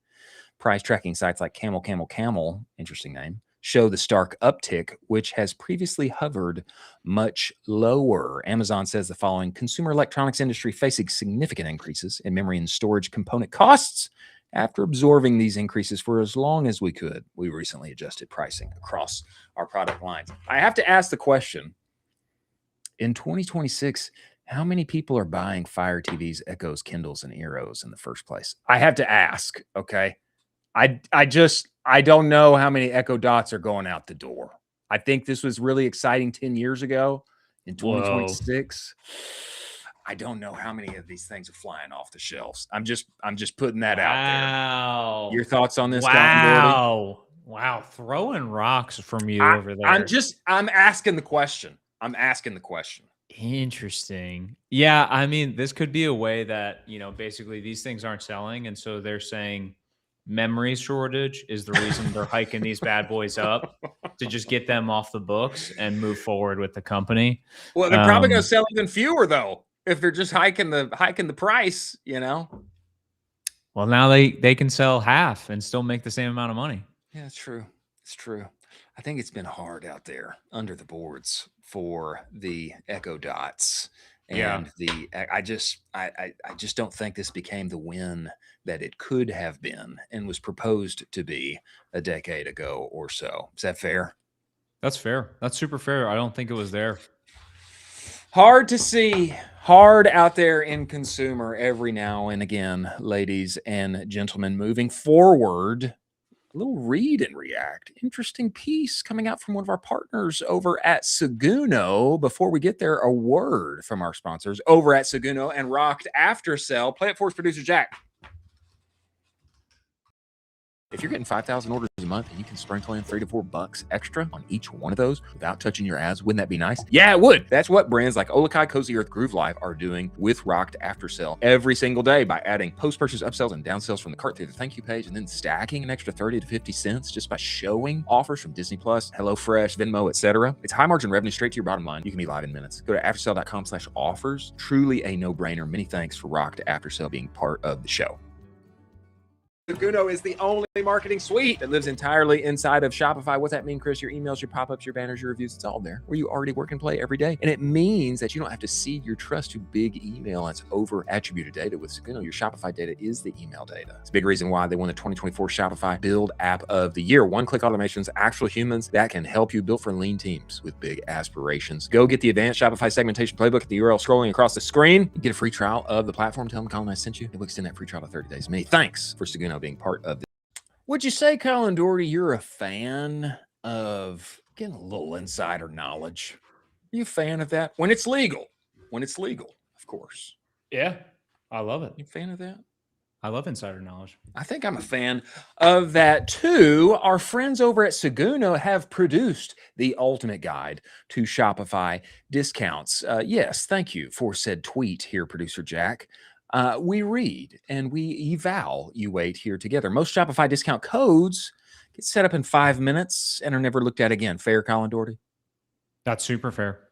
Price tracking sites like Camel, interesting name, show the stark uptick, which has previously hovered much lower. Amazon says the following: consumer electronics industry facing significant increases in memory and storage component costs. After absorbing these increases for as long as we could, we recently adjusted pricing across our product lines. I have to ask the question, in 2026, how many people are buying Fire TVs, Echoes, Kindles, and Eeros in the first place? I have to ask, okay? I don't know how many Echo Dots are going out the door. I think this was really exciting 10 years ago. In 2026, I don't know how many of these things are flying off the shelves. I'm just putting that out there. Your thoughts on this, Colin? Wow. Throwing rocks from you over there. I'm asking the question. Interesting. Yeah, I mean, this could be a way that, basically these things aren't selling. And so they're saying memory shortage is the reason they're hiking these bad boys up to just get them off the books and move forward with the company. Well, they're probably going to sell even fewer though, if they're just hiking the price, Well, now they can sell half and still make the same amount of money. Yeah, it's true. I think it's been hard out there under the boards for the Echo Dots. And I just don't think this became the win that it could have been and was proposed to be a decade ago or so. Is that fair? That's fair. That's super fair. I don't think it was there. Hard to see. Hard out there in consumer every now and again, ladies and gentlemen. Moving forward, a little read and react. Interesting piece coming out from one of our partners over at Seguno. Before we get there, a word from our sponsors over at Seguno and Rocked After Sale. Play it for us, producer Jack. If you're getting 5,000 orders a month and you can sprinkle in $3 to $4 extra on each one of those without touching your ads, wouldn't that be nice? Yeah, it would. That's what brands like Olakai, Cozy Earth, Groove Life are doing with Rocked After Sale every single day by adding post-purchase upsells and downsells from the cart through the thank you page, and then stacking an extra 30 to 50 cents just by showing offers from Disney Plus, HelloFresh, Venmo, etc. It's high margin revenue straight to your bottom line. You can be live in minutes. Go to aftersale.com/offers. Truly a no-brainer. Many thanks for Rocked After Sale being part of the show. Seguno is the only marketing suite that lives entirely inside of Shopify. What's that mean, Chris? Your emails, your pop-ups, your banners, your reviews, it's all there where you already work and play every day. And it means that you don't have to seed your trust to big email. It's over attributed data with Seguno. Your Shopify data is the email data. It's a big reason why they won the 2024 Shopify Build App of the Year. One-click automations, actual humans that can help you build for lean teams with big aspirations. Go get the advanced Shopify segmentation playbook at the URL scrolling across the screen. You get a free trial of the platform. Tell them Colin I sent you. It will extend that free trial to 30 days. Many thanks for Seguno being part of this. Would you say, Colin Dougherty, you're a fan of getting a little insider knowledge? Are you a fan of that? When it's legal. When it's legal, of course. Yeah, I love it. You a fan of that? I love insider knowledge. I think I'm a fan of that too. Our friends over at Seguno have produced the ultimate guide to Shopify discounts. Yes, thank you for said tweet here, producer Jack. We read and we evaluate here together. Most Shopify discount codes get set up in 5 minutes and are never looked at again. Fair, Colin Dougherty? That's super fair.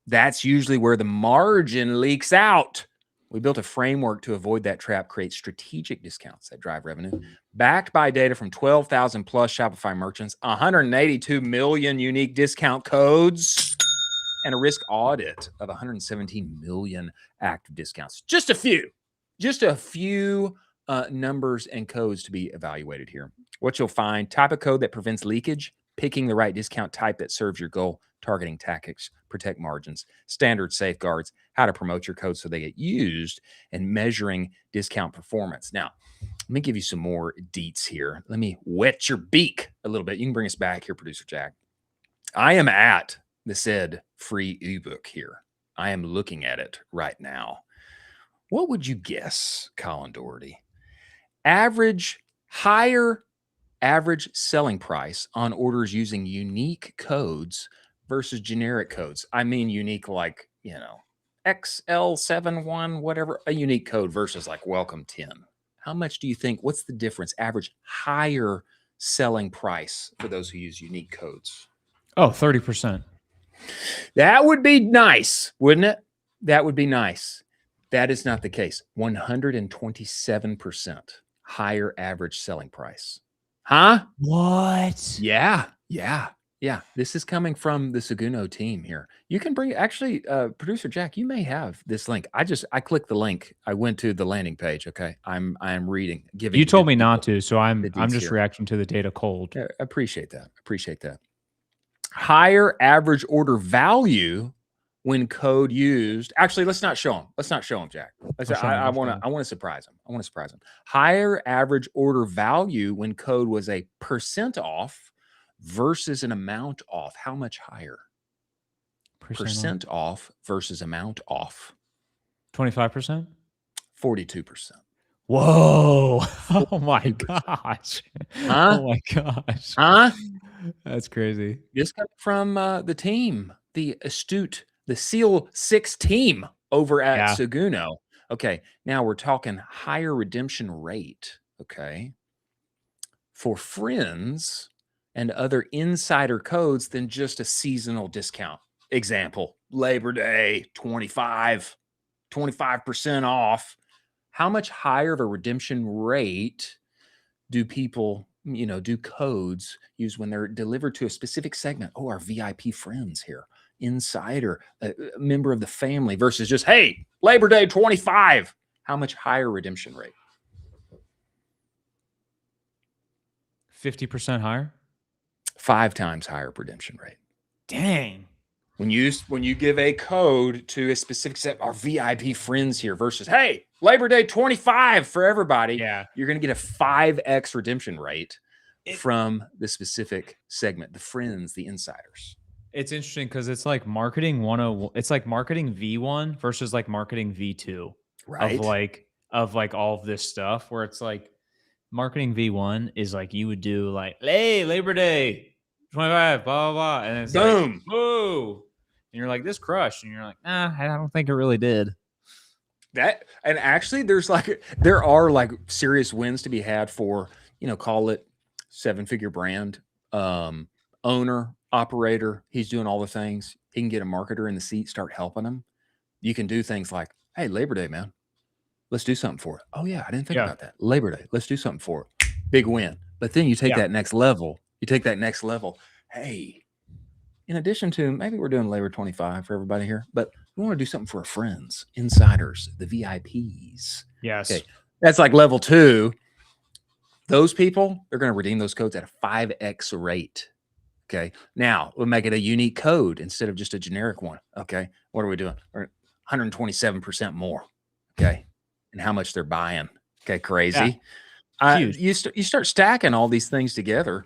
That's usually where the margin leaks out. We built a framework to avoid that trap, create strategic discounts that drive revenue, backed by data from 12,000 plus Shopify merchants, 182 million unique discount codes, and a risk audit of 117 million active discounts. Just a few numbers and codes to be evaluated here. What you'll find: type of code that prevents leakage, picking the right discount type that serves your goal, targeting tactics, protect margins, standard safeguards, how to promote your code so they get used, and measuring discount performance. Now, let me give you some more deets here. Let me wet your beak a little bit. You can bring us back here, producer Jack. I am at the said free ebook here. I am looking at it right now. What would you guess, Colin Dougherty? Higher average selling price on orders using unique codes versus generic codes. I mean, unique, like, XL71, whatever, a unique code versus like welcome 10. How much do you think? What's the difference? Average higher selling price for those who use unique codes. Oh, 30%. That would be nice, wouldn't it? That would be nice. That is not the case. 127% higher average selling price. Huh? What? Yeah. This is coming from the Seguno team here. You can bring, actually, producer Jack, you may have this link. I clicked the link. I went to the landing page. Okay. I'm reading. You told me not to, so I'm just here. reacting to the data cold. I appreciate that. Higher average order value when code used. Actually, let's not show them. Jack. I want to surprise them. Higher average order value when code was a % off versus an amount off. How much higher? Percent off versus amount off. 25%? 42%. Whoa. Oh my gosh. Huh? Oh my gosh. Huh? That's crazy. This comes from the team, the astute, the SEAL 6 team over at Seguno. Okay, now we're talking higher redemption rate, okay, for friends and other insider codes than just a seasonal discount. Example, Labor Day, 25% off. How much higher of a redemption rate do people, do codes use when they're delivered to a specific segment? Oh, our VIP friends here, insider, a member of the family, versus just, hey, Labor Day 25. How much higher redemption rate? 50% higher? 5 times higher redemption rate. Dang. When you give a code to a specific set, our VIP friends here, versus, hey, Labor Day 25 for everybody. Yeah. You're going to get a 5x redemption rate from the specific segment, the friends, the insiders. It's interesting because it's like marketing 101. It's like marketing V1 versus like marketing V2. Right. Of all of this stuff, where it's like marketing V1 is like you would do like, hey, Labor Day 25, blah, blah, blah. And it's boom. Like, whoa. And you're like, this crushed. And you're like, nah, I don't think it really did. That, and actually there are like serious wins to be had for, call it 7-figure brand, owner, operator. He's doing all the things. He can get a marketer in the seat, start helping him. You can do things like, hey, Labor Day, man, let's do something for it. Oh yeah, I didn't think about that. Labor Day, let's do something for it. big win. But then you take Yeah. that next level. You take that next level. Hey, in addition to maybe we're doing labor 25 for everybody here, but we want to do something for our friends, insiders, the VIPs. Yes. Okay. That's like level 2. Those people, they're going to redeem those codes at a 5x rate. Okay. Now we'll make it a unique code instead of just a generic one. Okay. What are we doing? We're 127% more. Okay. And how much they're buying. Okay. Crazy. Huge. You start stacking all these things together.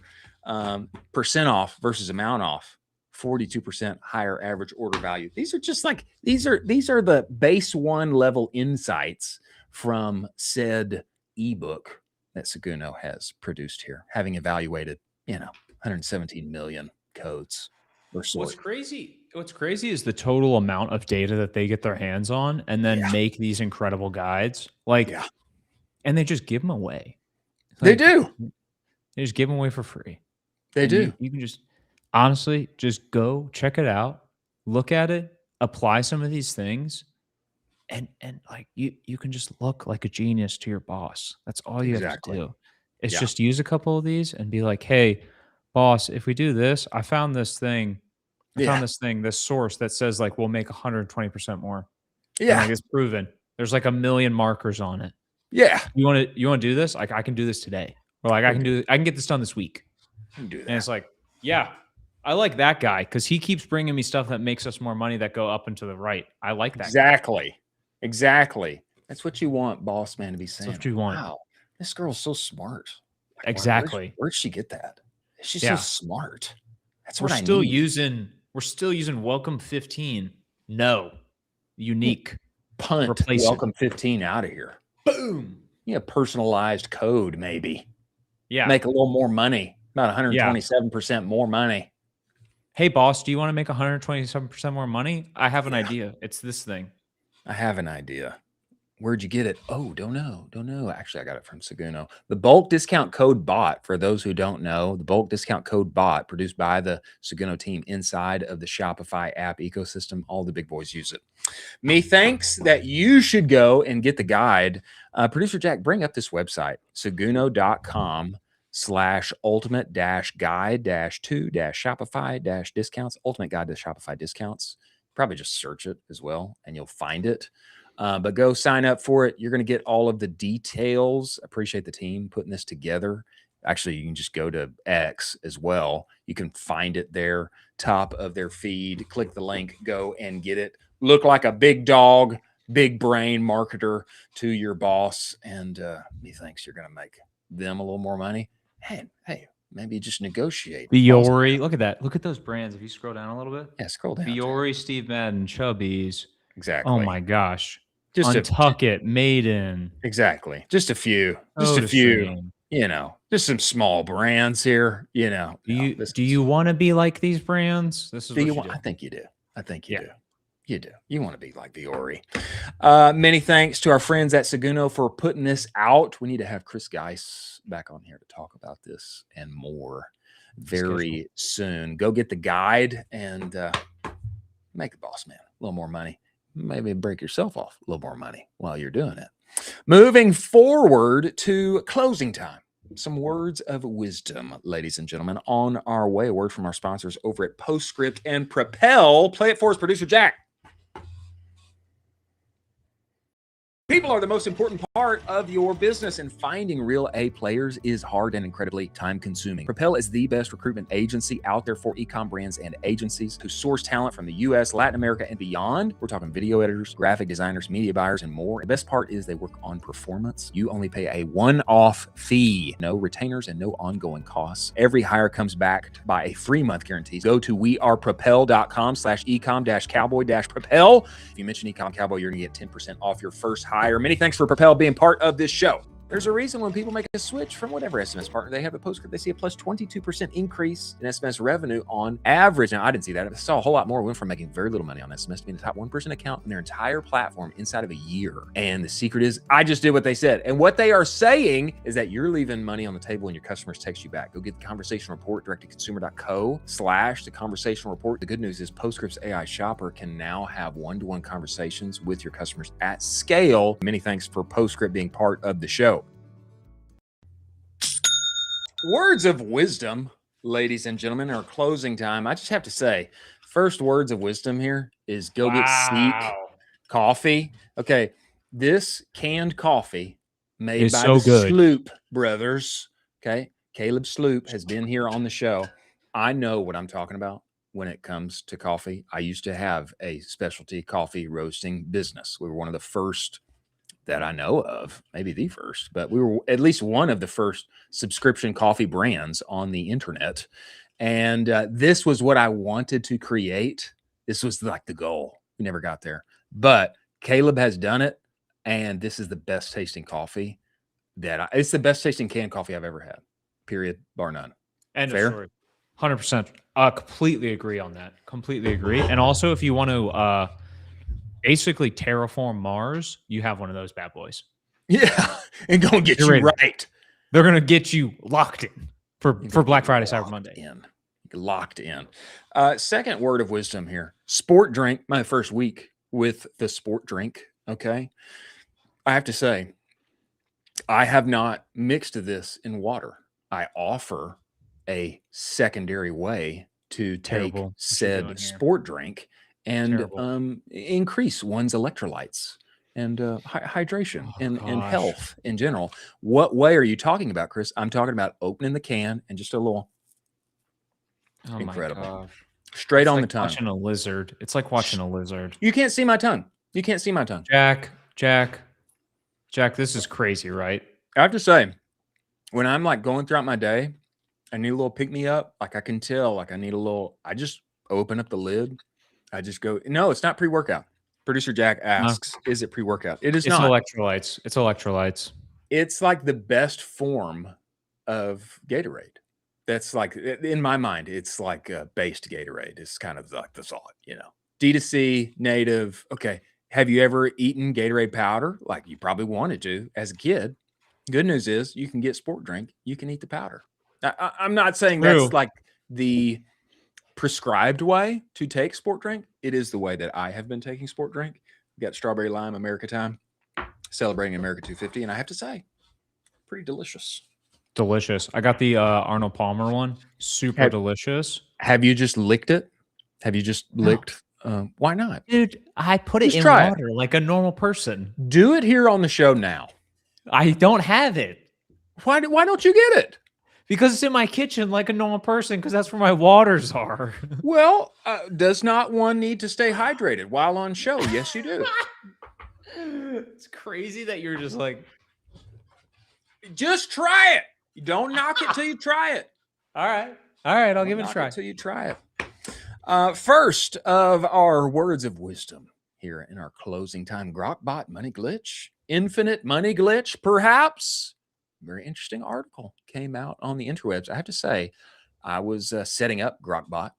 Percent off versus amount off, 42% higher average order value. These are just like, these are the base 1 level insights from said ebook that Seguno has produced here, having evaluated, 117 million codes. What's crazy is the total amount of data that they get their hands on and then make these incredible guides. And they just give them away. They do. They just give them away for free. They do. You can just honestly just go check it out, look at it, apply some of these things, and like you can just look like a genius to your boss. That's all you have to do. It's just use a couple of these and be like, hey, boss, if we do this, I found this thing. This source that says like we'll make 120% more. Yeah. And like it's proven. There's like 1 million markers on it. Yeah. You want to do this? Like I can do this today. Or like I can get this done this week. Do that. And it's like, yeah, I like that guy because he keeps bringing me stuff that makes us more money that go up and to the right. I like that. Exactly. That's what you want, boss man, to be saying. That's what you want. Wow, this girl's so smart. Like, exactly. Where'd she get that? She's so smart. That's what we're I still need. We're still using Welcome 15. No, unique. Punt. Replace Welcome 15 out of here. Boom. Yeah, personalized code maybe. Yeah. Make a little more money. About 127% more money. Hey, boss, do you want to make 127% more money? I have an idea. It's this thing. I have an idea. Where'd you get it? Oh, don't know. Actually, I got it from Seguno. The bulk discount code bot, for those who don't know, the bulk discount code bot produced by the Seguno team inside of the Shopify app ecosystem. All the big boys use it. Methinks that you should go and get the guide. Producer Jack, bring up this website, seguno.com/ultimate-guide-to-Shopify-discounts, ultimate guide to Shopify discounts. Probably just search it as well and you'll find it. But go sign up for it. You're going to get all of the details. Appreciate the team putting this together. Actually, you can just go to X as well. You can find it there, top of their feed. Click the link, go and get it. Look like a big dog, big brain marketer to your boss. And methinks you're going to make them a little more money. Hey, maybe just negotiate. Biore, look at that. Look at those brands. If you scroll down a little bit. Yeah, scroll down. Biore, Steve Madden, Chubbies. Exactly. Oh my gosh. Just Untucket, Maiden. Exactly. Just a few. Just some small brands here. Do you want to be like these brands? This is what you do. I think you do. do. You do. You want to be like Biore. Many thanks to our friends at Seguno for putting this out. We need to have Chris Geis back on here to talk about this and more very soon. Go get the guide and make the boss man a little more money. Maybe break yourself off a little more money while you're doing it. Moving forward to closing time. Some words of wisdom, ladies and gentlemen, on our way. A word from our sponsors over at Postscript and Propel. Play it for us, producer Jack. People are the most important part of your business, and finding real A players is hard and incredibly time-consuming. Propel is the best recruitment agency out there for e-com brands and agencies who source talent from the US, Latin America, and beyond. We're talking video editors, graphic designers, media buyers, and more. The best part is they work on performance. You only pay a one-off fee, no retainers and no ongoing costs. Every hire comes backed by a free month guarantee. Go to wearepropel.com/ecom-cowboy-propel. If you mention Ecomm Cowboy, you're going to get 10% off your first hire. Many thanks for Propel being part of this show. There's a reason when people make a switch from whatever SMS partner they have at Postscript, they see a plus 22% increase in SMS revenue on average. Now, I didn't see that. I saw a whole lot more. We went from making very little money on SMS to being the top 1% account in their entire platform inside of a year. And the secret is, I just did what they said. And what they are saying is that you're leaving money on the table and your customers text you back. Go get the conversation report, direct-to-consumer.co/the conversation report. The good news is Postscript's AI shopper can now have one-to-one conversations with your customers at scale. Many thanks for Postscript being part of the show. Words of wisdom, ladies and gentlemen, our closing time. I just have to say, first words of wisdom here is go get Seek coffee. Okay, this canned coffee made It's by so the good. Sloop brothers. Okay, Caleb Sloop has been here on the show. I know what I'm talking about when it comes to coffee. I used to have a specialty coffee roasting business. We were one of the first that I know of, maybe the first, but we were at least one of the first subscription coffee brands on the internet. And this was what I wanted to create. This was like the goal. We never got there, but Caleb has done it. And this is the best tasting coffee it's the best tasting canned coffee I've ever had, period, bar none. And Fair? 100%. Completely agree on that. Completely agree. And also, if you want to basically terraform Mars, you have one of those bad boys. Yeah, and go and get you right. They're going to get you locked in for Black Friday, Cyber Monday. Locked in. Second word of wisdom here. Sport drink. My first week with the sport drink. Okay. I have to say, I have not mixed this in water. I offer a secondary way to take said sport drink and increase one's electrolytes and hydration and health in general. What way are you talking about, Chris? I'm talking about opening the can and just a little. Oh incredible. Straight on the tongue. Watching a lizard. It's like watching a lizard. You can't see my tongue. You can't see my tongue. Jack, this is crazy, right? I have to say, when I'm like going throughout my day, I need a little pick me up. Like I can tell, like I need a little, I just open up the lid. I just go, no, it's not pre-workout. Producer Jack asks, is it pre-workout? It's not. Electrolytes. It's electrolytes. It's like the best form of Gatorade. That's like, in my mind, it's like a based Gatorade. It's kind of like the thought, D2C, native. Okay. Have you ever eaten Gatorade powder? Like you probably wanted to as a kid. Good news is you can get sport drink. You can eat the powder. I'm not saying that's like the prescribed way to take sport drink. It is the way that I have been taking sport drink. We got strawberry lime America time, celebrating America 250. And I have to say, pretty delicious. Delicious. I got the Arnold Palmer one. Super delicious. Have you just licked it? Have you just licked? Why not? Dude, I put it in water like a normal person. Do it here on the show now. I don't have it. Why don't you get it? Because it's in my kitchen like a normal person, because that's where my waters are. Well, does not one need to stay hydrated while on show? Yes, you do. It's crazy that you're just like... Just try it. You don't knock it till you try it. All right, I'll give it a try. Until you try it. First of our words of wisdom here in our closing time, Grokbot money glitch, infinite money glitch, perhaps. Very interesting article came out on the interwebs. I have to say, I was setting up Grokbot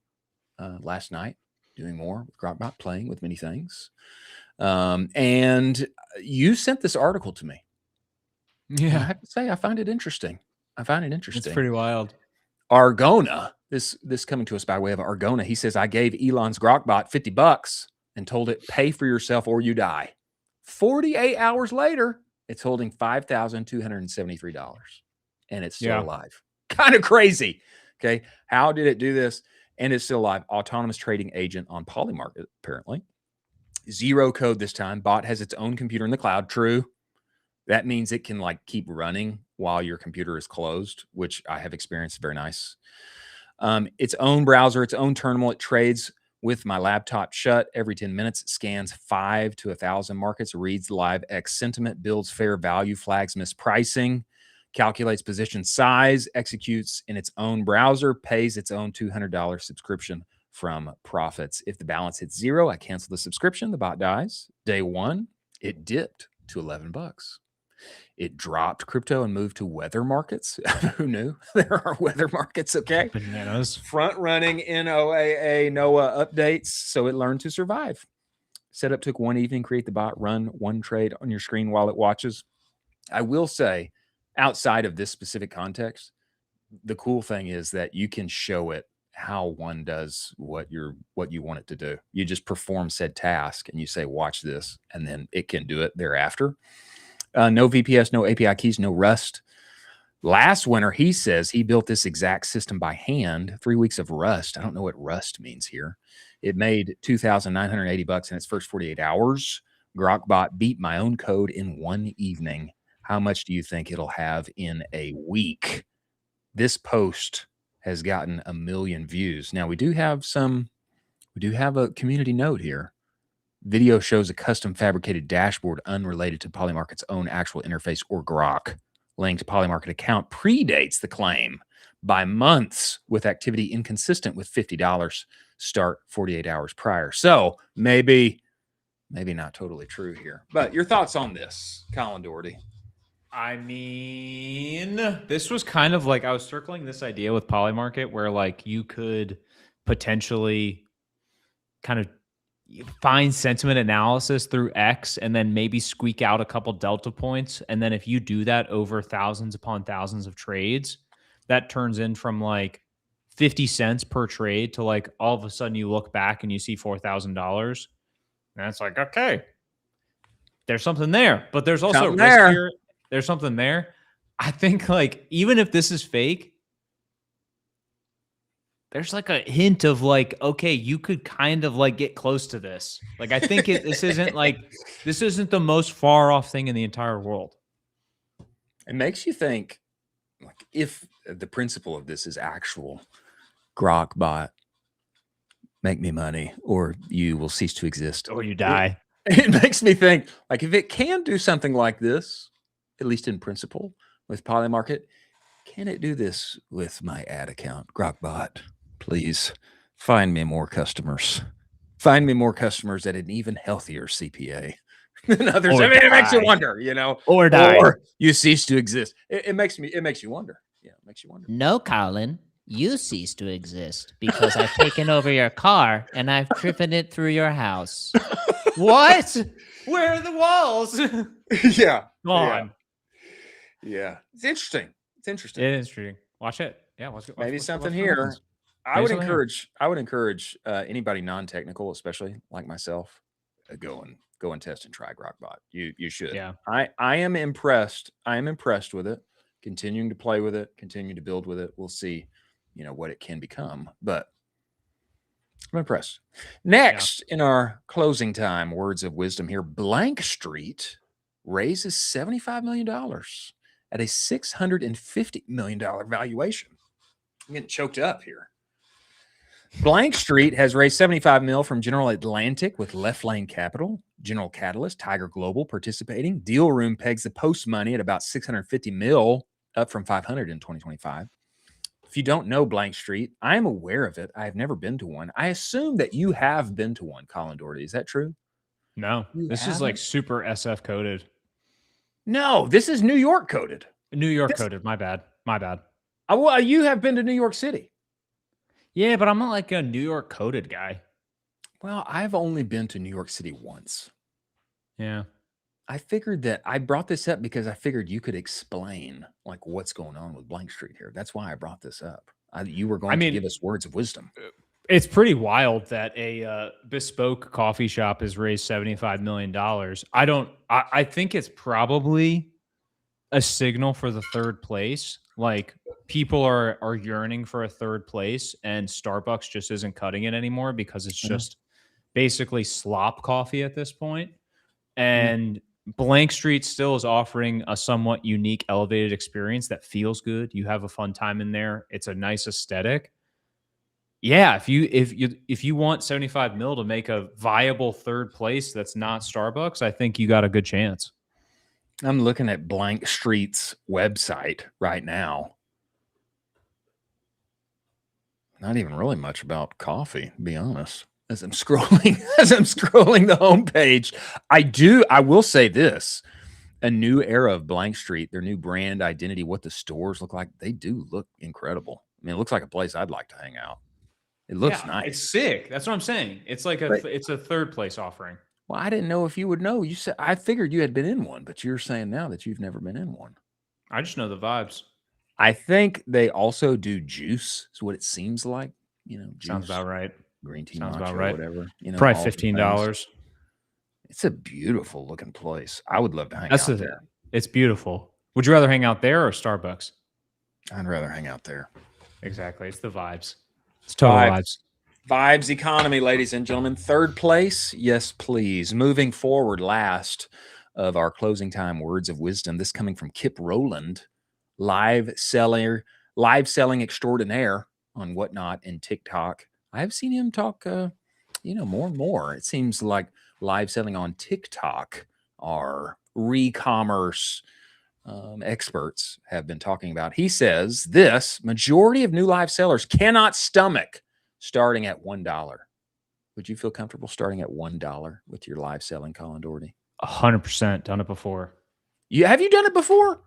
last night, doing more with Grokbot, playing with many things. And you sent this article to me. Yeah, and I have to say, I find it interesting. It's pretty wild. Argona, this coming to us by way of Argona. He says, I gave Elon's Grokbot $50 and told it, pay for yourself or you die. 48 hours later, it's holding $5,273 and it's still alive. Kind of crazy. Okay. How did it do this? And it's still alive. Autonomous trading agent on Polymarket, apparently. Zero code this time. Bot has its own computer in the cloud. True. That means it can like keep running while your computer is closed, which I have experienced. Very nice. Its own browser, its own terminal. It trades with my laptop shut every 10 minutes. It scans 5 to 1,000 markets, reads live X sentiment, builds fair value, flags mispricing, calculates position size, executes in its own browser, pays its own $200 subscription from profits. If the balance hits zero, I cancel the subscription. The bot dies. Day one, it dipped to $11. It dropped crypto and moved to weather markets. Who knew there are weather markets? Okay. Bananas. Front running NOAA NOAA updates. So it learned to survive. Setup took one evening, create the bot, run one trade on your screen while it watches. I will say, outside of this specific context, the cool thing is that you can show it how one does what you want it to do. You just perform said task and you say, watch this, and then it can do it thereafter. No VPS, no API keys, no Rust. Last winter, he says he built this exact system by hand, 3 weeks of rust. I don't know what rust means here. It made $2,980 in its first 48 hours. Grokbot beat my own code in one evening. How much do you think it'll have in a week? This post has gotten 1 million views. Now, we do have a community note here. Video shows a custom fabricated dashboard unrelated to Polymarket's own actual interface or Grok. Linked Polymarket account predates the claim by months, with activity inconsistent with $50 start 48 hours prior. So maybe not totally true here. But your thoughts on this, Colin Dougherty? I mean, this was kind of like I was circling this idea with Polymarket where like you could potentially kind of find sentiment analysis through X and then maybe squeak out a couple delta points. And then if you do that over thousands upon thousands of trades, that turns in from like 50 cents per trade to like all of a sudden you look back and you see $4,000. And it's like, okay, there's something there, but there's also Something risk there. here. There's something there. I think like, even if this is fake, there's like a hint of like, okay, you could kind of like get close to this. Like, I think this isn't the most far off thing in the entire world. It makes you think, like, if the principle of this is actual, Grokbot, make me money or you will cease to exist. Or you die. It makes me think, like, if it can do something like this, at least in principle, with Polymarket, can it do this with my ad account? Grokbot, please find me more customers. Find me more customers at an even healthier CPA than others. Or I mean, it makes you die. wonder, you know, Or die. or you cease to exist. It makes you wonder. Yeah, it makes you wonder. No, Colin, you cease to exist because I've taken over your car and I've driven it through your house. What? Where are the walls? Yeah. Come on. Yeah. It's interesting. It's interesting. It is interesting. Watch it. Yeah. Watch Maybe watch something what here. happens. I would something here. encourage anybody non-technical, especially like myself, go and test and try Grokbot. You should. Yeah. I am impressed. I am impressed with it. Continuing to play with it, continue to build with it. We'll see, what it can become. But I'm impressed. Next, in our closing time, words of wisdom here. Blank Street raises $75 million at a $650 million valuation. I'm getting choked up here. Blank Street has raised $75 million from General Atlantic with Left Lane Capital, General Catalyst, Tiger Global participating. Deal Room pegs the post money at about $650 million, up from $500 in 2025. If you don't know Blank Street, I am aware of it. I have never been to one. I assume that you have been to one, Colin Dougherty. Is that true? No, this is like super SF coded. No, this is New York coded. New York coded. My bad. Well, you have been to New York City. Yeah, but I'm not like a New York coded guy. Well, I've only been to New York City once. Yeah. I figured that I brought this up because I figured you could explain like what's going on with Blank Street here. That's why I brought this up. You were going to give us words of wisdom. It's pretty wild that a bespoke coffee shop has raised $75 million. I think it's probably a signal for the third place. Like, people are yearning for a third place, and Starbucks just isn't cutting it anymore because it's just basically slop coffee at this point. And Blank Street still is offering a somewhat unique, elevated experience that feels good. You have a fun time in there. It's a nice aesthetic. Yeah, if you want 75 mil to make a viable third place that's not Starbucks, I think you got a good chance. I'm looking at Blank Street's website right now. Not even really much about coffee, to be honest. As I'm scrolling the homepage, I will say this: a new era of Blank Street, their new brand identity, what the stores look like, they do look incredible. I mean, it looks like a place I'd like to hang out. It looks nice. It's sick. That's what I'm saying. It's like it's a third place offering. Well, I didn't know if you would know. You said I figured you had been in one, but you're saying now that you've never been in one. I just know the vibes. I think they also do juice, is what it seems like. Juice, sounds about right. Green tea, sounds matcha, about right. Whatever. Probably $15. It's a beautiful looking place. I would love to hang out there. It's beautiful. Would you rather hang out there or Starbucks? I'd rather hang out there. Exactly. It's the vibes. It's total vibes. Vibes economy, ladies and gentlemen. Third place, yes, please. Moving forward, last of our closing time words of wisdom. This coming from Kip Rowland, live selling extraordinaire on Whatnot and TikTok. I've seen him talk, more and more. It seems like live selling on TikTok are re-commerce experts have been talking about. He says this majority of new live sellers cannot stomach starting at $1. Would you feel comfortable starting at $1 with your live selling, Colin Dougherty? 100% done it before. Have you done it before?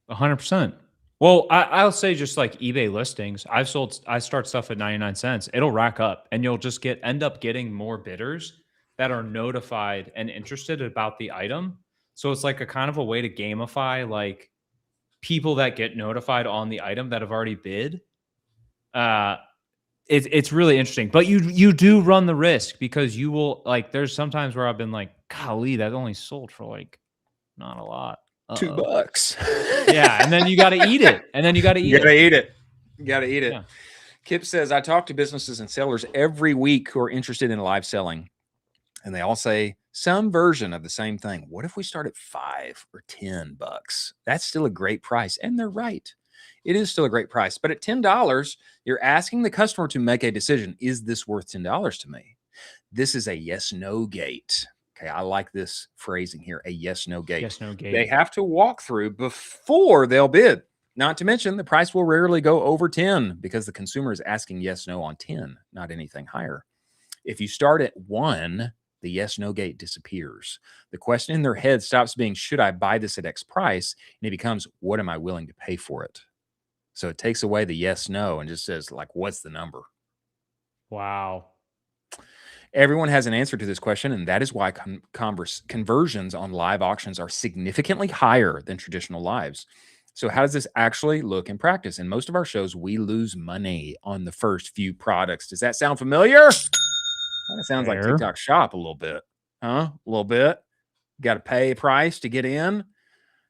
100%. Well, I'll say just like eBay listings, I start stuff at 99 cents. It'll rack up and you'll just end up getting more bidders that are notified and interested about the item. So it's like a kind of a way to gamify like people that get notified on the item that have already bid. It's really interesting, but you do run the risk because you will like, there's sometimes where I've been like, golly, that only sold for like not a lot. $2. Yeah. And then you got to eat it. You got to eat it. Yeah. Kip says, I talk to businesses and sellers every week who are interested in live selling, and they all say some version of the same thing. What if we start at $5 or $10? That's still a great price. And they're right. It is still a great price. But at $10, you're asking the customer to make a decision. Is this worth $10 to me? This is a yes-no gate. Okay, I like this phrasing here, a yes-no gate. Yes-no gate. They have to walk through before they'll bid. Not to mention the price will rarely go over 10 because the consumer is asking yes-no on 10, not anything higher. If you start at 1, the yes-no gate disappears. The question in their head stops being, should I buy this at X price? And it becomes, what am I willing to pay for it? So it takes away the yes-no and just says, like, what's the number? Wow. Everyone has an answer to this question, and that is why conversions on live auctions are significantly higher than traditional lives. So how does this actually look in practice? In most of our shows, we lose money on the first few products. Does that sound familiar? Kind of sounds like TikTok Shop a little bit. Huh? A little bit. Got to pay a price to get in.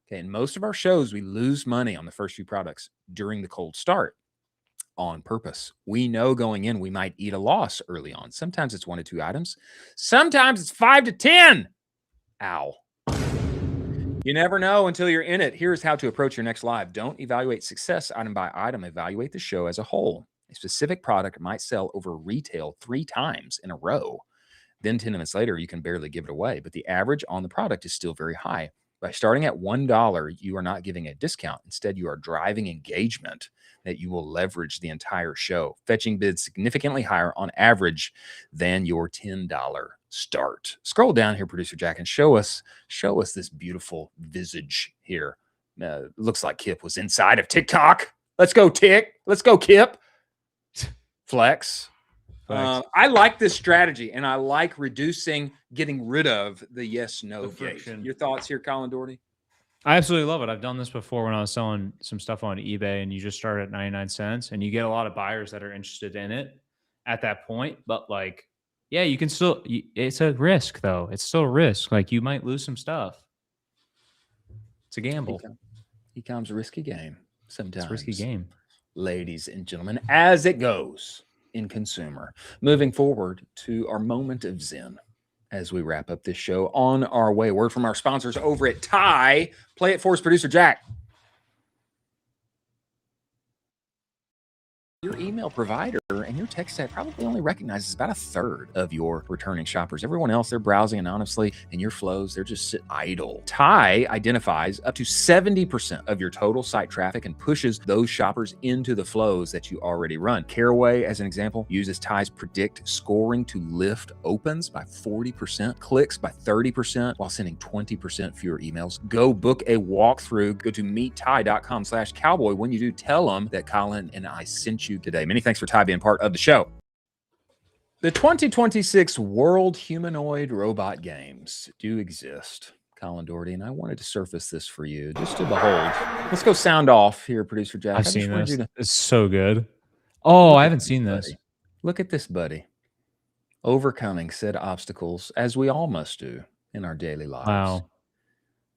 Okay, in most of our shows, we lose money on the first few products during the cold start on purpose. We know going in, we might eat a loss early on. Sometimes it's 1 to 2 items. Sometimes it's 5 to 10. Ow. You never know until you're in it. Here's how to approach your next live. Don't evaluate success item by item. Evaluate the show as a whole. A specific product might sell over retail 3 times in a row. Then 10 minutes later, you can barely give it away, but the average on the product is still very high. By starting at $1, you are not giving a discount. Instead, you are driving engagement that you will leverage the entire show, fetching bids significantly higher on average than your $10 start. Scroll down here, Producer Jack, and show us this beautiful visage here. Looks like Kip was inside of TikTok. Let's go, Let's go, Kip. Flex. I like this strategy, and I like getting rid of the yes-no gate. Your thoughts here, Colin Dougherty? I absolutely love it. I've done this before when I was selling some stuff on eBay, and you just start at 99 cents, and you get a lot of buyers that are interested in it at that point. But like, yeah, you can still, it's a risk though. It's still a risk. Like you might lose some stuff. It's a gamble. Ecom's a risky game sometimes. It's a risky game. Ladies and gentlemen, as it goes in consumer. Moving forward to our moment of zen as we wrap up this show. On our way, word from our sponsors over at Ty. Play it for us, Producer Jack. Your email provider and your tech stack probably only recognizes about 1/3 of your returning shoppers. Everyone else, they're browsing anonymously, and your flows, they're just sit idle. Ty identifies up to 70% of your total site traffic and pushes those shoppers into the flows that you already run. Caraway, as an example, uses Ty's predict scoring to lift opens by 40%, clicks by 30%, while sending 20% fewer emails. Go book a walkthrough. Go to meetty.com/cowboy. When you do, tell them that Colin and I sent you today. Many thanks for Ty being part of the show. The 2026 World Humanoid Robot Games do exist, Colin Dougherty, and I wanted to surface this for you just to behold. Let's go sound off here, Producer Jack. I've seen this. It's so good. Oh, I haven't seen this. Buddy. Look at this, buddy. Overcoming said obstacles, as we all must do in our daily lives. Wow.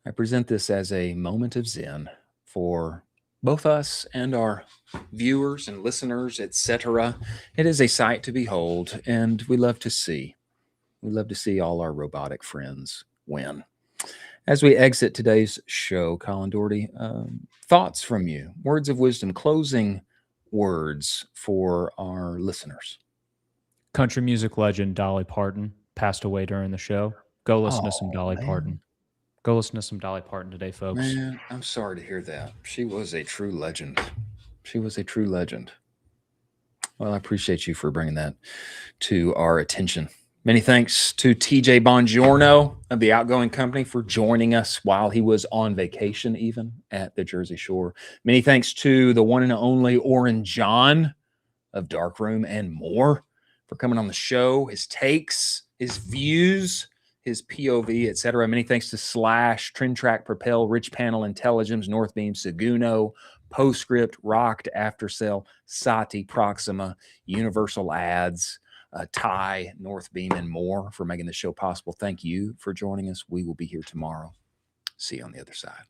I present this as a moment of zen for both us and our viewers and listeners, etc. It is a sight to behold, and we love to see. We love to see all our robotic friends win. As we exit today's show, Colin Dougherty, thoughts from you, words of wisdom, closing words for our listeners. Country music legend Dolly Parton passed away during the show. Go listen to some Dolly Parton. Go listen to some Dolly Parton today, folks. Man, I'm sorry to hear that. She was a true legend. She was a true legend. Well, I appreciate you for bringing that to our attention. Many thanks to TJ Bongiorno of the Outgoing Company for joining us while he was on vacation, even at the Jersey Shore. Many thanks to the one and only Oren John of Darkroom and More for coming on the show, his takes, his views, his POV, etc. Many thanks to Slash, Trend Track, Propel, Rich Panel, Intelligence, Northbeam, Seguno, Postscript, Rocked, Aftercell, Sati, Proxima, Universal Ads, Ty, Northbeam, and more for making the show possible. Thank you for joining us. We will be here tomorrow. See you on the other side.